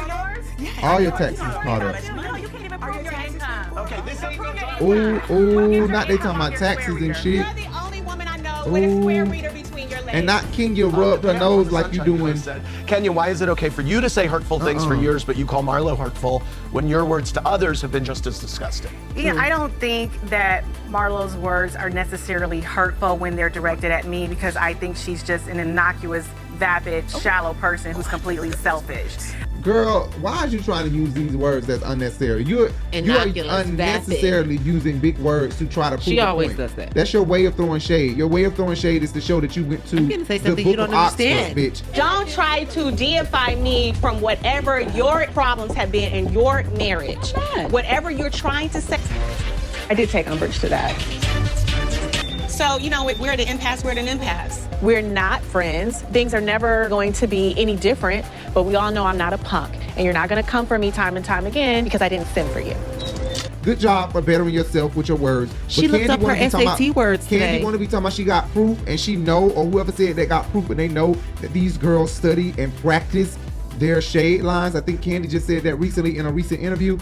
[SPEAKER 4] All your taxes caught up.
[SPEAKER 3] No, you can't even prove your income.
[SPEAKER 7] Okay, this ain't
[SPEAKER 4] Ooh, not they talking about taxes and shit.
[SPEAKER 20] You're the only woman I know with a square reader between your legs.
[SPEAKER 4] And not Kenya rubbed her nose like you doing.
[SPEAKER 7] Kenya, why is it okay for you to say hurtful things for years, but you call Marlo hurtful when your words to others have been just as disgusting?
[SPEAKER 3] Yeah, I don't think that Marlo's words are necessarily hurtful when they're directed at me because I think she's just an innocuous, vapid, shallow person who's completely selfish.
[SPEAKER 4] Girl, why are you trying to use these words that's unnecessary? You're
[SPEAKER 5] Innocuous,
[SPEAKER 4] unnecessarily using big words to try to prove
[SPEAKER 5] She
[SPEAKER 4] a
[SPEAKER 5] always
[SPEAKER 4] point.
[SPEAKER 5] does that.
[SPEAKER 4] That's your way of throwing shade. Your way of throwing shade is to show that you went to
[SPEAKER 5] I'm gonna say
[SPEAKER 4] the
[SPEAKER 5] something
[SPEAKER 4] book
[SPEAKER 5] you don't
[SPEAKER 4] of Oxford,
[SPEAKER 5] understand.
[SPEAKER 4] bitch.
[SPEAKER 20] Don't try to deify me from whatever your problems have been in your marriage. Whatever you're trying to say.
[SPEAKER 10] I did take umbrage to that.
[SPEAKER 20] So, you know, we're at an impasse. We're at an impasse.
[SPEAKER 10] We're not friends. Things are never going to be any different, but we all know I'm not a punk. And you're not going to come for me time and time again because I didn't send for you.
[SPEAKER 4] Good job for bettering yourself with your words.
[SPEAKER 5] She looked up her SAT words today.
[SPEAKER 4] Kandi want to be talking about she got proof, and she know, or whoever said they got proof, and they know that these girls study and practice their shade lines. I think Kandi just said that recently in a recent interview.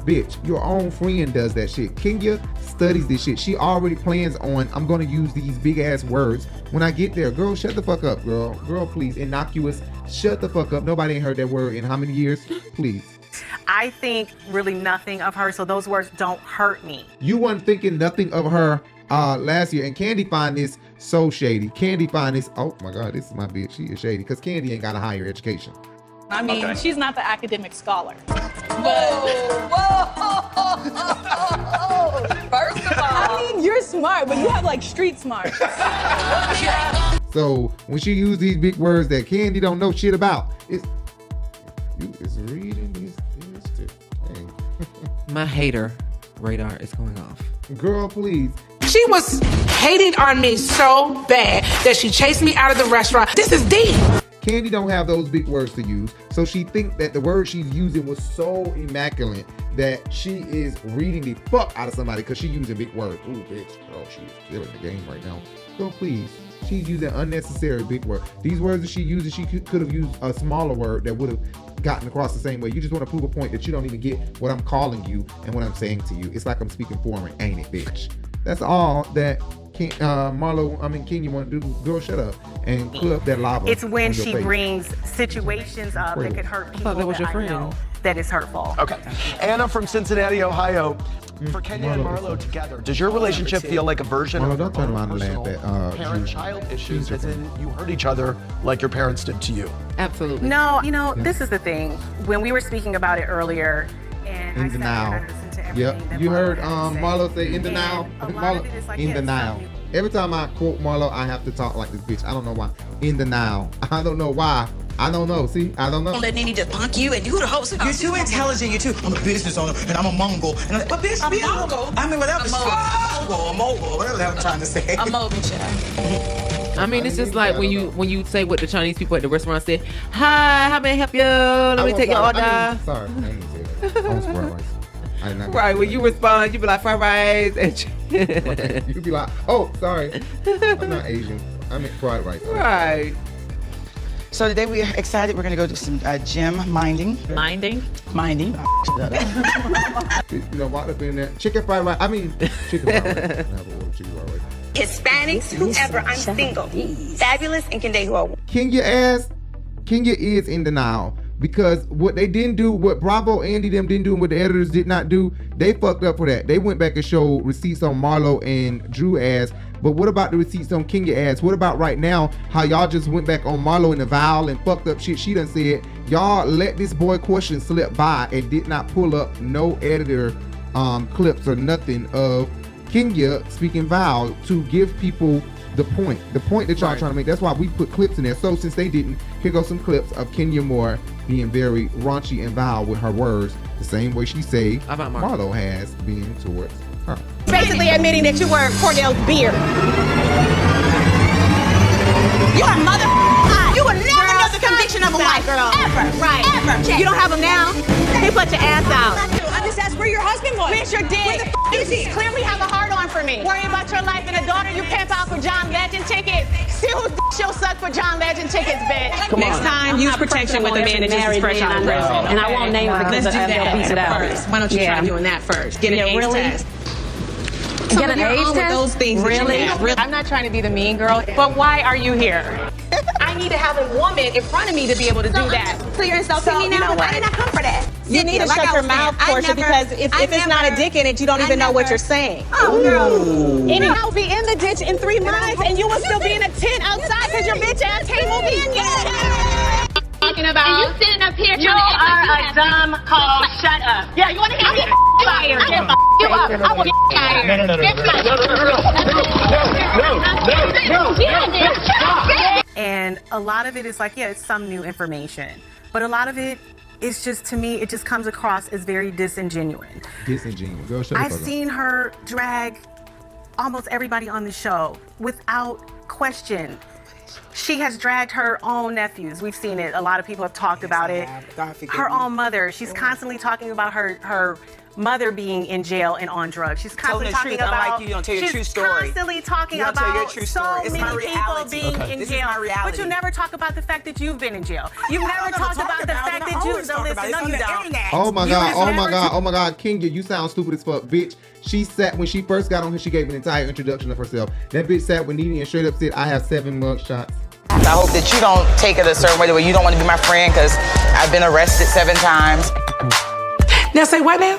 [SPEAKER 4] Bitch, your own friend does that shit. Kenya studies this shit. She already plans on, I'm going to use these big ass words when I get there. Girl, shut the fuck up, girl. Girl, please. Innocuous. Shut the fuck up. Nobody ain't heard that word in how many years? Please.
[SPEAKER 3] I think really nothing of her, so those words don't hurt me.
[SPEAKER 4] You weren't thinking nothing of her last year, and Kandi find this so shady. Kandi find this, oh my God, this is my bitch. She is shady because Kandi ain't got a higher education.
[SPEAKER 18] I mean, she's not the academic scholar.
[SPEAKER 22] First of all,
[SPEAKER 18] I mean, you're smart, but you have like street smart.
[SPEAKER 4] So when she use these big words that Kandi don't know shit about, it's reading this thing.
[SPEAKER 5] My hater radar is going off.
[SPEAKER 4] Girl, please.
[SPEAKER 23] She was hating on me so bad that she chased me out of the restaurant. This is deep.
[SPEAKER 4] Kandi don't have those big words to use, so she think that the word she's using was so immaculate that she is reading the fuck out of somebody because she's using big words. Ooh, bitch. Oh, she's killing the game right now. Girl, please. She's using unnecessary big words. These words that she uses, she could have used a smaller word that would have gotten across the same way. You just want to prove a point that you don't even get what I'm calling you and what I'm saying to you. It's like I'm speaking foreign, ain't it, bitch? That's all that Kenya want to do. Girl, shut up and clear up that lava.
[SPEAKER 3] It's when she
[SPEAKER 4] face.
[SPEAKER 3] brings situations up that could hurt people
[SPEAKER 5] that was your friend.
[SPEAKER 3] I know that is hurtful.
[SPEAKER 7] Okay. Anna from Cincinnati, Ohio. For Kenya and Marlo together, does your relationship feel like a version
[SPEAKER 4] Marlo,
[SPEAKER 7] of
[SPEAKER 4] don't turn around and laugh at
[SPEAKER 7] parent-child issues, as in you hurt each other like your parents did to you?
[SPEAKER 5] Absolutely.
[SPEAKER 3] No, this is the thing. When we were speaking about it earlier, and
[SPEAKER 4] in the now. Yep. You heard Marlo say in the now. Marlo, in the now. Every time I quote Marlo, I have to talk like this bitch. I don't know why. In the now. I don't know why. I don't know. See, I don't know.
[SPEAKER 15] Don't let Nene just punk you and you the host. You're too intelligent. You're too. I'm a business owner and I'm a Mongol. And I'm, but bitch, be a Mongol. I mean, whatever. A mogul, whatever the hell I'm trying to say.
[SPEAKER 20] A mogul, child.
[SPEAKER 5] I mean, it's just like when you say what the Chinese people at the restaurant say. Hi, how may I help you? Let me take your order.
[SPEAKER 4] Sorry, I didn't say that. I was fried rice.
[SPEAKER 5] Right, when you respond, you be like fried rice.
[SPEAKER 4] And you be like, oh, sorry, I'm not Asian. I mean fried rice.
[SPEAKER 5] Right.
[SPEAKER 6] So today we are excited. We're gonna go do some gym minding.
[SPEAKER 8] Minding?
[SPEAKER 6] Minding.
[SPEAKER 4] You know what up in there? Chicken fried rice. I mean, chicken fried rice. I have a order chicken fried rice.
[SPEAKER 21] Hispanics, whoever, I'm single. Fabulous and can date who I want.
[SPEAKER 4] Kenya is in denial because what they didn't do, what Bravo, Andy them didn't do, and what the editors did not do, they fucked up for that. They went back and showed receipts on Marlo and Drew ass. But what about the receipts on Kenya ass? What about right now, how y'all just went back on Marlo and the Val and fucked up shit she done said? Y'all let this boy question slip by and did not pull up no editor clips or nothing of Kenya speaking Val to give people the point that y'all trying to make. That's why we put clips in there. So since they didn't, here goes some clips of Kenya Moore being very raunchy and vile with her words, the same way she say Marlo has been towards her.
[SPEAKER 21] Basically admitting that you were Cordell's beard. You are mother. You will never know the conviction of a wife, girl. Ever. Right. Ever. You don't have them now? They put your ass out. I just asked where your husband was. Where's your dick? You clearly have a hard on for me. Worry about your life and a daughter you pimp out for John Legend tickets. See who's she'll suck for John Legend tickets, bitch.
[SPEAKER 10] Next time, use protection with a man that just is fresh out of prison.
[SPEAKER 8] And I won't name it because
[SPEAKER 10] Let's do that
[SPEAKER 8] piece it out.
[SPEAKER 10] first. Why don't you try doing that first? Get an AIDS test.
[SPEAKER 8] Get an AIDS test?
[SPEAKER 10] Those things
[SPEAKER 8] Really?
[SPEAKER 10] I'm not trying to be the mean girl, but why are you here? I need to have a woman in front of me to be able to do that.
[SPEAKER 21] So you're insulting me now? I did not come for that.
[SPEAKER 10] You need to shut your mouth, Porsha, because if it's not a dick in it, you don't even know what you're saying.
[SPEAKER 21] Oh, girl.
[SPEAKER 10] And I'll be in the ditch in 3 months, and you will still be in a tent outside because your bitch ass can't move in yet.
[SPEAKER 21] Talking about. And you sitting up here trying
[SPEAKER 10] You are a dumb call. Shut up.
[SPEAKER 21] Yeah, you want to hear me?
[SPEAKER 10] Fired.
[SPEAKER 21] Get you up. I want to get fired.
[SPEAKER 3] No. And a lot of it is like, yeah, it's some new information. But a lot of it is just, to me, it just comes across as very disingenuous.
[SPEAKER 4] Disingenuous. Girl, shut the
[SPEAKER 3] I've
[SPEAKER 4] fuck up.
[SPEAKER 3] seen her drag almost everybody on the show without question. She has dragged her own nephews. We've seen it. A lot of people have talked about it. Her own mother. She's constantly talking about her mother being in jail and on drugs. She's constantly talking about.
[SPEAKER 6] Unlike you don't tell your true story.
[SPEAKER 3] She's constantly talking about so many people being in jail. But you never talk about the fact that you've been in jail. You've never talked about the fact that you.
[SPEAKER 4] Oh my God, Kenya, you sound stupid as fuck, bitch. She sat when she first got on here. She gave an entire introduction of herself. That bitch sat with Nene and straight up said, "I have 7 mug shots."
[SPEAKER 6] I hope that you don't take it a certain way where you don't want to be my friend because I've been arrested 7 times.
[SPEAKER 10] Now say what now?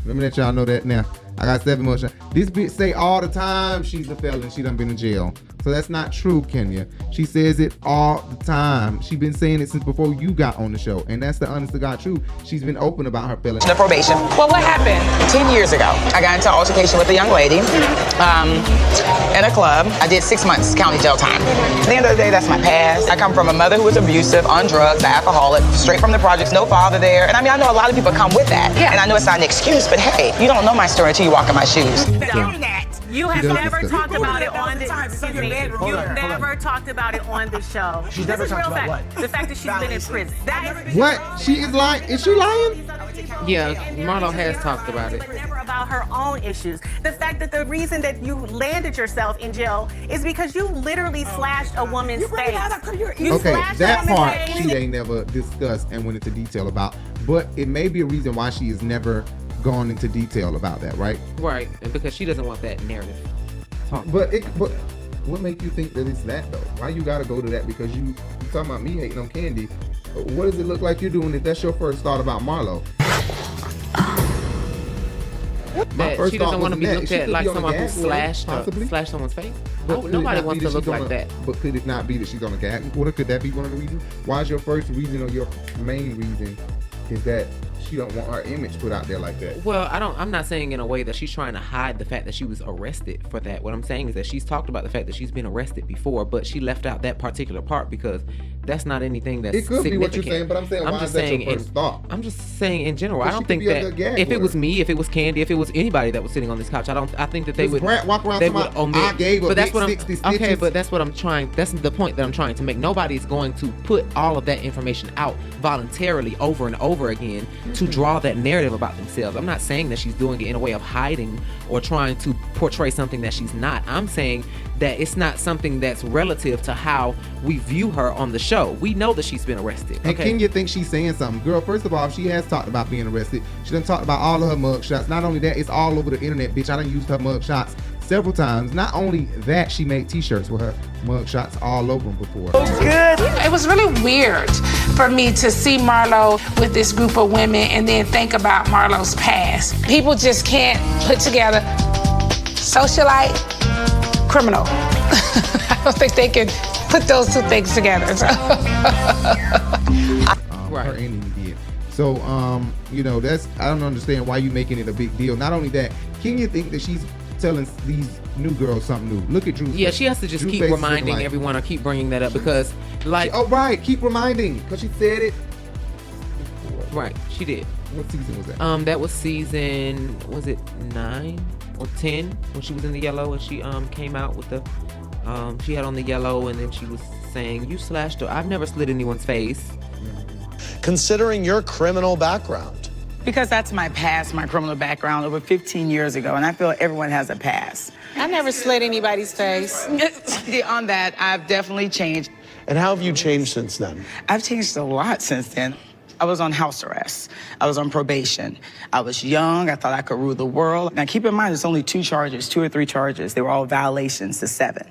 [SPEAKER 4] Let me let y'all know that now. I got 7 more shots. This bitch say all the time she's a felon. She done been in jail. So that's not true, Kenya. She says it all the time. She been saying it since before you got on the show. And that's the honest to God truth. She's been open about her felony.
[SPEAKER 6] The probation.
[SPEAKER 10] Well, what happened?
[SPEAKER 6] 10 years ago, I got into an altercation with a young lady in a club. I did 6 months county jail time. At the end of the day, that's my past. I come from a mother who was abusive, on drugs, alcoholic, straight from the projects, no father there. And I mean, I know a lot of people come with that. Yeah. And I know it's not an excuse, but hey, you don't know my story until you walk in my shoes.
[SPEAKER 21] That.
[SPEAKER 3] You
[SPEAKER 4] She
[SPEAKER 3] have
[SPEAKER 4] does
[SPEAKER 3] never
[SPEAKER 4] discuss
[SPEAKER 3] talked
[SPEAKER 4] it.
[SPEAKER 3] about it on the excuse me. You've never talked about it on the show.
[SPEAKER 7] She's
[SPEAKER 3] This
[SPEAKER 7] never
[SPEAKER 3] is
[SPEAKER 7] talked
[SPEAKER 3] real
[SPEAKER 7] about
[SPEAKER 3] fact.
[SPEAKER 7] what?
[SPEAKER 3] The fact that she's been in prison. That is
[SPEAKER 4] What? She is lying? Is she lying?
[SPEAKER 5] Yeah, Marlo has talked about it.
[SPEAKER 3] but never about her own issues. The fact that the reason that you landed yourself in jail is because you literally slashed a woman's face. You
[SPEAKER 4] Okay,
[SPEAKER 3] slashed
[SPEAKER 4] that
[SPEAKER 3] a woman's
[SPEAKER 4] part
[SPEAKER 3] face.
[SPEAKER 4] she ain't never discussed and went into detail about. But it may be a reason why she has never gone into detail about that, right?
[SPEAKER 5] Right, and because she doesn't want that narrative.
[SPEAKER 4] But what make you think that it's that though? Why you gotta go to that? Because you talking about me hating on Kandi. What does it look like you're doing if that's your first thought about Marlo?
[SPEAKER 5] That she doesn't want to be
[SPEAKER 4] wasn't that.
[SPEAKER 5] looked
[SPEAKER 4] She
[SPEAKER 5] at
[SPEAKER 4] could
[SPEAKER 5] like
[SPEAKER 4] be on the
[SPEAKER 5] someone who
[SPEAKER 4] gag order, possibly.
[SPEAKER 5] slashed someone's face.
[SPEAKER 4] But could it
[SPEAKER 5] Nobody
[SPEAKER 4] not
[SPEAKER 5] wants
[SPEAKER 4] be
[SPEAKER 5] to
[SPEAKER 4] that
[SPEAKER 5] look
[SPEAKER 4] she's
[SPEAKER 5] like
[SPEAKER 4] on a-
[SPEAKER 5] that.
[SPEAKER 4] But could it not be that she's on a gag? What could that be one of the reasons? Why is your first reason or your main reason is that she don't want her image put out there like that?
[SPEAKER 5] Well, I'm not saying in a way that she's trying to hide the fact that she was arrested for that. What I'm saying is that she's talked about the fact that she's been arrested before, but she left out that particular part because that's not anything that's
[SPEAKER 4] It could be what you're
[SPEAKER 5] significant.
[SPEAKER 4] saying, but I'm saying why is that your first thought?
[SPEAKER 5] I'm just saying in general.
[SPEAKER 4] But
[SPEAKER 5] I
[SPEAKER 4] she
[SPEAKER 5] don't
[SPEAKER 4] could
[SPEAKER 5] think
[SPEAKER 4] be a
[SPEAKER 5] that
[SPEAKER 4] good gag
[SPEAKER 5] if it was
[SPEAKER 4] order.
[SPEAKER 5] me, if it was Kandi, if it was anybody that was sitting on this couch, I think that they
[SPEAKER 4] Does
[SPEAKER 5] would
[SPEAKER 4] Brad walk around
[SPEAKER 5] they
[SPEAKER 4] talking
[SPEAKER 5] would
[SPEAKER 4] about,
[SPEAKER 5] omit.
[SPEAKER 4] I gave a
[SPEAKER 5] but that's
[SPEAKER 4] big
[SPEAKER 5] what
[SPEAKER 4] 60
[SPEAKER 5] okay,
[SPEAKER 4] stitches?
[SPEAKER 5] but that's what I'm trying. That's the point that I'm trying to make. Nobody's going to put all of that information out voluntarily over and over again to draw that narrative about themselves. I'm not saying that she's doing it in a way of hiding or trying to portray something that she's not. I'm saying that it's not something that's relative to how we view her on the show. We know that she's been arrested.
[SPEAKER 4] And Kenya thinks she's saying something. Girl, first of all, she has talked about being arrested. She done talked about all of her mug shots. Not only that, it's all over the internet, bitch. I done used her mug shots several times. Not only that, she made t-shirts with her mug shots all over them before.
[SPEAKER 12] It was really weird for me to see Marlo with this group of women and then think about Marlo's past. People just can't put together socialite, criminal. I don't think they can put those two things together.
[SPEAKER 4] Her ending did. So, you know, that's, I don't understand why you making it a big deal. Not only that, can you think that she's telling these new girls something new? Look at Drew.
[SPEAKER 5] Yeah, she has to just keep reminding everyone or keep bringing that up because, like,
[SPEAKER 4] oh right, keep reminding because she said it.
[SPEAKER 5] Right, she did.
[SPEAKER 4] What season was that?
[SPEAKER 5] That was season, was it 9 or 10 when she was in the yellow and she came out with the she had on the yellow and then she was saying, "You slashed her. I've never slit anyone's face."
[SPEAKER 7] Considering your criminal background.
[SPEAKER 6] Because that's my past, my criminal background over 15 years ago, and I feel everyone has a past.
[SPEAKER 10] I never slit anybody's face.
[SPEAKER 6] On that, I've definitely changed.
[SPEAKER 7] And how have you changed since then?
[SPEAKER 6] I've changed a lot since then. I was on house arrest. I was on probation. I was young. I thought I could rule the world. Now, keep in mind, it's only 2 or 3 charges. They were all violations to 7.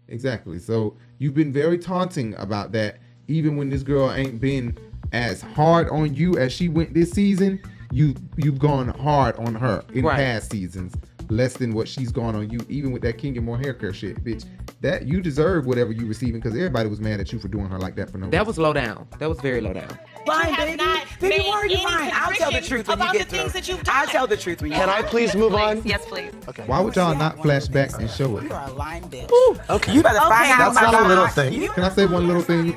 [SPEAKER 4] Exactly. So you've been very taunting about that. Even when this girl ain't been as hard on you as she went this season, you've gone hard on her in past seasons. Less than what she's gone on you, even with that King and More haircut shit, bitch. That you deserve whatever you receiving because everybody was mad at you for doing her like that for no reason.
[SPEAKER 5] That was low down. That was very low down.
[SPEAKER 6] Fine, baby. Baby, why are you fine? I'll tell the truth when you get through. I'll tell the truth when you
[SPEAKER 7] Can I please move on?
[SPEAKER 11] Yes, please.
[SPEAKER 7] Okay.
[SPEAKER 4] Why would y'all not flash back and show it?
[SPEAKER 6] You are a lying bitch.
[SPEAKER 7] Okay.
[SPEAKER 6] You better find out.
[SPEAKER 7] That's not a little thing.
[SPEAKER 4] Can I say one little thing?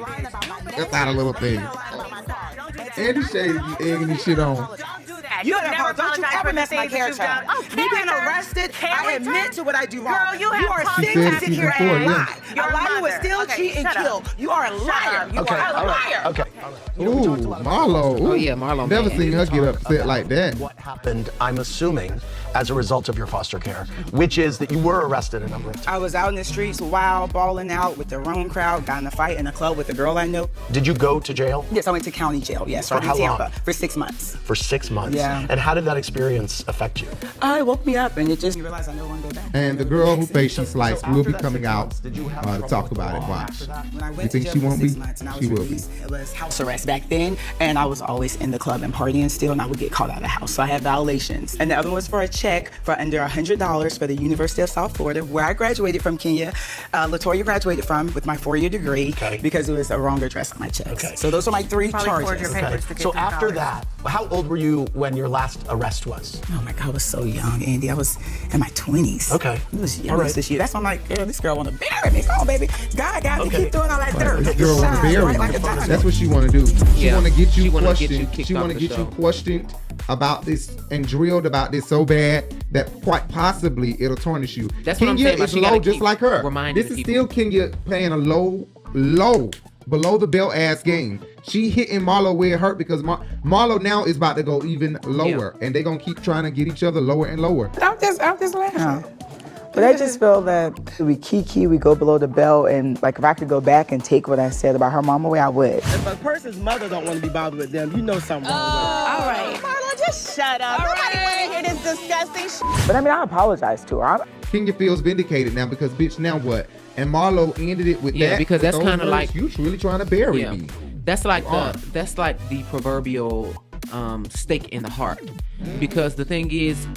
[SPEAKER 4] That's not a little thing. Andy Shade be egging this shit on.
[SPEAKER 6] You don't you ever mess my character up. Me being arrested, I admit to what I do wrong.
[SPEAKER 11] Girl, you are
[SPEAKER 6] sick
[SPEAKER 4] said
[SPEAKER 6] to
[SPEAKER 4] it
[SPEAKER 6] sit here
[SPEAKER 4] before,
[SPEAKER 6] and
[SPEAKER 4] yeah.
[SPEAKER 6] lie. A liar will steal, cheat, and kill. You are a liar. You are a liar.
[SPEAKER 7] Okay.
[SPEAKER 4] Ooh, Marlo. Ooh.
[SPEAKER 5] Oh yeah, Marlo.
[SPEAKER 4] Never
[SPEAKER 5] man.
[SPEAKER 4] seen her get upset like that.
[SPEAKER 7] What happened, I'm assuming, as a result of your foster care, which is that you were arrested a number of times.
[SPEAKER 6] I was out in the streets, wild, balling out with the wrong crowd, got in a fight in a club with a girl I knew.
[SPEAKER 7] Did you go to jail?
[SPEAKER 6] Yes, I went to county jail, yes,
[SPEAKER 7] For
[SPEAKER 6] from
[SPEAKER 7] how
[SPEAKER 6] Tampa,
[SPEAKER 7] long?
[SPEAKER 6] for 6 months.
[SPEAKER 7] For 6 months?
[SPEAKER 6] Yeah.
[SPEAKER 7] And how did that experience affect you?
[SPEAKER 6] It woke me up and it just, you realize I no longer go back.
[SPEAKER 4] And the girl who face she sliced will be coming out to talk about it. Watch.
[SPEAKER 6] When I
[SPEAKER 4] You
[SPEAKER 6] went to
[SPEAKER 4] think
[SPEAKER 6] jail
[SPEAKER 4] she
[SPEAKER 6] for
[SPEAKER 4] won't
[SPEAKER 6] 6
[SPEAKER 4] be?
[SPEAKER 6] months and I was
[SPEAKER 4] She will be.
[SPEAKER 6] released, it was house arrest back then, and I was always in the club and partying still, and I would get caught out of the house. So I had violations. And the other one was for a check for under $100 for the University of South Florida, where I graduated from Kenya. LaToya graduated from with my 4-year degree because it was a wrong address on my checks.
[SPEAKER 7] Okay.
[SPEAKER 6] So those are my 3
[SPEAKER 11] Probably forged your
[SPEAKER 6] charges.
[SPEAKER 11] papers to get
[SPEAKER 7] So
[SPEAKER 11] to
[SPEAKER 7] after
[SPEAKER 11] college.
[SPEAKER 7] that, how old were you when your last arrest was?
[SPEAKER 6] Oh my God, I was so young, Andy. I was in my 20s.
[SPEAKER 7] Okay.
[SPEAKER 6] It was young
[SPEAKER 7] All right.
[SPEAKER 6] this year. That's why I'm like, girl, this girl want to bury me. Come on, baby. God got me. Keep doing all that dirt.
[SPEAKER 4] This girl want to
[SPEAKER 6] Shine
[SPEAKER 4] bury
[SPEAKER 6] bright
[SPEAKER 4] you.
[SPEAKER 6] like a diamond.
[SPEAKER 4] That's what she want to do. She
[SPEAKER 5] Yeah.
[SPEAKER 4] want to get you
[SPEAKER 5] She wanna get
[SPEAKER 4] questioned.
[SPEAKER 5] you kicked
[SPEAKER 4] She
[SPEAKER 5] off
[SPEAKER 4] want to
[SPEAKER 5] the
[SPEAKER 4] get you
[SPEAKER 5] show.
[SPEAKER 4] questioned about this and drilled about this so bad that quite possibly it'll tarnish you.
[SPEAKER 5] That's what I'm saying.
[SPEAKER 4] Is low just like her.
[SPEAKER 5] This
[SPEAKER 4] is still Kenya playing a low, below the belt ass game. She hitting Marlo where it hurt because Marlo now is about to go even lower, and they're gonna keep trying to get each other lower and lower.
[SPEAKER 6] I'm just laughing. But I just feel that we kiki, we go below the belt, and like if I could go back and take what I said about her mama away, I would.
[SPEAKER 14] If a person's mother don't want to be bothered with them, you know something wrong with them.
[SPEAKER 21] All right. Marlo, just shut up. Nobody want to hear this disgusting shit.
[SPEAKER 6] But I mean, I apologize to her.
[SPEAKER 4] Kenya feels vindicated now because bitch, now what? And Marlo ended it with that.
[SPEAKER 5] Because that's kind of like
[SPEAKER 4] you really trying to bury me.
[SPEAKER 5] That's like the proverbial stake in the heart. Because the thing is,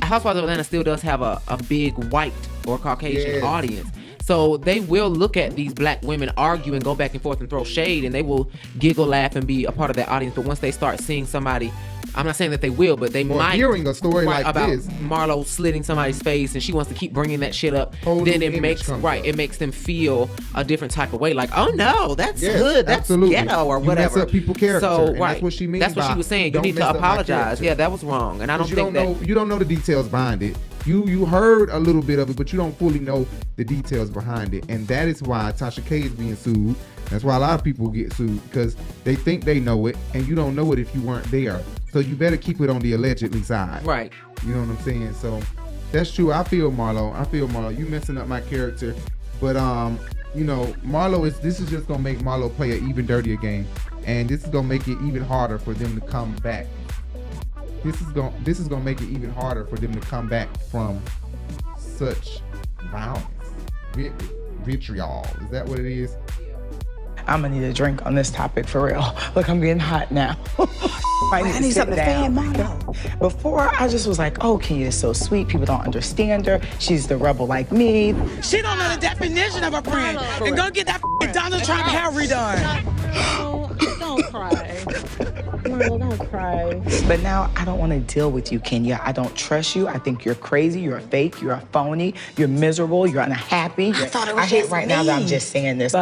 [SPEAKER 5] Housewives of Atlanta still does have a big white or Caucasian audience. So they will look at these black women argue and go back and forth and throw shade, and they will giggle, laugh, and be a part of that audience. But once they start seeing somebody, I'm not saying that they will, but they might.
[SPEAKER 4] Hearing a story like
[SPEAKER 5] about
[SPEAKER 4] this,
[SPEAKER 5] Marlo slitting somebody's face, and she wants to keep bringing that shit up. Then it makes it makes them feel a different type of way. Like, oh no, that's hood, that's ghetto, or whatever.
[SPEAKER 4] You mess up people's character.
[SPEAKER 5] So
[SPEAKER 4] and that's what she means.
[SPEAKER 5] That's what she was saying. You need to apologize. Yeah, that was wrong, and I don't think
[SPEAKER 4] you don't know the details behind it. You heard a little bit of it, but you don't fully know the details behind it. And that is why Tasha K is being sued. That's why a lot of people get sued, because they think they know it, and you don't know it if you weren't there. So you better keep it on the allegedly side.
[SPEAKER 5] Right.
[SPEAKER 4] You know what I'm saying? So that's true. I feel Marlo. You messing up my character. But Marlo this is just gonna make Marlo play an even dirtier game. And this is gonna make it even harder for them to come back. This is gonna make it even harder for them to come back from such violence, vitriol. Is that what it is?
[SPEAKER 6] I'm gonna need a drink on this topic for real. Look, I'm getting hot now. I
[SPEAKER 21] need something to fan,
[SPEAKER 6] Marlo. Before, I just was like, oh, Kenya is so sweet. People don't understand her. She's the rebel like me.
[SPEAKER 15] She don't know the definition of a friend. And go get that Donald Trump hair redone.
[SPEAKER 21] Don't cry. Marlo, don't cry.
[SPEAKER 6] But now I don't want to deal with you, Kenya. I don't trust you. I think you're crazy. You're a fake. You're a phony. You're miserable. You're unhappy. I hate right now that I'm just saying this.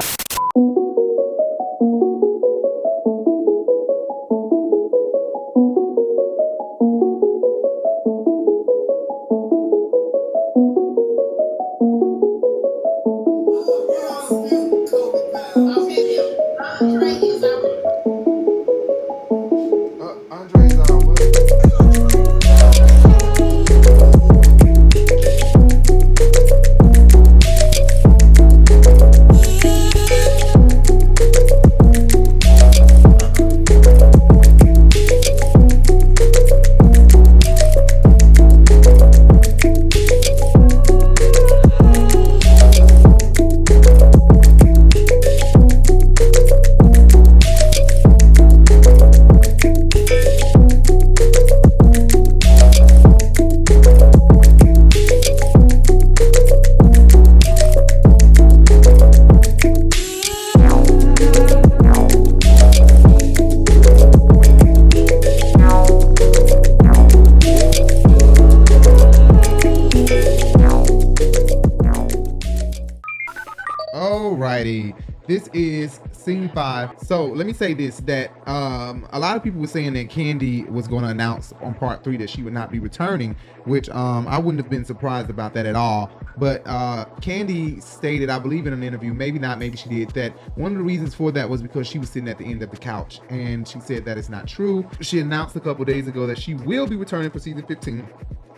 [SPEAKER 4] This is scene 5. So let me say this, that a lot of people were saying that Kandi was going to announce on part 3 that she would not be returning, which I wouldn't have been surprised about that at all. But Kandi stated, I believe in an interview, maybe not, maybe she did, that one of the reasons for that was because she was sitting at the end of the couch, and she said that is not true. She announced a couple days ago that she will be returning for season 15,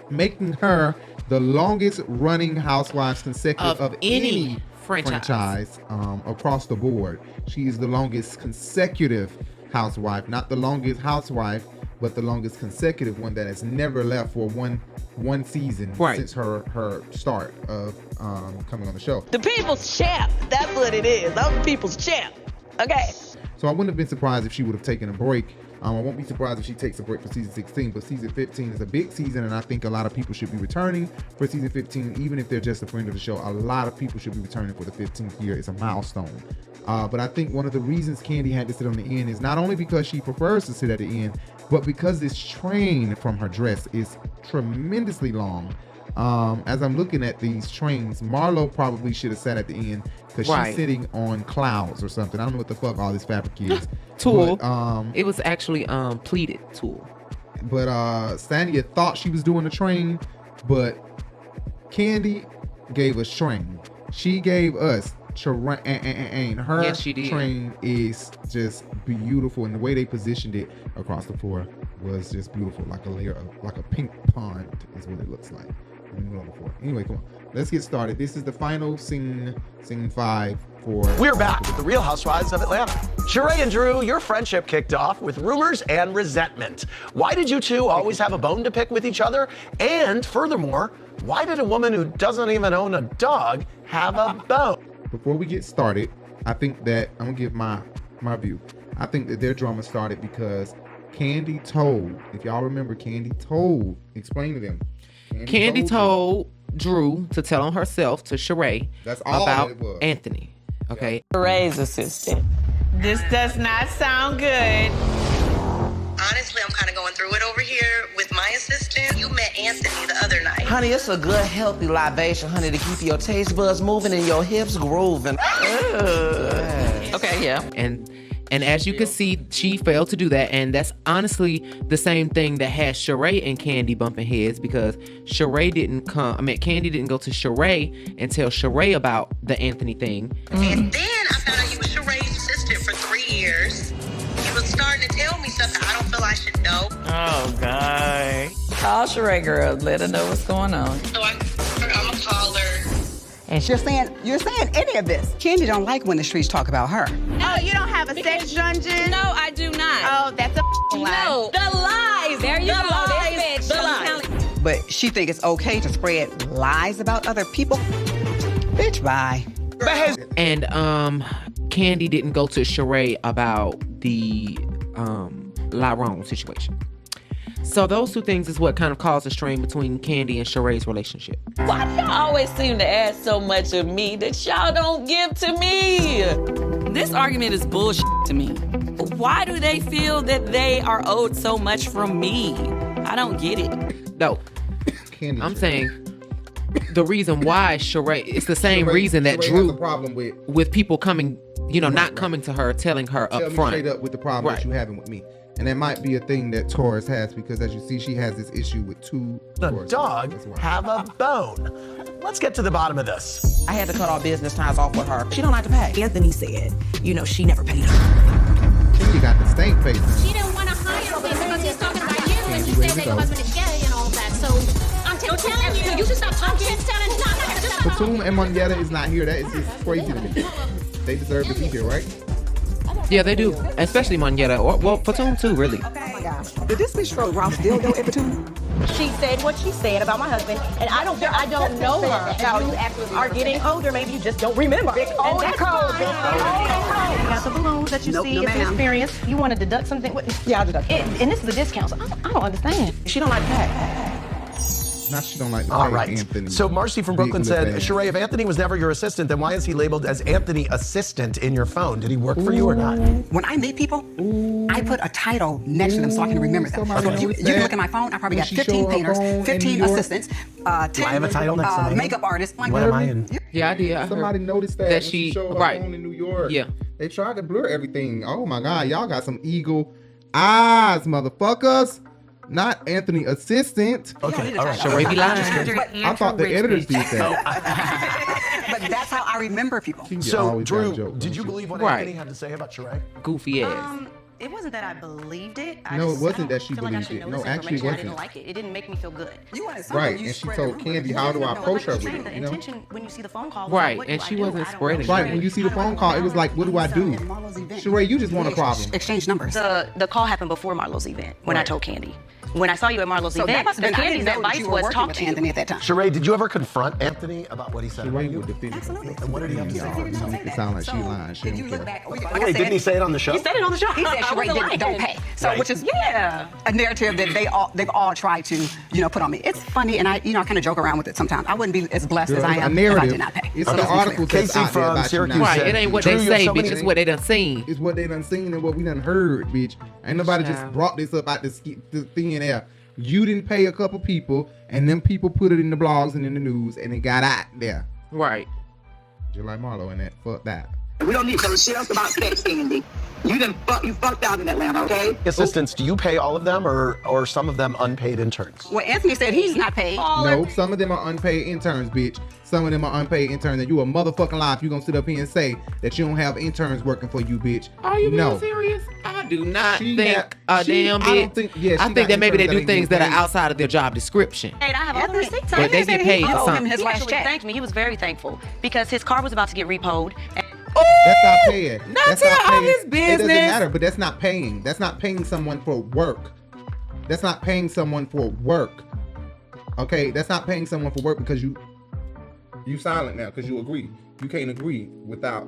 [SPEAKER 4] making her the longest running Housewives consecutive of any franchise across the board. She is the longest consecutive housewife, not the longest housewife, but the longest consecutive one that has never left for one season since her start of coming on the show.
[SPEAKER 21] The people's champ. That's what it is. I'm the people's champ. Okay.
[SPEAKER 4] So I wouldn't have been surprised if she would have taken a break. I won't be surprised if she takes a break for season 16, but season 15 is a big season, and I think a lot of people should be returning for season 15, even if they're just a friend of the show. A lot of people should be returning for the 15th year. It's a milestone. But I think one of the reasons Kandi had to sit on the end is not only because she prefers to sit at the end, but because this train from her dress is tremendously long. As I'm looking at these trains, Marlo probably should have sat at the end because she's sitting on clouds or something. I don't know what the fuck all this fabric is.
[SPEAKER 5] Tulle. But, it was actually pleated tulle.
[SPEAKER 4] But Sanya thought she was doing a train, but Kandi gave us train. She gave us terrain. Her
[SPEAKER 5] Yes, she did.
[SPEAKER 4] train is just beautiful, and the way they positioned it across the floor was just beautiful, like a layer of, like a pink pond is what it looks like. Anyway, come on, let's get started. This is the final scene 5 for.
[SPEAKER 7] We're back with the Real Housewives of Atlanta. Sheree and Drew, your friendship kicked off with rumors and resentment. Why did you two always have a bone to pick with each other? And furthermore, why did a woman who doesn't even own a dog have a bone?
[SPEAKER 4] Before we get started, I think that I'm gonna give my view. I think that their drama started because Kandi told, if y'all remember, explain to them.
[SPEAKER 5] Kandi told Drew to tell on herself to Sheree
[SPEAKER 4] That's all
[SPEAKER 5] about
[SPEAKER 4] it was.
[SPEAKER 5] Anthony. Okay.
[SPEAKER 8] Sheree's assistant.
[SPEAKER 3] This does not sound good.
[SPEAKER 1] Honestly, I'm kind of going through it over here with my assistant. You met Anthony the other night.
[SPEAKER 15] Honey, it's a good, healthy libation, honey, to keep your taste buds moving and your hips grooving.
[SPEAKER 8] Okay, yeah.
[SPEAKER 5] And as you can see, she failed to do that. And that's honestly the same thing that had Sheree and Kandi bumping heads, because Kandi didn't go to Sheree and tell Sheree about the Anthony thing.
[SPEAKER 1] And then I found out he was Sheree's assistant for 3 years. He was starting to tell me stuff that I don't feel I should know.
[SPEAKER 8] Oh, God. Call Sheree, girl. Let her know what's going on.
[SPEAKER 1] So I'm gonna call her.
[SPEAKER 13] And you're saying any of this. Kandi don't like when the streets talk about her.
[SPEAKER 21] Oh, you don't have a sex dungeon?
[SPEAKER 20] No, I do not.
[SPEAKER 21] Oh, that's a lie.
[SPEAKER 20] No, the lies. There you go. The lies.
[SPEAKER 13] But she think it's okay to spread lies about other people? Bitch, bye.
[SPEAKER 5] And Kandi didn't go to Sheree about the Lyrone situation. So those two things is what kind of caused a strain between Kandi and Sheree's relationship.
[SPEAKER 8] Why do y'all always seem to ask so much of me that y'all don't give to me? This argument is bullshit to me. Why do they feel that they are owed so much from me? I don't get it.
[SPEAKER 5] No, I'm saying the reason why Sheree, it's the same reason that
[SPEAKER 4] Sheree
[SPEAKER 5] Drew
[SPEAKER 4] has a problem
[SPEAKER 5] with people coming, not coming to her, telling her
[SPEAKER 4] Tell
[SPEAKER 5] up
[SPEAKER 4] me
[SPEAKER 5] front.
[SPEAKER 4] straight up with the problem that you having with me. And that might be a thing that Taurus has, because as you see, she has this issue with two
[SPEAKER 7] The
[SPEAKER 4] Tauruses.
[SPEAKER 7] dog
[SPEAKER 4] That's why.
[SPEAKER 7] have a bone. Let's get to the bottom of this.
[SPEAKER 15] I had to cut all business ties off with her. She don't like to pay.
[SPEAKER 22] Anthony said, she never paid her.
[SPEAKER 4] She got the stank face.
[SPEAKER 23] She didn't want to hire him because he's talking about you, and she said that your husband is gay and all that. So I'm telling you, you should stop talking. I'm just telling you, just stop talking.
[SPEAKER 4] Batum and Moneta is not here. That is just crazy to me. They deserve to be here, right?
[SPEAKER 5] Yeah, they do, especially Moneta, or Batum too, really.
[SPEAKER 13] Oh my gosh. Did this bitch throw Ralph's dildo at Batum?
[SPEAKER 21] She said what she said about my husband, and I don't know her. Now you are getting older, maybe you just don't remember. Old and cold. You got the balloons that you see as an experience. You want to deduct something?
[SPEAKER 13] Yeah, I'll deduct.
[SPEAKER 21] And this is a discount, so I don't understand.
[SPEAKER 15] She don't like to pay.
[SPEAKER 4] Not she don't like to
[SPEAKER 7] All
[SPEAKER 4] pay
[SPEAKER 7] right.
[SPEAKER 4] Anthony.
[SPEAKER 7] So Marcy from Brooklyn
[SPEAKER 4] Big
[SPEAKER 7] said,
[SPEAKER 4] lip ass.
[SPEAKER 7] Sheree, if Anthony was never your assistant, then why is he labeled as Anthony Assistant in your phone? Did he work for you or not?
[SPEAKER 13] When I meet people, I put a title next to them so I can remember them. So if you can look at my phone, I probably got 15 painters, 15 assistants, 10
[SPEAKER 7] I have a title next to me?
[SPEAKER 13] makeup artists.
[SPEAKER 7] What am I in?
[SPEAKER 5] Yeah, I did. I
[SPEAKER 4] Somebody
[SPEAKER 5] heard
[SPEAKER 4] noticed that,
[SPEAKER 5] that
[SPEAKER 4] when
[SPEAKER 5] she
[SPEAKER 4] showed her
[SPEAKER 5] right
[SPEAKER 4] phone in New York.
[SPEAKER 5] Yeah.
[SPEAKER 4] They tried to blur everything. Oh my God, y'all got some eagle eyes, motherfuckers. Not Anthony Assistant.
[SPEAKER 7] Okay, all right.
[SPEAKER 5] Sheree be lying.
[SPEAKER 4] I thought the editors did that.
[SPEAKER 13] But that's how I remember people.
[SPEAKER 7] So, Drew, did you believe what
[SPEAKER 5] Right.
[SPEAKER 7] Anthony had to say about Sheree?
[SPEAKER 5] Goofy ass.
[SPEAKER 11] It wasn't that I believed it.
[SPEAKER 4] No, it wasn't that she
[SPEAKER 11] feel like I
[SPEAKER 4] believed
[SPEAKER 11] should
[SPEAKER 4] it.
[SPEAKER 11] know
[SPEAKER 4] No,
[SPEAKER 11] this
[SPEAKER 4] actually, it
[SPEAKER 11] information. I didn't
[SPEAKER 4] wasn't.
[SPEAKER 11] like it. It didn't make me feel good.
[SPEAKER 4] Right, and she told Kandi, how do I approach her with it?
[SPEAKER 11] The
[SPEAKER 4] You know?
[SPEAKER 11] intention when you see the phone call. was
[SPEAKER 5] Right,
[SPEAKER 11] like, what
[SPEAKER 5] and
[SPEAKER 11] do
[SPEAKER 5] she
[SPEAKER 11] I do?
[SPEAKER 5] wasn't
[SPEAKER 11] I don't
[SPEAKER 5] spreading
[SPEAKER 11] know.
[SPEAKER 4] Right, when you see the phone call, it was like, what do I do? Sheree, you just want a problem.
[SPEAKER 13] Exchange numbers.
[SPEAKER 11] The call happened before Marlo's event when I told Kandi. When I saw you at Marlo's
[SPEAKER 13] So that
[SPEAKER 11] event,
[SPEAKER 13] must have been, I
[SPEAKER 11] Candy's
[SPEAKER 13] didn't know that
[SPEAKER 11] advice
[SPEAKER 13] you were
[SPEAKER 11] was
[SPEAKER 13] working
[SPEAKER 11] talk
[SPEAKER 13] with
[SPEAKER 11] to
[SPEAKER 13] Anthony at that time.
[SPEAKER 7] Sheree, did you ever confront Anthony about what he said about
[SPEAKER 4] Sheree
[SPEAKER 7] you?
[SPEAKER 4] would defend
[SPEAKER 13] Absolutely.
[SPEAKER 7] And what did he have to say?
[SPEAKER 4] Y'all make it sound like she lying. She
[SPEAKER 13] If you
[SPEAKER 4] don't
[SPEAKER 13] look
[SPEAKER 4] care.
[SPEAKER 13] back, like
[SPEAKER 7] Wait, didn't he say it on the show?
[SPEAKER 21] He said it on the show.
[SPEAKER 13] He said
[SPEAKER 21] I
[SPEAKER 13] Sheree
[SPEAKER 21] wasn't lying.
[SPEAKER 13] don't pay. So,
[SPEAKER 7] Right.
[SPEAKER 13] which is
[SPEAKER 21] Yeah.
[SPEAKER 13] a narrative that they've all tried to, put on me. It's funny, and I kind of joke around with it sometimes. I wouldn't be as blessed as I
[SPEAKER 4] It's a
[SPEAKER 13] am if I
[SPEAKER 4] narrative.
[SPEAKER 13] did not pay.
[SPEAKER 4] It's
[SPEAKER 13] So
[SPEAKER 4] the
[SPEAKER 13] let's be
[SPEAKER 4] article
[SPEAKER 13] clear.
[SPEAKER 4] that's
[SPEAKER 7] Casey
[SPEAKER 4] out there
[SPEAKER 7] from
[SPEAKER 4] about you
[SPEAKER 7] Syracuse
[SPEAKER 4] not
[SPEAKER 5] Right,
[SPEAKER 7] said,
[SPEAKER 5] it ain't what
[SPEAKER 7] Drew,
[SPEAKER 5] they
[SPEAKER 7] you have
[SPEAKER 5] say,
[SPEAKER 7] so
[SPEAKER 5] bitch.
[SPEAKER 7] many-
[SPEAKER 5] It's what they done seen.
[SPEAKER 4] It's what they done seen and what we done heard, bitch. Ain't nobody just
[SPEAKER 5] Child.
[SPEAKER 4] brought this up out the thing in there. You didn't pay a couple people, and them people put it in the blogs and in the news, and it got out there.
[SPEAKER 5] Right.
[SPEAKER 4] Just like Marlo and that. Fuck that.
[SPEAKER 15] We don't need no shit else about sex, Kandi. You fucked out in Atlanta, okay?
[SPEAKER 7] Assistants, do you pay all of them or some of them unpaid interns?
[SPEAKER 13] Well, Anthony said he's not paid.
[SPEAKER 4] No, some of them are unpaid interns, bitch. Some of them are unpaid interns, and you a motherfucking lie if you gonna sit up here and say that you don't have interns working for you, bitch.
[SPEAKER 5] Are you being serious? I do not think a damn bit. I think that maybe they do things that are outside of their job description.
[SPEAKER 11] Hey, I have all the receipts.
[SPEAKER 5] But they get paid for something.
[SPEAKER 11] He actually thanked me. He was very thankful because his car was about to get repoed.
[SPEAKER 4] That's not paying.
[SPEAKER 5] That's not all his business.
[SPEAKER 4] It doesn't matter, but that's not paying. That's not paying someone for work. That's not paying someone for work. Okay, that's not paying someone for work because you silent now because you agree. You can't agree without.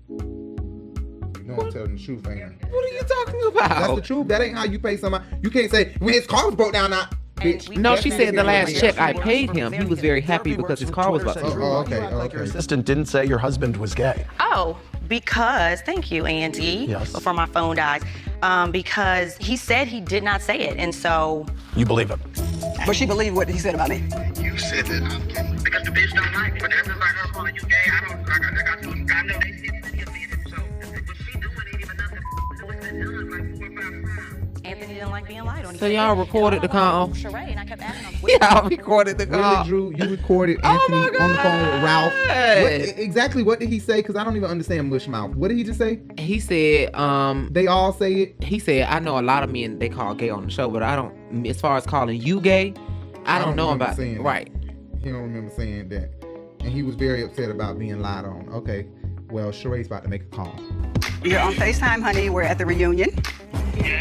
[SPEAKER 4] You know I'm telling the truth, ain't I?
[SPEAKER 5] What are you talking about?
[SPEAKER 4] That's the truth. That ain't how you pay somebody. You can't say when his car was broke down. Now, bitch.
[SPEAKER 5] No, she said the last check I paid him, he was very happy because his car was about to.
[SPEAKER 7] Your assistant didn't say your husband was gay.
[SPEAKER 11] Oh, because thank you, Andy, before my phone dies. Because he said he did not say it, and so
[SPEAKER 7] you believe him.
[SPEAKER 13] But she believed what he said about me.
[SPEAKER 15] You said that I'm gay. Because the bitch don't like it. But that's just like her calling you gay. I know they see plenty of it. So what she doing ain't even nothing to what's been done like 4 or 5 times.
[SPEAKER 11] Anthony didn't like being lied on.
[SPEAKER 5] So y'all recorded the call?
[SPEAKER 11] Sheree, and I kept asking him.
[SPEAKER 5] Y'all recorded the call.
[SPEAKER 4] Really, Drew? You recorded Anthony on the phone with Ralph. Exactly what did he say? Because I don't even understand mush mouth. What did he just say?
[SPEAKER 5] He said,
[SPEAKER 4] they all say it.
[SPEAKER 5] He said, I know a lot of men they call gay on the show, but I don't, as far as calling you gay, I don't know about it. Right.
[SPEAKER 4] He don't remember saying that. And he was very upset about being lied on. Okay. Well, Sheree's about to make a call.
[SPEAKER 13] You're on FaceTime, honey. We're at the reunion.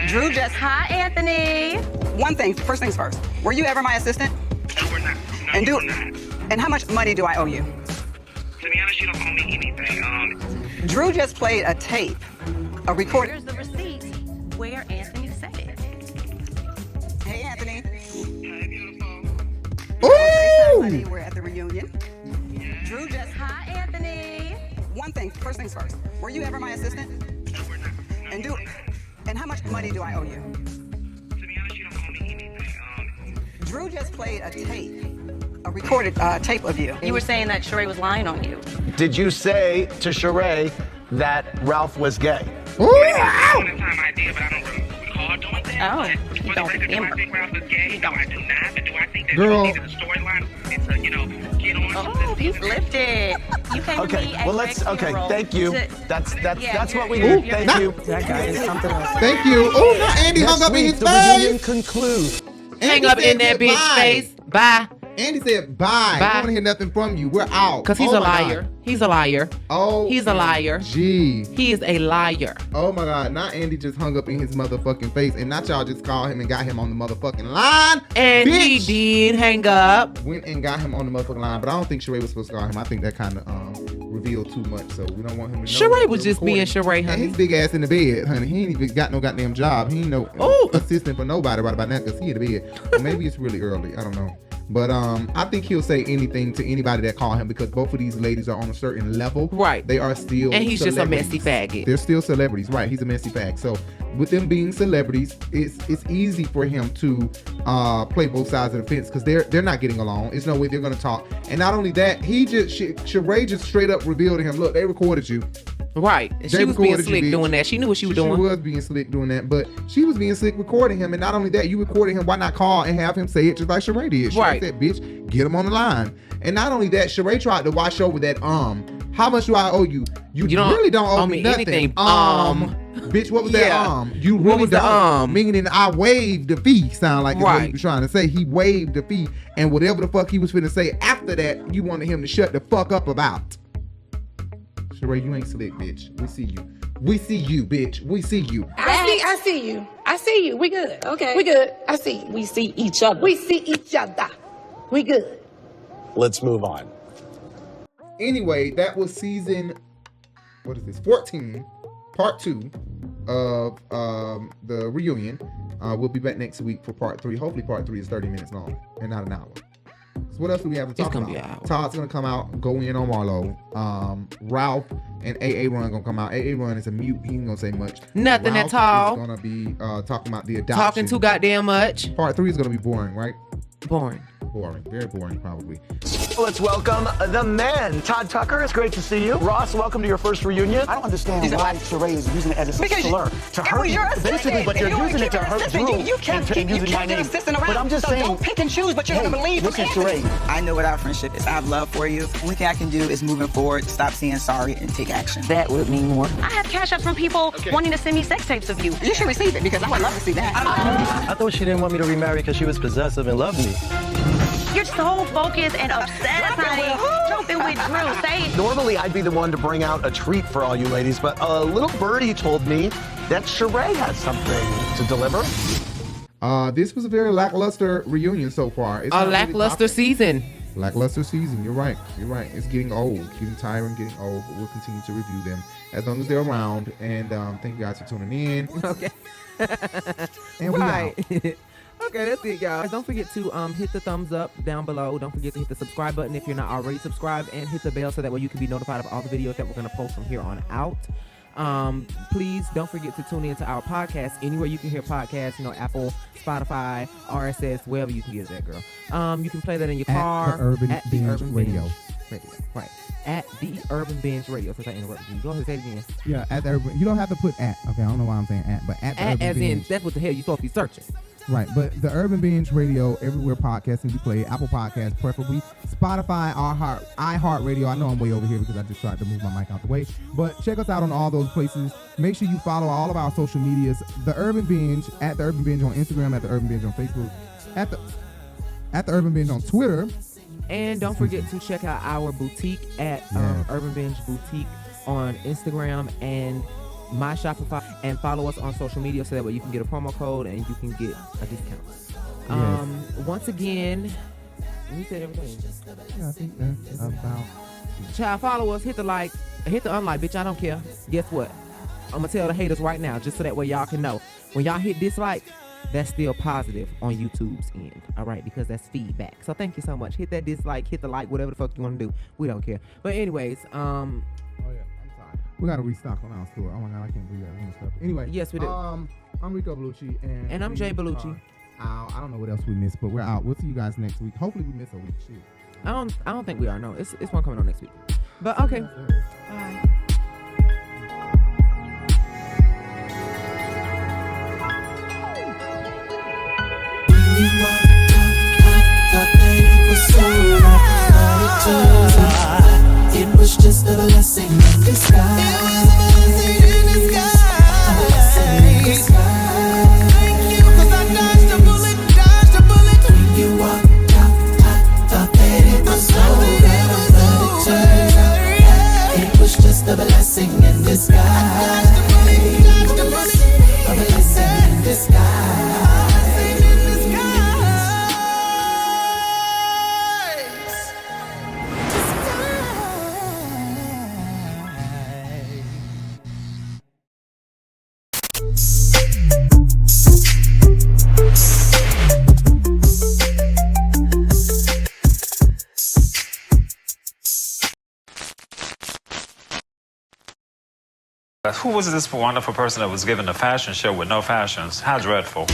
[SPEAKER 13] Drew just...
[SPEAKER 11] Hi, Anthony.
[SPEAKER 13] One thing, first things first. Were you ever my assistant?
[SPEAKER 15] No, we're not.
[SPEAKER 13] And how much money do I owe you?
[SPEAKER 15] To be honest, you don't owe me anything.
[SPEAKER 13] Drew just played a tape, a recording.
[SPEAKER 11] Here's the receipt where Anthony said it.
[SPEAKER 13] Hey, Anthony.
[SPEAKER 15] Hey, beautiful.
[SPEAKER 13] Ooh! Honey, we're at the reunion. Drew just...
[SPEAKER 11] Hi, Anthony.
[SPEAKER 13] One thing, first things first. Were you ever my assistant?
[SPEAKER 15] No, we're not.
[SPEAKER 13] And how much money do I owe you?
[SPEAKER 15] To be honest, you don't owe me anything.
[SPEAKER 13] Drew just played a tape, a recorded tape of you.
[SPEAKER 11] You were saying that Sheree was lying on you.
[SPEAKER 7] Did you say to Sheree that Ralph was gay?
[SPEAKER 15] One time I did, but I don't recall doing that.
[SPEAKER 11] Oh, you don't remember.
[SPEAKER 15] Do I think Ralph is gay? No, I do not. But do I think that
[SPEAKER 4] Girl.
[SPEAKER 15] the storyline is to, get on?
[SPEAKER 11] Oh, he's lifted. You came to me
[SPEAKER 7] well, let's. Okay, thank you. That's what we
[SPEAKER 11] you're-
[SPEAKER 7] need. Thank you.
[SPEAKER 2] That guy is something else.
[SPEAKER 4] Thank you. Oh, now Andy hung up in his
[SPEAKER 7] the reunion
[SPEAKER 4] face.
[SPEAKER 7] concludes.
[SPEAKER 5] Hang up in that bitch face. Bye.
[SPEAKER 4] Andy said bye. I don't want to hear nothing from you. We're out.
[SPEAKER 5] Because he's a liar. He's a liar.
[SPEAKER 4] Oh.
[SPEAKER 5] He's a liar.
[SPEAKER 4] Gee.
[SPEAKER 5] He is a liar.
[SPEAKER 4] Oh my God. Now Andy just hung up in his motherfucking face. And not y'all just called him and got him on the motherfucking line.
[SPEAKER 5] And
[SPEAKER 4] Bitch.
[SPEAKER 5] he did hang up.
[SPEAKER 4] Went and got him on the motherfucking line. But I don't think Sheree was supposed to call him. I think that kind of revealed too much. So we don't want him to know.
[SPEAKER 5] Sheree was just being Sheree,
[SPEAKER 4] And
[SPEAKER 5] honey.
[SPEAKER 4] his big ass in the bed, honey. He ain't even got no goddamn job. He ain't no assistant for nobody right about now because he in the bed. Or maybe it's really early. I don't know. But I think he'll say anything to anybody that call him because both of these ladies are on a certain level.
[SPEAKER 5] Right.
[SPEAKER 4] They are still
[SPEAKER 5] And he's just a messy faggot.
[SPEAKER 4] They're still celebrities. Right. He's a messy fag. So with them being celebrities, it's easy for him to play both sides of the fence because they're not getting along. There's no way they're going to talk. And not only that, Sheree just straight up revealed to him, look, they recorded you.
[SPEAKER 5] Right. And she was being slick doing that. She knew what she was doing.
[SPEAKER 4] She was being slick doing that, but she was being slick recording him. And not only that, you recorded him. Why not call and have him say it just like Sheree did? Sheree said, bitch, get him on the line. And not only that, Sheree tried to wash over that how much do I owe you? You really don't owe me nothing.
[SPEAKER 5] Anything.
[SPEAKER 4] Bitch, what was that You really
[SPEAKER 5] was
[SPEAKER 4] don't. Meaning I waived the fee. Sound like what he was trying to say. He waived the fee. And whatever the fuck he was finna say after that, you wanted him to shut the fuck up about. Sheree, you ain't slick, bitch. We see you. We see you, bitch. We see you.
[SPEAKER 12] I see you. I see you. We good. Okay. We good. I see you. We see each other. We see each other. We good.
[SPEAKER 7] Let's move on.
[SPEAKER 4] Anyway, that was season, 14, part 2 of the reunion. We'll be back next week for part 3. Hopefully part 3 is 30 minutes long and not an hour. So what else do we have to talk about? Todd's gonna come out, go in on Marlo. Ralph and AA Run gonna come out. AA Run is a mute. He ain't gonna say much.
[SPEAKER 5] Nothing
[SPEAKER 4] Ralph
[SPEAKER 5] at all.
[SPEAKER 4] Is gonna be talking about the adoption.
[SPEAKER 5] Talking too goddamn much.
[SPEAKER 4] Part 3 is gonna be boring, right?
[SPEAKER 5] Boring.
[SPEAKER 4] boring, very boring, probably.
[SPEAKER 7] Let's welcome the men. Todd Tucker, it's great to see you. Ross, welcome to your first reunion. I don't understand why Sheree is using it as a slur to hurt you. Basically, but you're using it to hurt Drew
[SPEAKER 6] You can't keep
[SPEAKER 7] using my name.
[SPEAKER 6] assistant around.
[SPEAKER 7] But I'm just saying,
[SPEAKER 6] don't pick and choose, but you're going to believe.
[SPEAKER 7] Listen, Sheree.
[SPEAKER 6] I know what our friendship is. I have love for you. The only thing I can do is moving forward, stop saying sorry, and take action.
[SPEAKER 8] That would mean more.
[SPEAKER 11] I have cash up from people wanting to send me sex tapes of you.
[SPEAKER 6] You should receive it because I would love to see that.
[SPEAKER 16] I thought she didn't want me to remarry because she was possessive and loved me.
[SPEAKER 11] You're so focused and obsessed, honey. Jumping with Drew. Say it.
[SPEAKER 7] Normally, I'd be the one to bring out a treat for all you ladies, but a little birdie told me that Sheree has something to deliver.
[SPEAKER 4] This was a very lackluster reunion so far. It's
[SPEAKER 5] a lackluster season.
[SPEAKER 4] Lackluster season. You're right. You're right. It's getting old, getting tiring, getting old. But we'll continue to review them as long as they're around. And thank you guys for tuning in.
[SPEAKER 5] Okay.
[SPEAKER 4] And we out.
[SPEAKER 5] Okay, that's it, guys. Don't forget to hit the thumbs up down below. Don't forget to hit the subscribe button if you're not already subscribed, and hit the bell so that way you can be notified of all the videos that we're going to post from here on out. Please don't forget to tune into our podcast anywhere you can hear podcasts, Apple, Spotify, RSS, wherever you can get that, girl. You can play that in your car.
[SPEAKER 4] At the Urban Binge Radio.
[SPEAKER 5] Right. At the Urban Binge Radio. Since I interrupted you. Go ahead and say it again.
[SPEAKER 4] Yeah, at the Urban. You don't have to put at. Okay, I don't know why I'm saying at, but at the Urban
[SPEAKER 5] as
[SPEAKER 4] Binge.
[SPEAKER 5] in, that's what the hell you're supposed to be searching.
[SPEAKER 4] Right, but the Urban Binge Radio, everywhere podcasting be played, Apple Podcasts preferably, Spotify, iHeartRadio. I know I'm way over here because I just tried to move my mic out the way, but check us out on all those places. Make sure you follow all of our social medias, The Urban Binge, at The Urban Binge on Instagram, at The Urban Binge on Facebook, at the Urban Binge on Twitter.
[SPEAKER 5] And don't forget to check out our boutique at Urban Binge Boutique on Instagram and my Shopify, and follow us on social media so that way you can get a promo code and you can get a discount. Once again, we said everything.
[SPEAKER 4] Yeah, I think that's about.
[SPEAKER 5] Child, follow us, hit the like, hit the unlike, bitch. I don't care. Guess what? I'm gonna tell the haters right now, just so that way y'all can know. When y'all hit dislike, that's still positive on YouTube's end. All right, because that's feedback. So thank you so much. Hit that dislike, hit the like, whatever the fuck you want to do. We don't care. But anyways,
[SPEAKER 4] we gotta restock on our store. Oh my god, I can't believe that stuff. Anyway,
[SPEAKER 5] yes, we do.
[SPEAKER 4] I'm Rico Bellucci,
[SPEAKER 5] and I'm Jay Bellucci.
[SPEAKER 4] I don't know what else we missed, but we're out. We'll see you guys next week. Hopefully, we miss a week. Shit.
[SPEAKER 5] I don't think we are. No, it's one coming on next week. But okay. Bye.
[SPEAKER 17] It was just a blessing in disguise. A blessing in disguise. Thank you, 'cause I dodged a bullet. When you walked out, I thought that it was over, but it turned out it was just a blessing in disguise. A blessing in disguise.
[SPEAKER 19] Who was this wonderful person that was given a fashion show with no fashions? How dreadful.